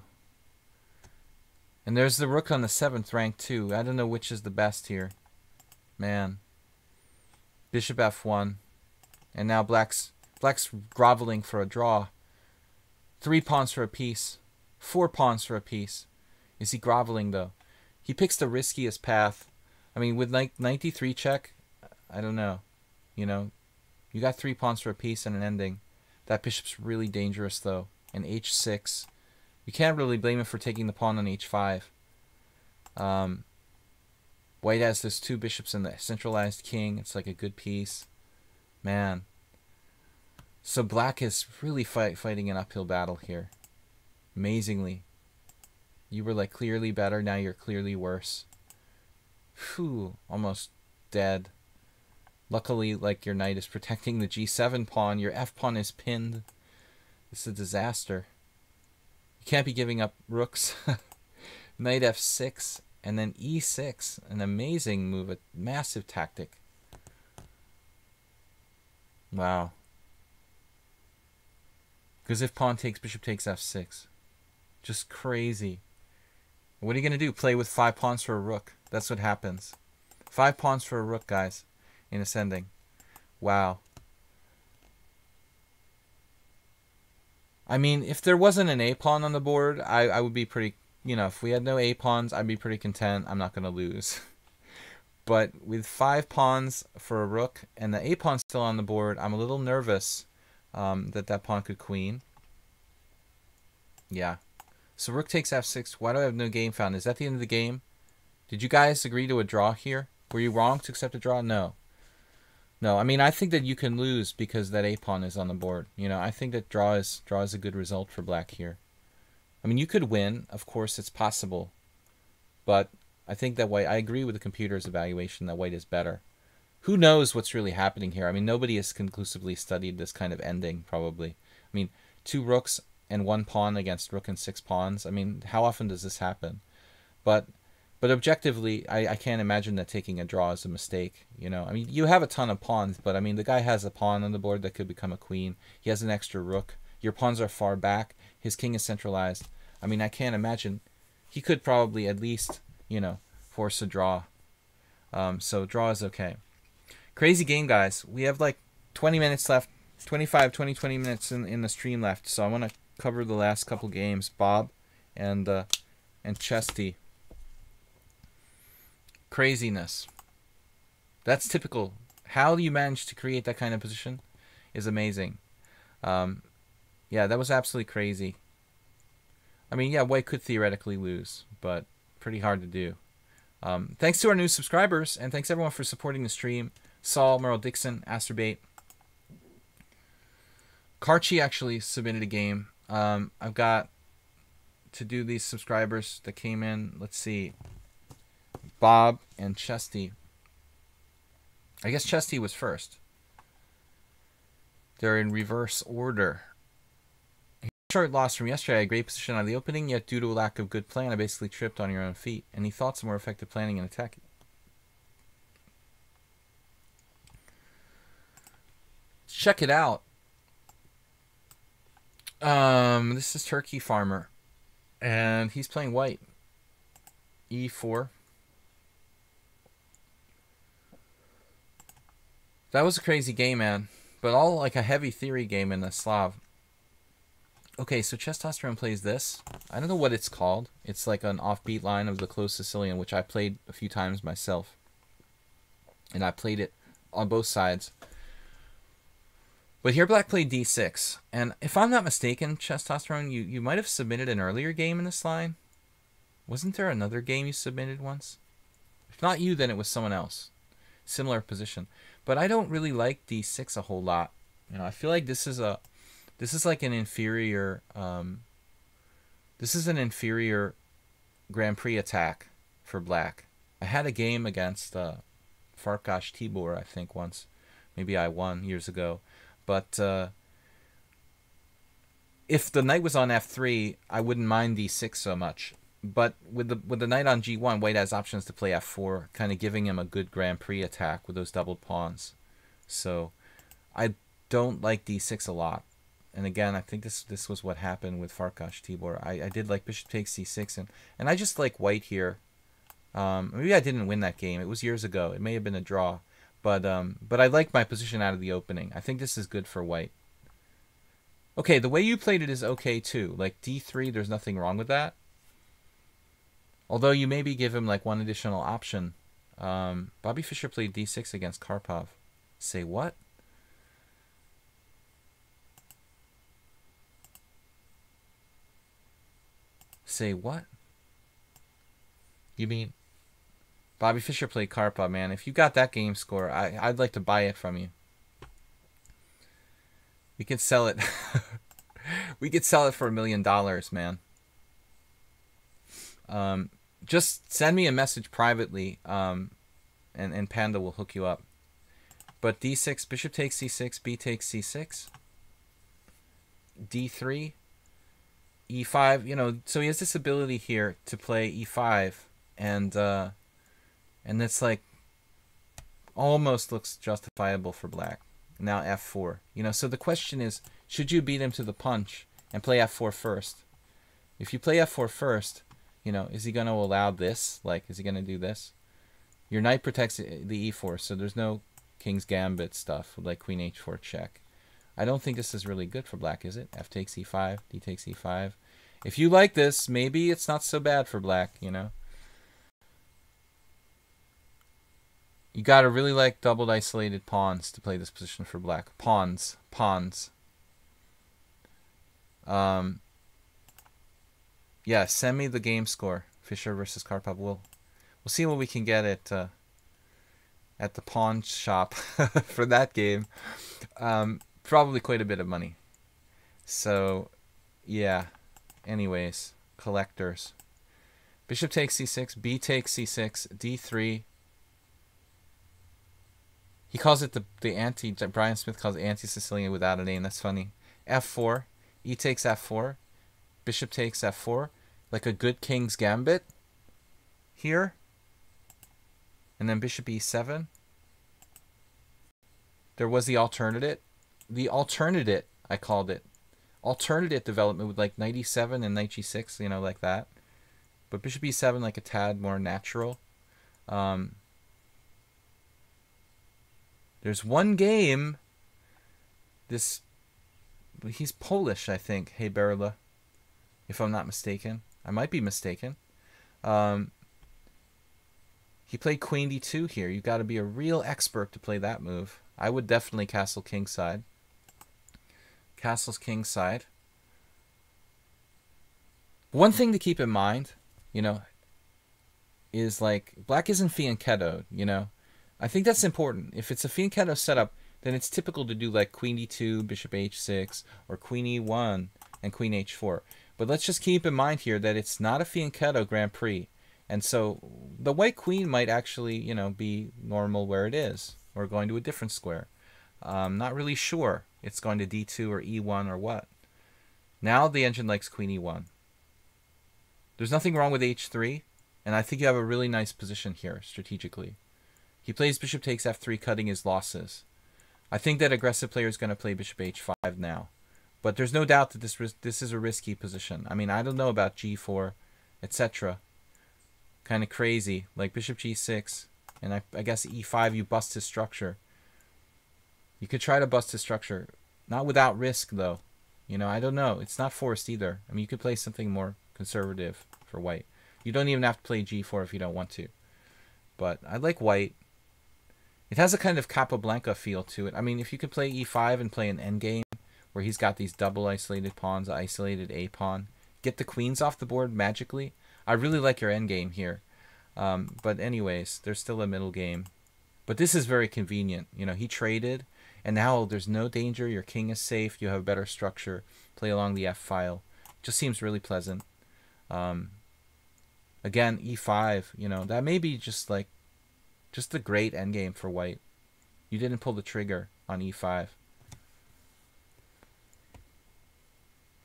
And there's the rook on the 7th rank too. I don't know which is the best here. Man. Bishop f1. And now black's groveling for a draw. 3 pawns for a piece. 4 pawns for a piece. Is he groveling, though? He picks the riskiest path. I mean, with 93 check, I don't know. You know, you got 3 pawns for a piece and an ending. That bishop's really dangerous, though. And h6. You can't really blame him for taking the pawn on h5. White has those 2 bishops and the centralized king. It's like a good piece. Man. So black is really fighting an uphill battle here. Amazingly. You were like clearly better, now you're clearly worse. Phew, almost dead. Luckily, like, your knight is protecting the g7 pawn. Your f pawn is pinned. It's a disaster. You can't be giving up rooks. Knight f6 and then e6. An amazing move, a massive tactic. Wow. Because if pawn takes, bishop takes f6. Just crazy. What are you going to do? Play with 5 pawns for a rook. That's what happens. 5 pawns for a rook, guys, in ascending. Wow. I mean, if there wasn't an a pawn on the board, I would be pretty, you know, if we had no a pawns, I'd be pretty content. I'm not going to lose. But with 5 pawns for a rook and the a pawn still on the board, I'm a little nervous that pawn could queen. Yeah. So rook takes f6. Why do I have no game found? Is that the end of the game? Did you guys agree to a draw here? Were you wrong to accept a draw? No. No, I mean, I think that you can lose because that a pawn is on the board. You know, I think that draw is a good result for black here. I mean, you could win. Of course, it's possible. But I think that white... I agree with the computer's evaluation that white is better. Who knows what's really happening here? I mean, nobody has conclusively studied this kind of ending, probably. I mean, 2 rooks and 1 pawn against rook and 6 pawns. I mean, how often does this happen? But objectively, I can't imagine that taking a draw is a mistake. You know, I mean, you have a ton of pawns, but I mean, the guy has a pawn on the board that could become a queen. He has an extra rook. Your pawns are far back. His king is centralized. I mean, I can't imagine. He could probably at least, you know, force a draw. So draw is okay. Crazy game, guys. We have like 20 minutes left. 20 minutes in the stream left. So I want to cover the last couple games. Bob and Chesty. Craziness. That's typical. How you manage to create that kind of position is amazing. Yeah, that was absolutely crazy. I mean, yeah, white could theoretically lose, but pretty hard to do. Thanks to our new subscribers, and thanks everyone for supporting the stream. Saul, Merle Dixon, Asterbait. Karchi actually submitted a game. I've got to do these subscribers that came in. Let's see. Bob and Chesty. I guess Chesty was first. They're in reverse order. Short loss from yesterday. I had a great position on the opening, yet due to a lack of good plan, I basically tripped on your own feet. Any thoughts on more effective planning and attacking? Check it out. This is Turkey Farmer, and he's playing white. E4. That was a crazy game, man. But all like a heavy theory game in the Slav. Okay, so Testosterone plays this. I don't know what it's called. It's like an offbeat line of the closed Sicilian, which I played a few times myself. And I played it on both sides. But here Black played d6. And if I'm not mistaken, Testosterone, you might have submitted an earlier game in this line. Wasn't there another game you submitted once? If not you, then it was someone else. Similar position. But I don't really like d6 a whole lot. You know, I feel like this is like an inferior this is an inferior Grand Prix attack for Black. I had a game against Farkas Tibor, I think, once. Maybe I won years ago. But if the knight was on f3, I wouldn't mind d6 so much. But with the knight on g1, white has options to play f4, kind of giving him a good Grand Prix attack with those doubled pawns. So I don't like d6 a lot. And again, I think this was what happened with Farkas Tibor. I did like bishop takes c6, and I just like white here. Maybe I didn't win that game. It was years ago. It may have been a draw. But I like my position out of the opening. I think this is good for white. Okay, the way you played it is okay too. Like d3, there's nothing wrong with that. Although you maybe give him like one additional option. Bobby Fischer played d6 against Karpov. Say what? Say what? You mean Bobby Fischer played Karpov, man? If you got that game score, I'd like to buy it from you. We could sell it. We could sell it for $1 million, man. Just send me a message privately, and Panda will hook you up. But d6, bishop takes c6, b takes c6, d3, e5. You know, so he has this ability here to play e5, and it's like almost looks justifiable for Black. Now f4. You know, so the question is, should you beat him to the punch and play f4 first? If you play f4 first, you know, is he going to allow this? Like, is he going to do this? Your knight protects the e4, so there's no King's Gambit stuff with like Queen h4 check. I don't think this is really good for Black, is it? F takes e5, d takes e5. If you like this, maybe it's not so bad for Black, you know? You gotta really like doubled isolated pawns to play this position for Black. Pawns. Yeah, send me the game score. Fischer versus Karpov. We'll see what we can get at the pawn shop for that game. Probably quite a bit of money. So, yeah. Anyways. collectors. Bishop takes c6, b takes c6, d3. He calls it the anti, Brian Smith calls it anti-Sicilian without a name. That's funny. f4, e takes f4, bishop takes f4, like a good king's gambit here. And then bishop e7. There was the alternate. The alternate, I called it. Alternate development with like knight e7 and knight g6, you know, like that. But bishop e7 like a tad more natural. There's one game. He's Polish, I think. Hey, Berla, if I'm not mistaken. I might be mistaken. He played queen d2 here. You've got to be a real expert to play that move. I would definitely castle kingside. Castle's kingside. One thing to keep in mind, you know, is like black isn't fianchettoed, you know. I think that's important. If it's a fianchetto setup, then it's typical to do like queen d2, bishop h6, or queen e1 and queen h4. But let's just keep in mind here that it's not a fianchetto Grand Prix. And so the white queen might actually, you know, be normal where it is, or going to a different square. Not really sure it's going to d2 or e1 or what. Now the engine likes queen e1. There's nothing wrong with h3, and I think you have a really nice position here strategically. He plays bishop takes f3, cutting his losses. I think that aggressive player is going to play bishop h5 now. But there's no doubt that this is a risky position. I mean, I don't know about g4, etc. Kind of crazy, like bishop g6, and I guess e5 you bust his structure. You could try to bust his structure, not without risk though. You know, I don't know. It's not forced either. I mean, you could play something more conservative for white. You don't even have to play g4 if you don't want to. But I like white. It has a kind of Capablanca feel to it. I mean, if you could play e5 and play an endgame where he's got these double isolated pawns, isolated a pawn, get the queens off the board magically. I really like your endgame here. But anyways, there's still a middle game. But this is very convenient. You know, he traded, and now there's no danger. Your king is safe. You have a better structure. Play along the f file. Just seems really pleasant. Again, e5, you know, that may be just a great endgame for white. You didn't pull the trigger on e5.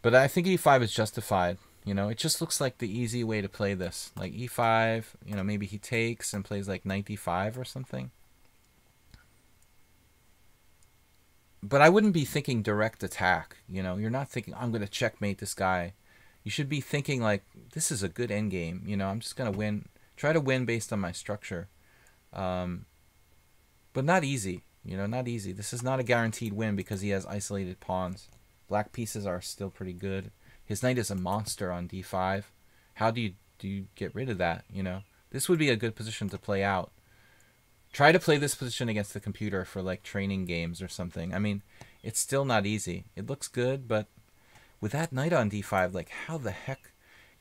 But I think e5 is justified. You know, it just looks like the easy way to play this. Like e5, you know, maybe he takes and plays like knight d5 or something. But I wouldn't be thinking direct attack. You know, you're not thinking, I'm going to checkmate this guy. You should be thinking like, this is a good endgame. You know, I'm just going to win. Try to win based on my structure. But not easy. You know, not easy. This is not a guaranteed win because he has isolated pawns. Black pieces are still pretty good. His knight is a monster on d5. How do you get rid of that? You know, this would be a good position to play out. Try to play this position against the computer for like training games or something. I mean, it's still not easy. It looks good, but with that knight on d5, like how the heck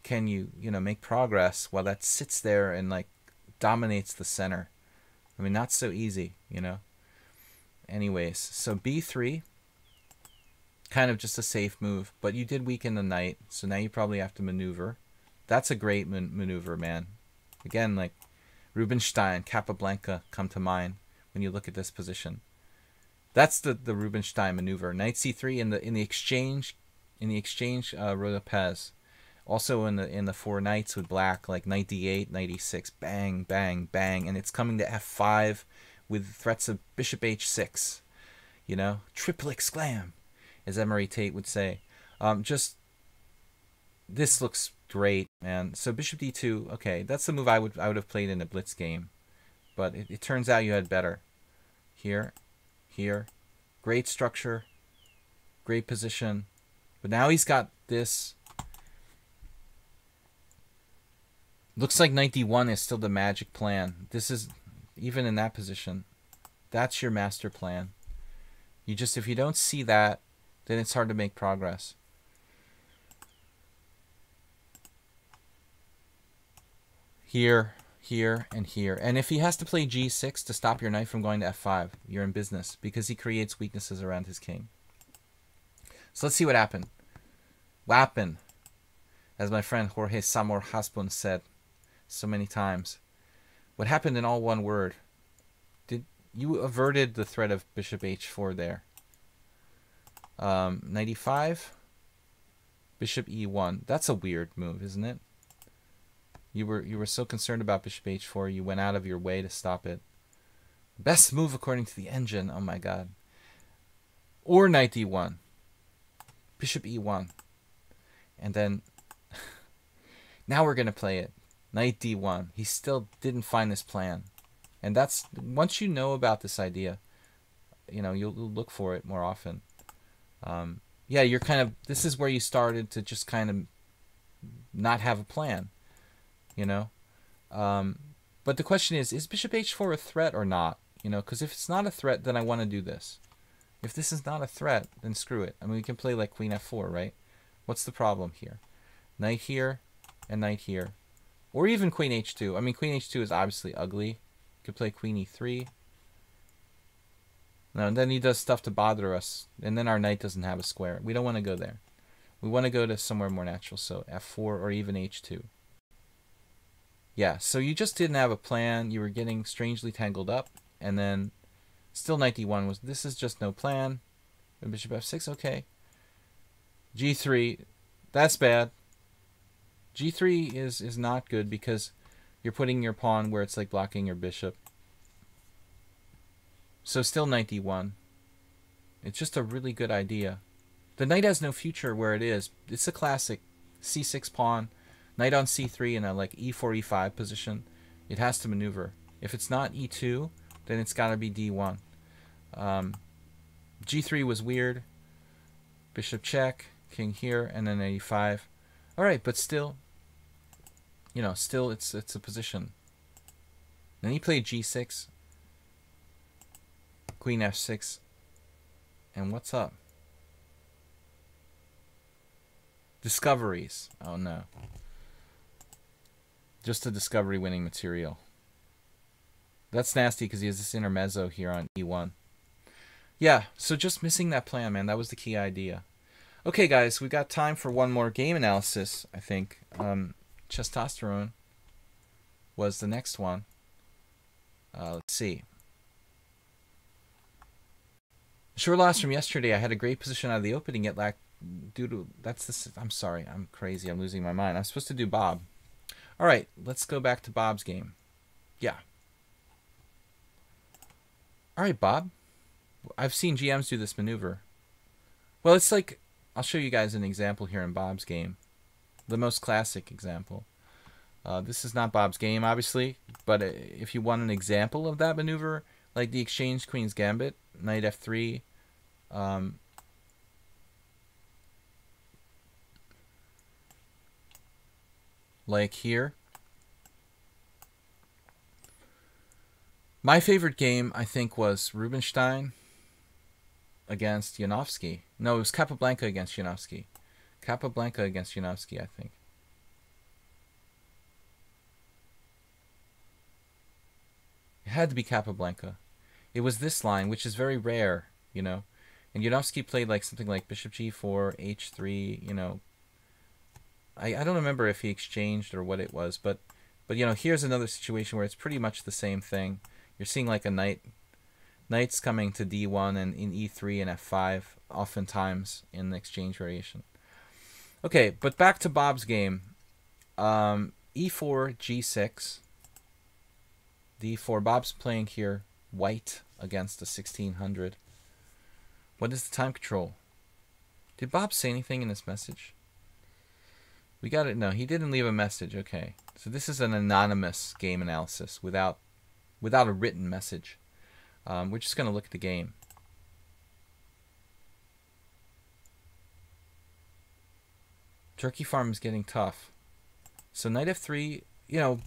can you know, make progress while that sits there and like dominates the center? I mean, not so easy, you know. Anyways, so b3. Kind of just a safe move, but you did weaken the knight, so now you probably have to maneuver. That's a great maneuver, man. Again, like Rubinstein, Capablanca come to mind when you look at this position. That's the Rubinstein maneuver. Knight c3 in the exchange, Rodopez. Also in the four knights with black, like knight d8, knight e6, bang, bang, bang, and it's coming to f5 with threats of bishop h6. You know, triple exclam, as Emery Tate would say. Just, this looks great, man. So bishop d2, okay, that's the move I would have played in a blitz game. But it turns out you had better. Here, here, great structure, great position. But now he's got this. Looks like knight d1 is still the magic plan. This is, even in that position, that's your master plan. You just, if you don't see that, then it's hard to make progress. Here, here, and here. And if he has to play g6 to stop your knight from going to f5, you're in business, because he creates weaknesses around his king. So let's see what happened. Wappen. As my friend Jorge Samor Haspun said so many times, what happened in all one word? Did you averted the threat of bishop h4 there? Knight e5, bishop e1. That's a weird move, isn't it? You were so concerned about bishop h4, you went out of your way to stop it. Best move according to the engine. Oh my god. Or knight d1, bishop e1, and then now we're gonna play it. Knight d1. He still didn't find this plan, and that's once you know about this idea, you know you'll look for it more often. Yeah, you're kind of, this is where you started to just kind of not have a plan, you know. But the question is bishop h4 a threat or not? You know, because if it's not a threat, then I want to do this. If this is not a threat, then screw it. I mean, we can play like queen f4, right? What's the problem here? Knight here and knight here. Or even queen h2. I mean, queen h2 is obviously ugly. You could play queen e3. No, and then he does stuff to bother us. And then our knight doesn't have a square. We don't want to go there. We want to go to somewhere more natural. So f4 or even h2. Yeah, so you just didn't have a plan. You were getting strangely tangled up. And then still knight d1 was, this is just no plan. And bishop f6, okay. g3, that's bad. g3 is not good because you're putting your pawn where it's like blocking your bishop. So still knight d1. It's just a really good idea. The knight has no future where it is. It's a classic c6 pawn, knight on c3 in a like e4, e5 position. It has to maneuver. If it's not e2, then it's got to be d1. g3 was weird. Bishop check, king here, and then e5. All right, but still, you know, still it's a position. Then he played g6, queen f6, and what's up? Discoveries. Oh no. Just a discovery winning material. That's nasty because he has this intermezzo here on e1. Yeah, so just missing that plan, man. That was the key idea. Okay, guys, we've got time for one more game analysis, I think. Testosterone was the next one. Let's see. Sure loss from yesterday. I had a great position out of the opening, yet lacked due to... That's this. I'm sorry. I'm crazy. I'm losing my mind. I'm supposed to do Bob. All right, let's go back to Bob's game. Yeah. All right, Bob. I've seen GMs do this maneuver. Well, it's like... I'll show you guys an example here in Bob's game. The most classic example. This is not Bob's game, obviously, but if you want an example of that maneuver, like the exchange Queen's Gambit, Knight f3, like here. My favorite game, I think, was Rubinstein against Janowski. No, it was Capablanca against Janowski. Capablanca against Janowski, I think. It had to be Capablanca. It was this line, which is very rare, you know. And Janowski played like something like bishop g4, h3, you know. I don't remember if he exchanged or what it was, but you know, here's another situation where it's pretty much the same thing. You're seeing like a knight's coming to d1 and in e3 and f5 oftentimes in the exchange variation. Okay, but back to Bob's game. e4, g6, d4. Bob's playing here white against a 1600. What is the time control? Did Bob say anything in this message? We got it. No, he didn't leave a message. Okay, so this is an anonymous game analysis without a written message. We're just going to look at the game. Turkey farm is getting tough. So knight f3, you know,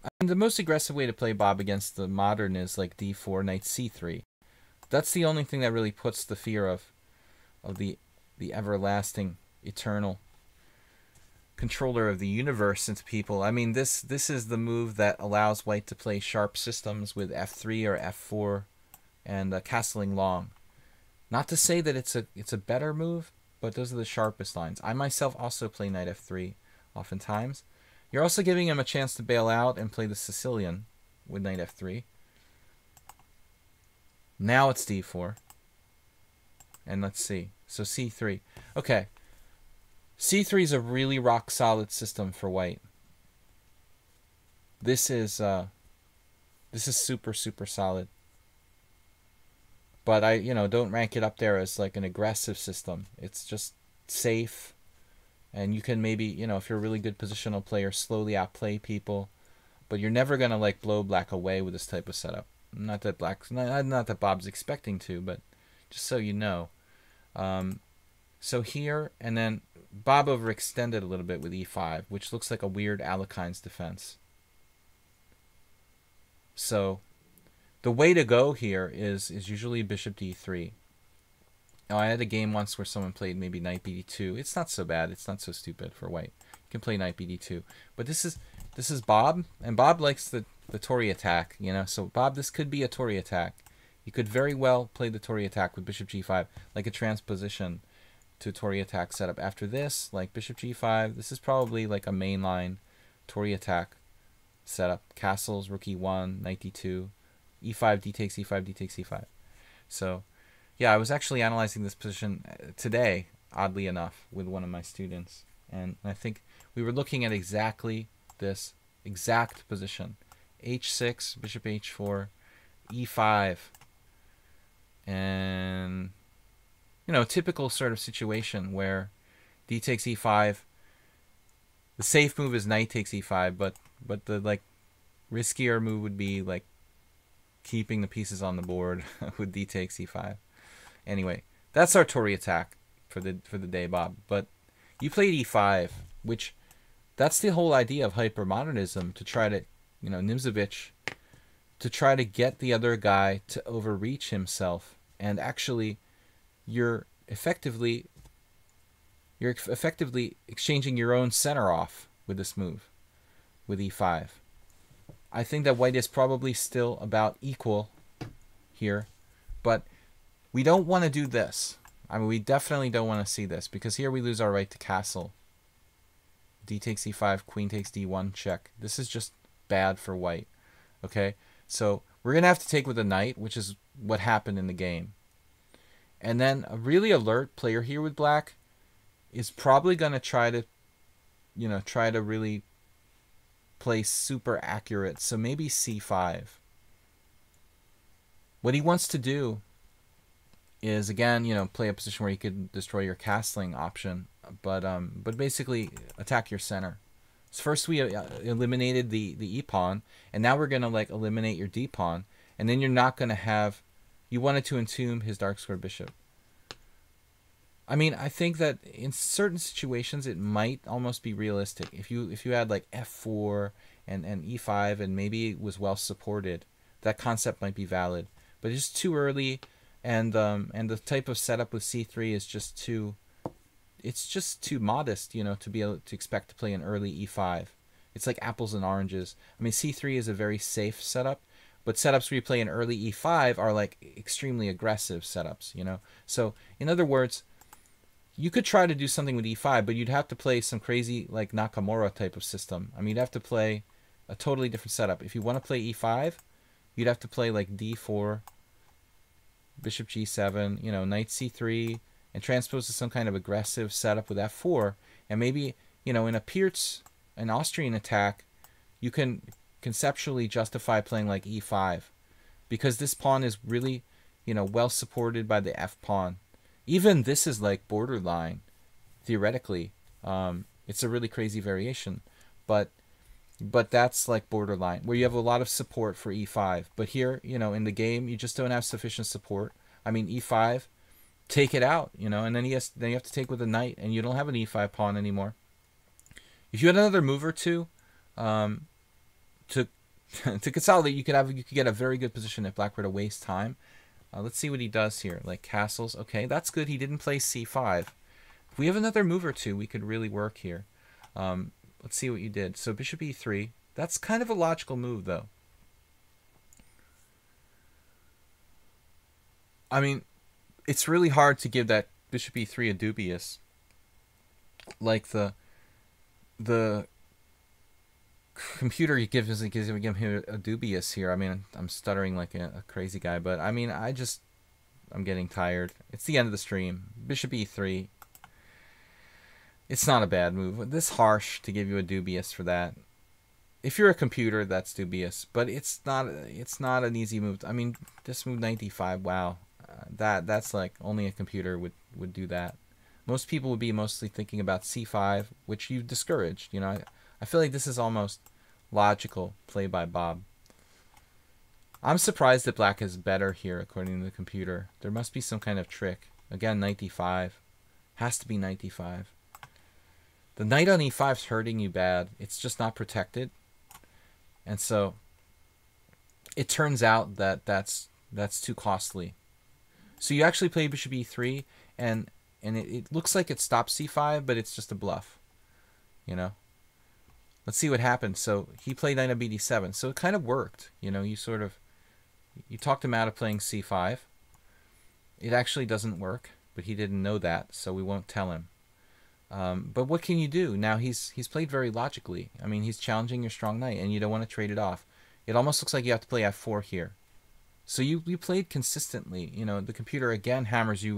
I mean, the most aggressive way to play Bob against the modern is like d4, knight c3. That's the only thing that really puts the fear of the everlasting, eternal controller of the universe into people. I mean, this is the move that allows white to play sharp systems with f3 or f4 and castling long. Not to say that it's a better move, but those are the sharpest lines. I myself also play knight f3 oftentimes. You're also giving him a chance to bail out and play the Sicilian with knight f3. Now it's d4. And let's see. So c3. Okay. c3 is a really rock solid system for white. This is super, super solid. But I, don't rank it up there as like an aggressive system. It's just safe. And you can maybe, if you're a really good positional player, slowly outplay people. But you're never going to like blow black away with this type of setup. Not that not that Bob's expecting to, but just so you know. So here, and then Bob overextended a little bit with e5, which looks like a weird Alekhine's defense. So the way to go here is usually bishop d3. Now, I had a game once where someone played maybe knight bd2. It's not so bad. It's not so stupid for white. You can play knight bd2. But this is Bob, and Bob likes the Tory attack, So Bob, this could be a Tory attack. You could very well play the Tory attack with bishop g5, like a transposition to Tory attack setup. After this, like bishop g5, this is probably like a mainline Tory attack setup. Castles, rook e1, knight d2, e5, d takes e5, d takes e5. So, yeah, I was actually analyzing this position today, oddly enough, with one of my students. And I think we were looking at exactly this exact position. h6, bishop h4, e5. And, typical sort of situation where d takes e5. The safe move is knight takes e5, but the like riskier move would be like keeping the pieces on the board with d takes e5. Anyway, that's our Tory attack for the day, Bob. But you played e5, which that's the whole idea of hypermodernism, to try to, Nimzovich, to try to get the other guy to overreach himself. And actually, you're effectively exchanging your own center off with this move, with e5. I think that white is probably still about equal here, but we don't want to do this. I mean, we definitely don't want to see this, because here we lose our right to castle. D takes e5, queen takes d1, check. This is just bad for white. Okay, so we're going to have to take with a knight, which is what happened in the game. And then a really alert player here with black is probably going to try to, really play super accurate. So maybe c5. What he wants to do is, again, play a position where you could destroy your castling option, but basically attack your center. So first we eliminated the e pawn, and now we're gonna like eliminate your d pawn, and then you're not gonna have. You wanted to entomb his dark square bishop. I mean, I think that in certain situations it might almost be realistic if you had like f4 and e5 and maybe it was well supported. That concept might be valid, but it's just too early. And the type of setup with c3 is just too, it's just too modest, to be able to expect to play an early e5. It's like apples and oranges. I mean, c3 is a very safe setup, but setups where you play an early e5 are like extremely aggressive setups, So in other words, you could try to do something with e5, but you'd have to play some crazy like Nakamura type of system. I mean, you'd have to play a totally different setup. If you want to play e5, you'd have to play like d4, bishop g7, knight c3, and transpose to some kind of aggressive setup with f4. And maybe, in a Pirtz, an Austrian attack, you can conceptually justify playing like e5, because this pawn is really, well supported by the f pawn. Even this is like borderline, theoretically. It's a really crazy variation, but that's like borderline, where you have a lot of support for e5. But here, in the game, you just don't have sufficient support. I mean, e5, take it out, and then you have to take with a knight, and you don't have an e5 pawn anymore. If you had another move or two, to consolidate, you could get a very good position if black were to waste time. Let's see what he does here, like castles. Okay, that's good. He didn't play c5. If we have another move or two, we could really work here. Let's see what you did. So bishop e3. That's kind of a logical move, though. I mean, it's really hard to give that bishop e3 a dubious. Like the computer gives him a dubious here. I mean, I'm stuttering like a crazy guy, but I mean, I'm getting tired. It's the end of the stream. Bishop e3. It's not a bad move. This harsh to give you a dubious for that. If you're a computer, that's dubious, but it's not an easy move. I mean, this move 95. Wow, that's like only a computer would do that. Most people would be mostly thinking about c5, which you discouraged. You know, I feel like this is almost logical play by Bob. I'm surprised that black is better here according to the computer. There must be some kind of trick. Again, 95. Has to be 95. The knight on e5 is hurting you bad. It's just not protected. And so it turns out that that's too costly. So you actually play bishop e3, and it looks like it stops c5, but it's just a bluff. You know? Let's see what happens. So he played knight on bd7. So it kind of worked. You know, you talked him out of playing c5. It actually doesn't work, but he didn't know that, so we won't tell him. But what can you do? Now he's played very logically. I mean, he's challenging your strong knight, and you don't want to trade it off. It almost looks like you have to play f4 here. So you played consistently. You know, the computer again hammers you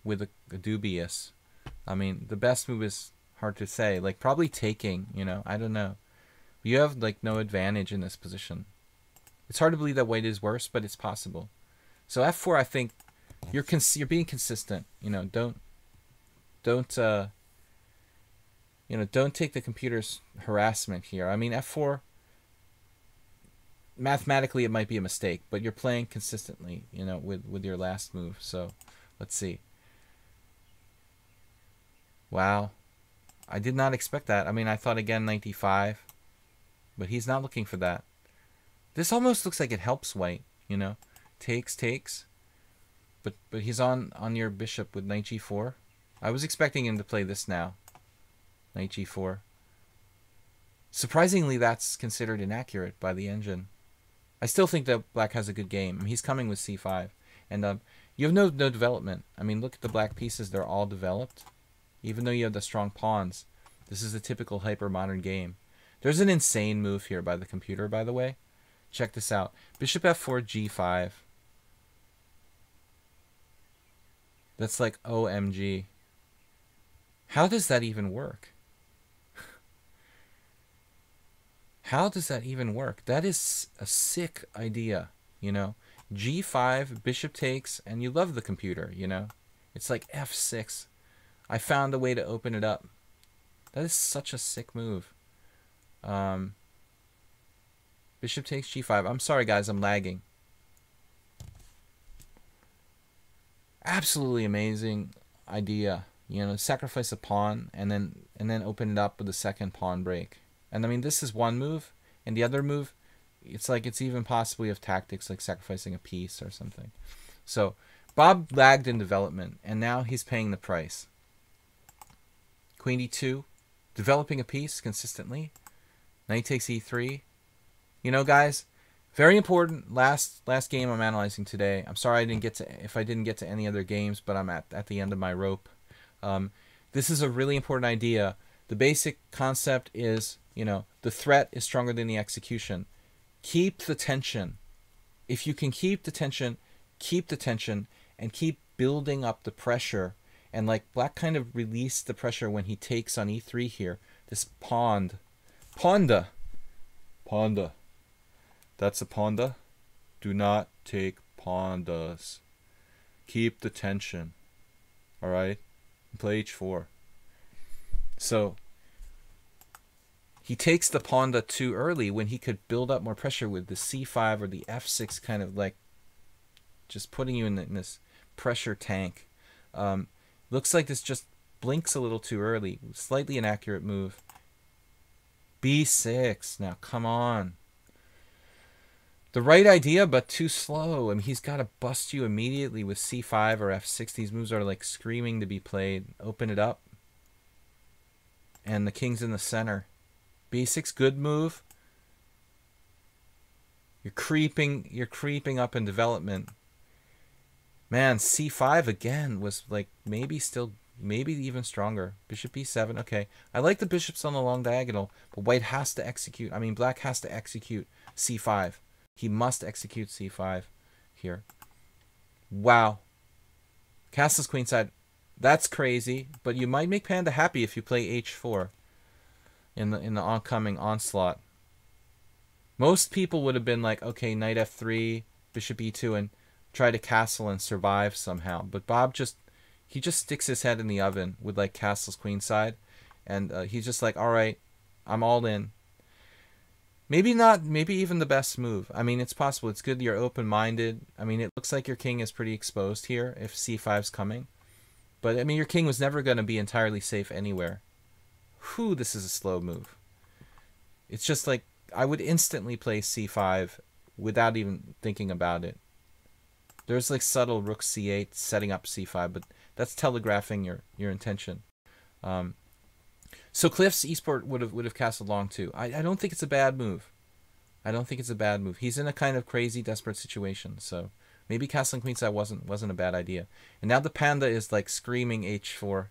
with a dubious. I mean, the best move is hard to say. Like probably taking. You know, I don't know. You have like no advantage in this position. It's hard to believe that white is worse, but it's possible. So f4, I think you're being consistent. You know, don't take the computer's harassment here. I mean, f4, mathematically it might be a mistake, but you're playing consistently, you know, with your last move. So let's see. Wow. I did not expect that. I mean, I thought again 95, but he's not looking for that. This almost looks like it helps white, you know. Takes. But he's on your bishop with knight g4. I was expecting him to play this now. Knight g4. Surprisingly, that's considered inaccurate by the engine. I still think that black has a good game. He's coming with c5. And you have no development. I mean, look at the black pieces. They're all developed. Even though you have the strong pawns. This is a typical hyper-modern game. There's an insane move here by the computer, by the way. Check this out. Bishop f4, g5. That's like OMG. How does that even work? How does that even work? That is a sick idea, you know. g5, bishop takes, and you love the computer, you know. It's like f6. I found a way to open it up. That is such a sick move. Bishop takes g5. I'm sorry, guys, I'm lagging. Absolutely amazing idea. You know, sacrifice a pawn and then open it up with a second pawn break. And I mean, this is one move, and the other move, it's like it's even possibly of tactics like sacrificing a piece or something. So Bob lagged in development, and now he's paying the price. Queen e2, developing a piece consistently. Knight takes e3. You know, guys, very important. Last game I'm analyzing today. I'm sorry if I didn't get to any other games, but I'm at the end of my rope. This is a really important idea. The basic concept is, you know, the threat is stronger than the execution. Keep the tension. If you can keep the tension, and keep building up the pressure. And like black kind of released the pressure when he takes on e3 here. This ponda. That's a ponda. Do not take pondas. Keep the tension. Alright? Play h4. So he takes the ponda too early when he could build up more pressure with the c5 or the f6 kind of like just putting you in this pressure tank. Looks like this just blinks a little too early. Slightly inaccurate move. b6. Now, come on. The right idea, but too slow. I mean, he's got to bust you immediately with c5 or f6. These moves are like screaming to be played. Open it up. And the king's in the center. b6, good move. You're creeping up in development. Man, c5 again was like maybe still maybe even stronger. Bishop e7. Okay, I like the bishops on the long diagonal, but white has to execute. I mean, black has to execute c5. He must execute c5 here. Wow. Castles queenside. That's crazy, but you might make Panda happy if you play h4 in the oncoming onslaught. Most people would have been like, okay, knight f3, bishop e2, and try to castle and survive somehow. But Bob just sticks his head in the oven with like castles queenside, and he's just like, all right, I'm all in. Maybe not, maybe even the best move. I mean, it's possible. It's good you're open-minded. I mean, it looks like your king is pretty exposed here if c5's coming. But, I mean, your king was never going to be entirely safe anywhere. Whew, this is a slow move. It's just like, I would instantly play c5 without even thinking about it. There's like subtle rook c8 setting up c5, but that's telegraphing your intention. So Cliff's Esport would have castled long too. I don't think it's a bad move. I don't think it's a bad move. He's in a kind of crazy, desperate situation, so maybe castling queenside wasn't a bad idea. And now the Panda is like screaming h4.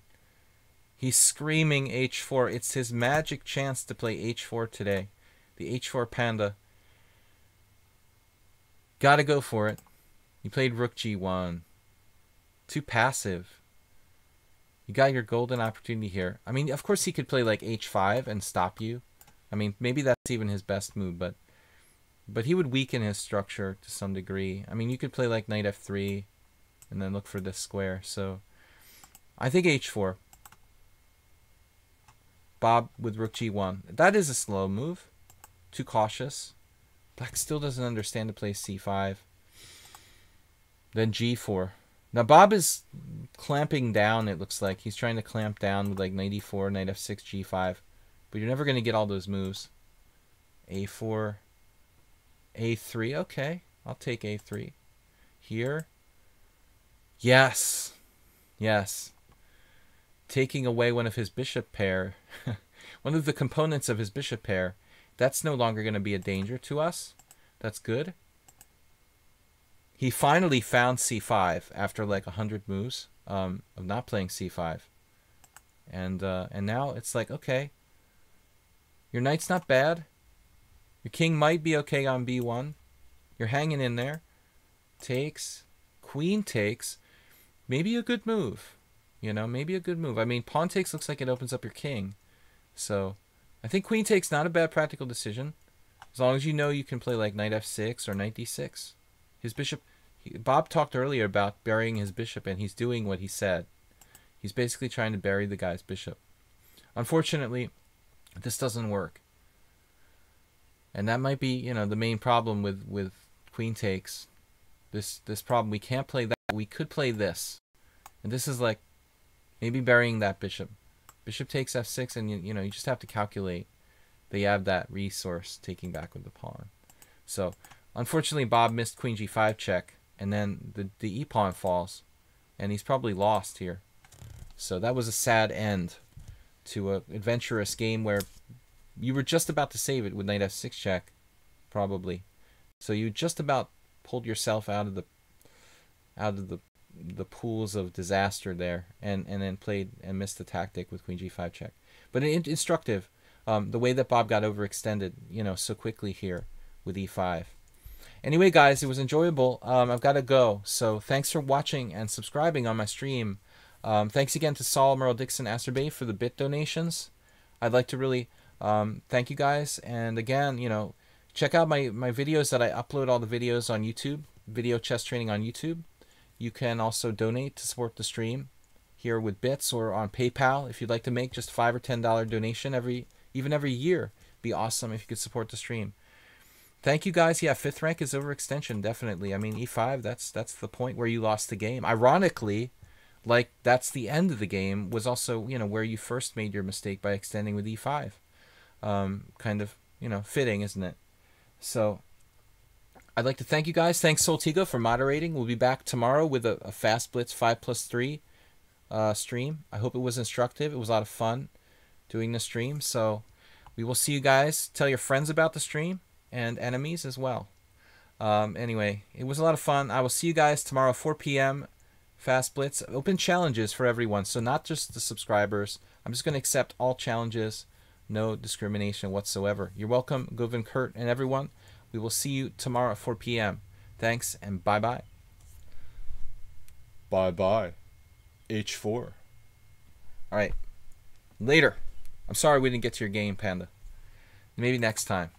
He's screaming h4. It's his magic chance to play h4 today. The h4 Panda. Gotta go for it. He played rook g1. Too passive. You got your golden opportunity here. I mean, of course he could play like h5 and stop you. I mean, maybe that's even his best move, but he would weaken his structure to some degree. I mean, you could play like knight f3 and then look for this square. So I think h4. Bob with rook g1. That is a slow move. Too cautious. Black still doesn't understand to play c5. Then g4. Now Bob is clamping down, it looks like. He's trying to clamp down with like knight e4, knight f6, g5. But you're never going to get all those moves. a4, a3. Okay, I'll take a3. Here. Yes. Yes. Taking away one of his bishop pair. One of the components of his bishop pair. That's no longer going to be a danger to us. That's good. He finally found c5 after like 100 moves of not playing c5. And now it's like, okay, your knight's not bad. Your king might be okay on b1. You're hanging in there. Takes. Queen takes. Maybe a good move. You know, maybe a good move. I mean, pawn takes looks like it opens up your king. So I think queen takes not a bad practical decision. As long as you know you can play like knight f6 or knight d6. His bishop, Bob talked earlier about burying his bishop, and he's doing what he said. He's basically trying to bury the guy's bishop. Unfortunately, this doesn't work. And that might be, you know, the main problem with queen takes. This problem, we can't play that. We could play this. And this is like maybe burying that bishop. Bishop takes f6, and you know, you just have to calculate that you have that resource taking back with the pawn. So, unfortunately, Bob missed queen g5 check, and then the e-pawn falls, and he's probably lost here. So that was a sad end to an adventurous game where you were just about to save it with knight f6 check, probably. So you just about pulled yourself out of the pools of disaster there, and then played and missed the tactic with queen g5 check. But instructive, the way that Bob got overextended, you know, so quickly here with e5. Anyway, guys, it was enjoyable. I've got to go. So thanks for watching and subscribing on my stream. Thanks again to Saul, Merle Dixon, Asterbay for the bit donations. I'd like to really thank you guys. And again, you know, check out my videos that I upload all the videos on YouTube, video chess training on YouTube. You can also donate to support the stream here with bits or on PayPal if you'd like to make just $5 or $10 donation every year. Be awesome if you could support the stream. Thank you guys. Yeah, 5th rank is overextension, definitely. I mean, e5, that's the point where you lost the game. Ironically, like that's the end of the game was also, you know, where you first made your mistake by extending with e5. Kind of, you know, fitting, isn't it? So I'd like to thank you guys. Thanks Soltigo for moderating. We'll be back tomorrow with a Fast Blitz 5+3 stream. I hope it was instructive. It was a lot of fun doing the stream. So we will see you guys. Tell your friends about the stream and enemies as well. Anyway, it was a lot of fun. I will see you guys tomorrow 4 p.m. Fast Blitz. Open challenges for everyone, so not just the subscribers. I'm just going to accept all challenges. No discrimination whatsoever. You're welcome, Govind, Kurt, and everyone. We will see you tomorrow at 4 p.m. Thanks, and bye-bye. Bye-bye. H4. All right. Later. I'm sorry we didn't get to your game, Panda. Maybe next time.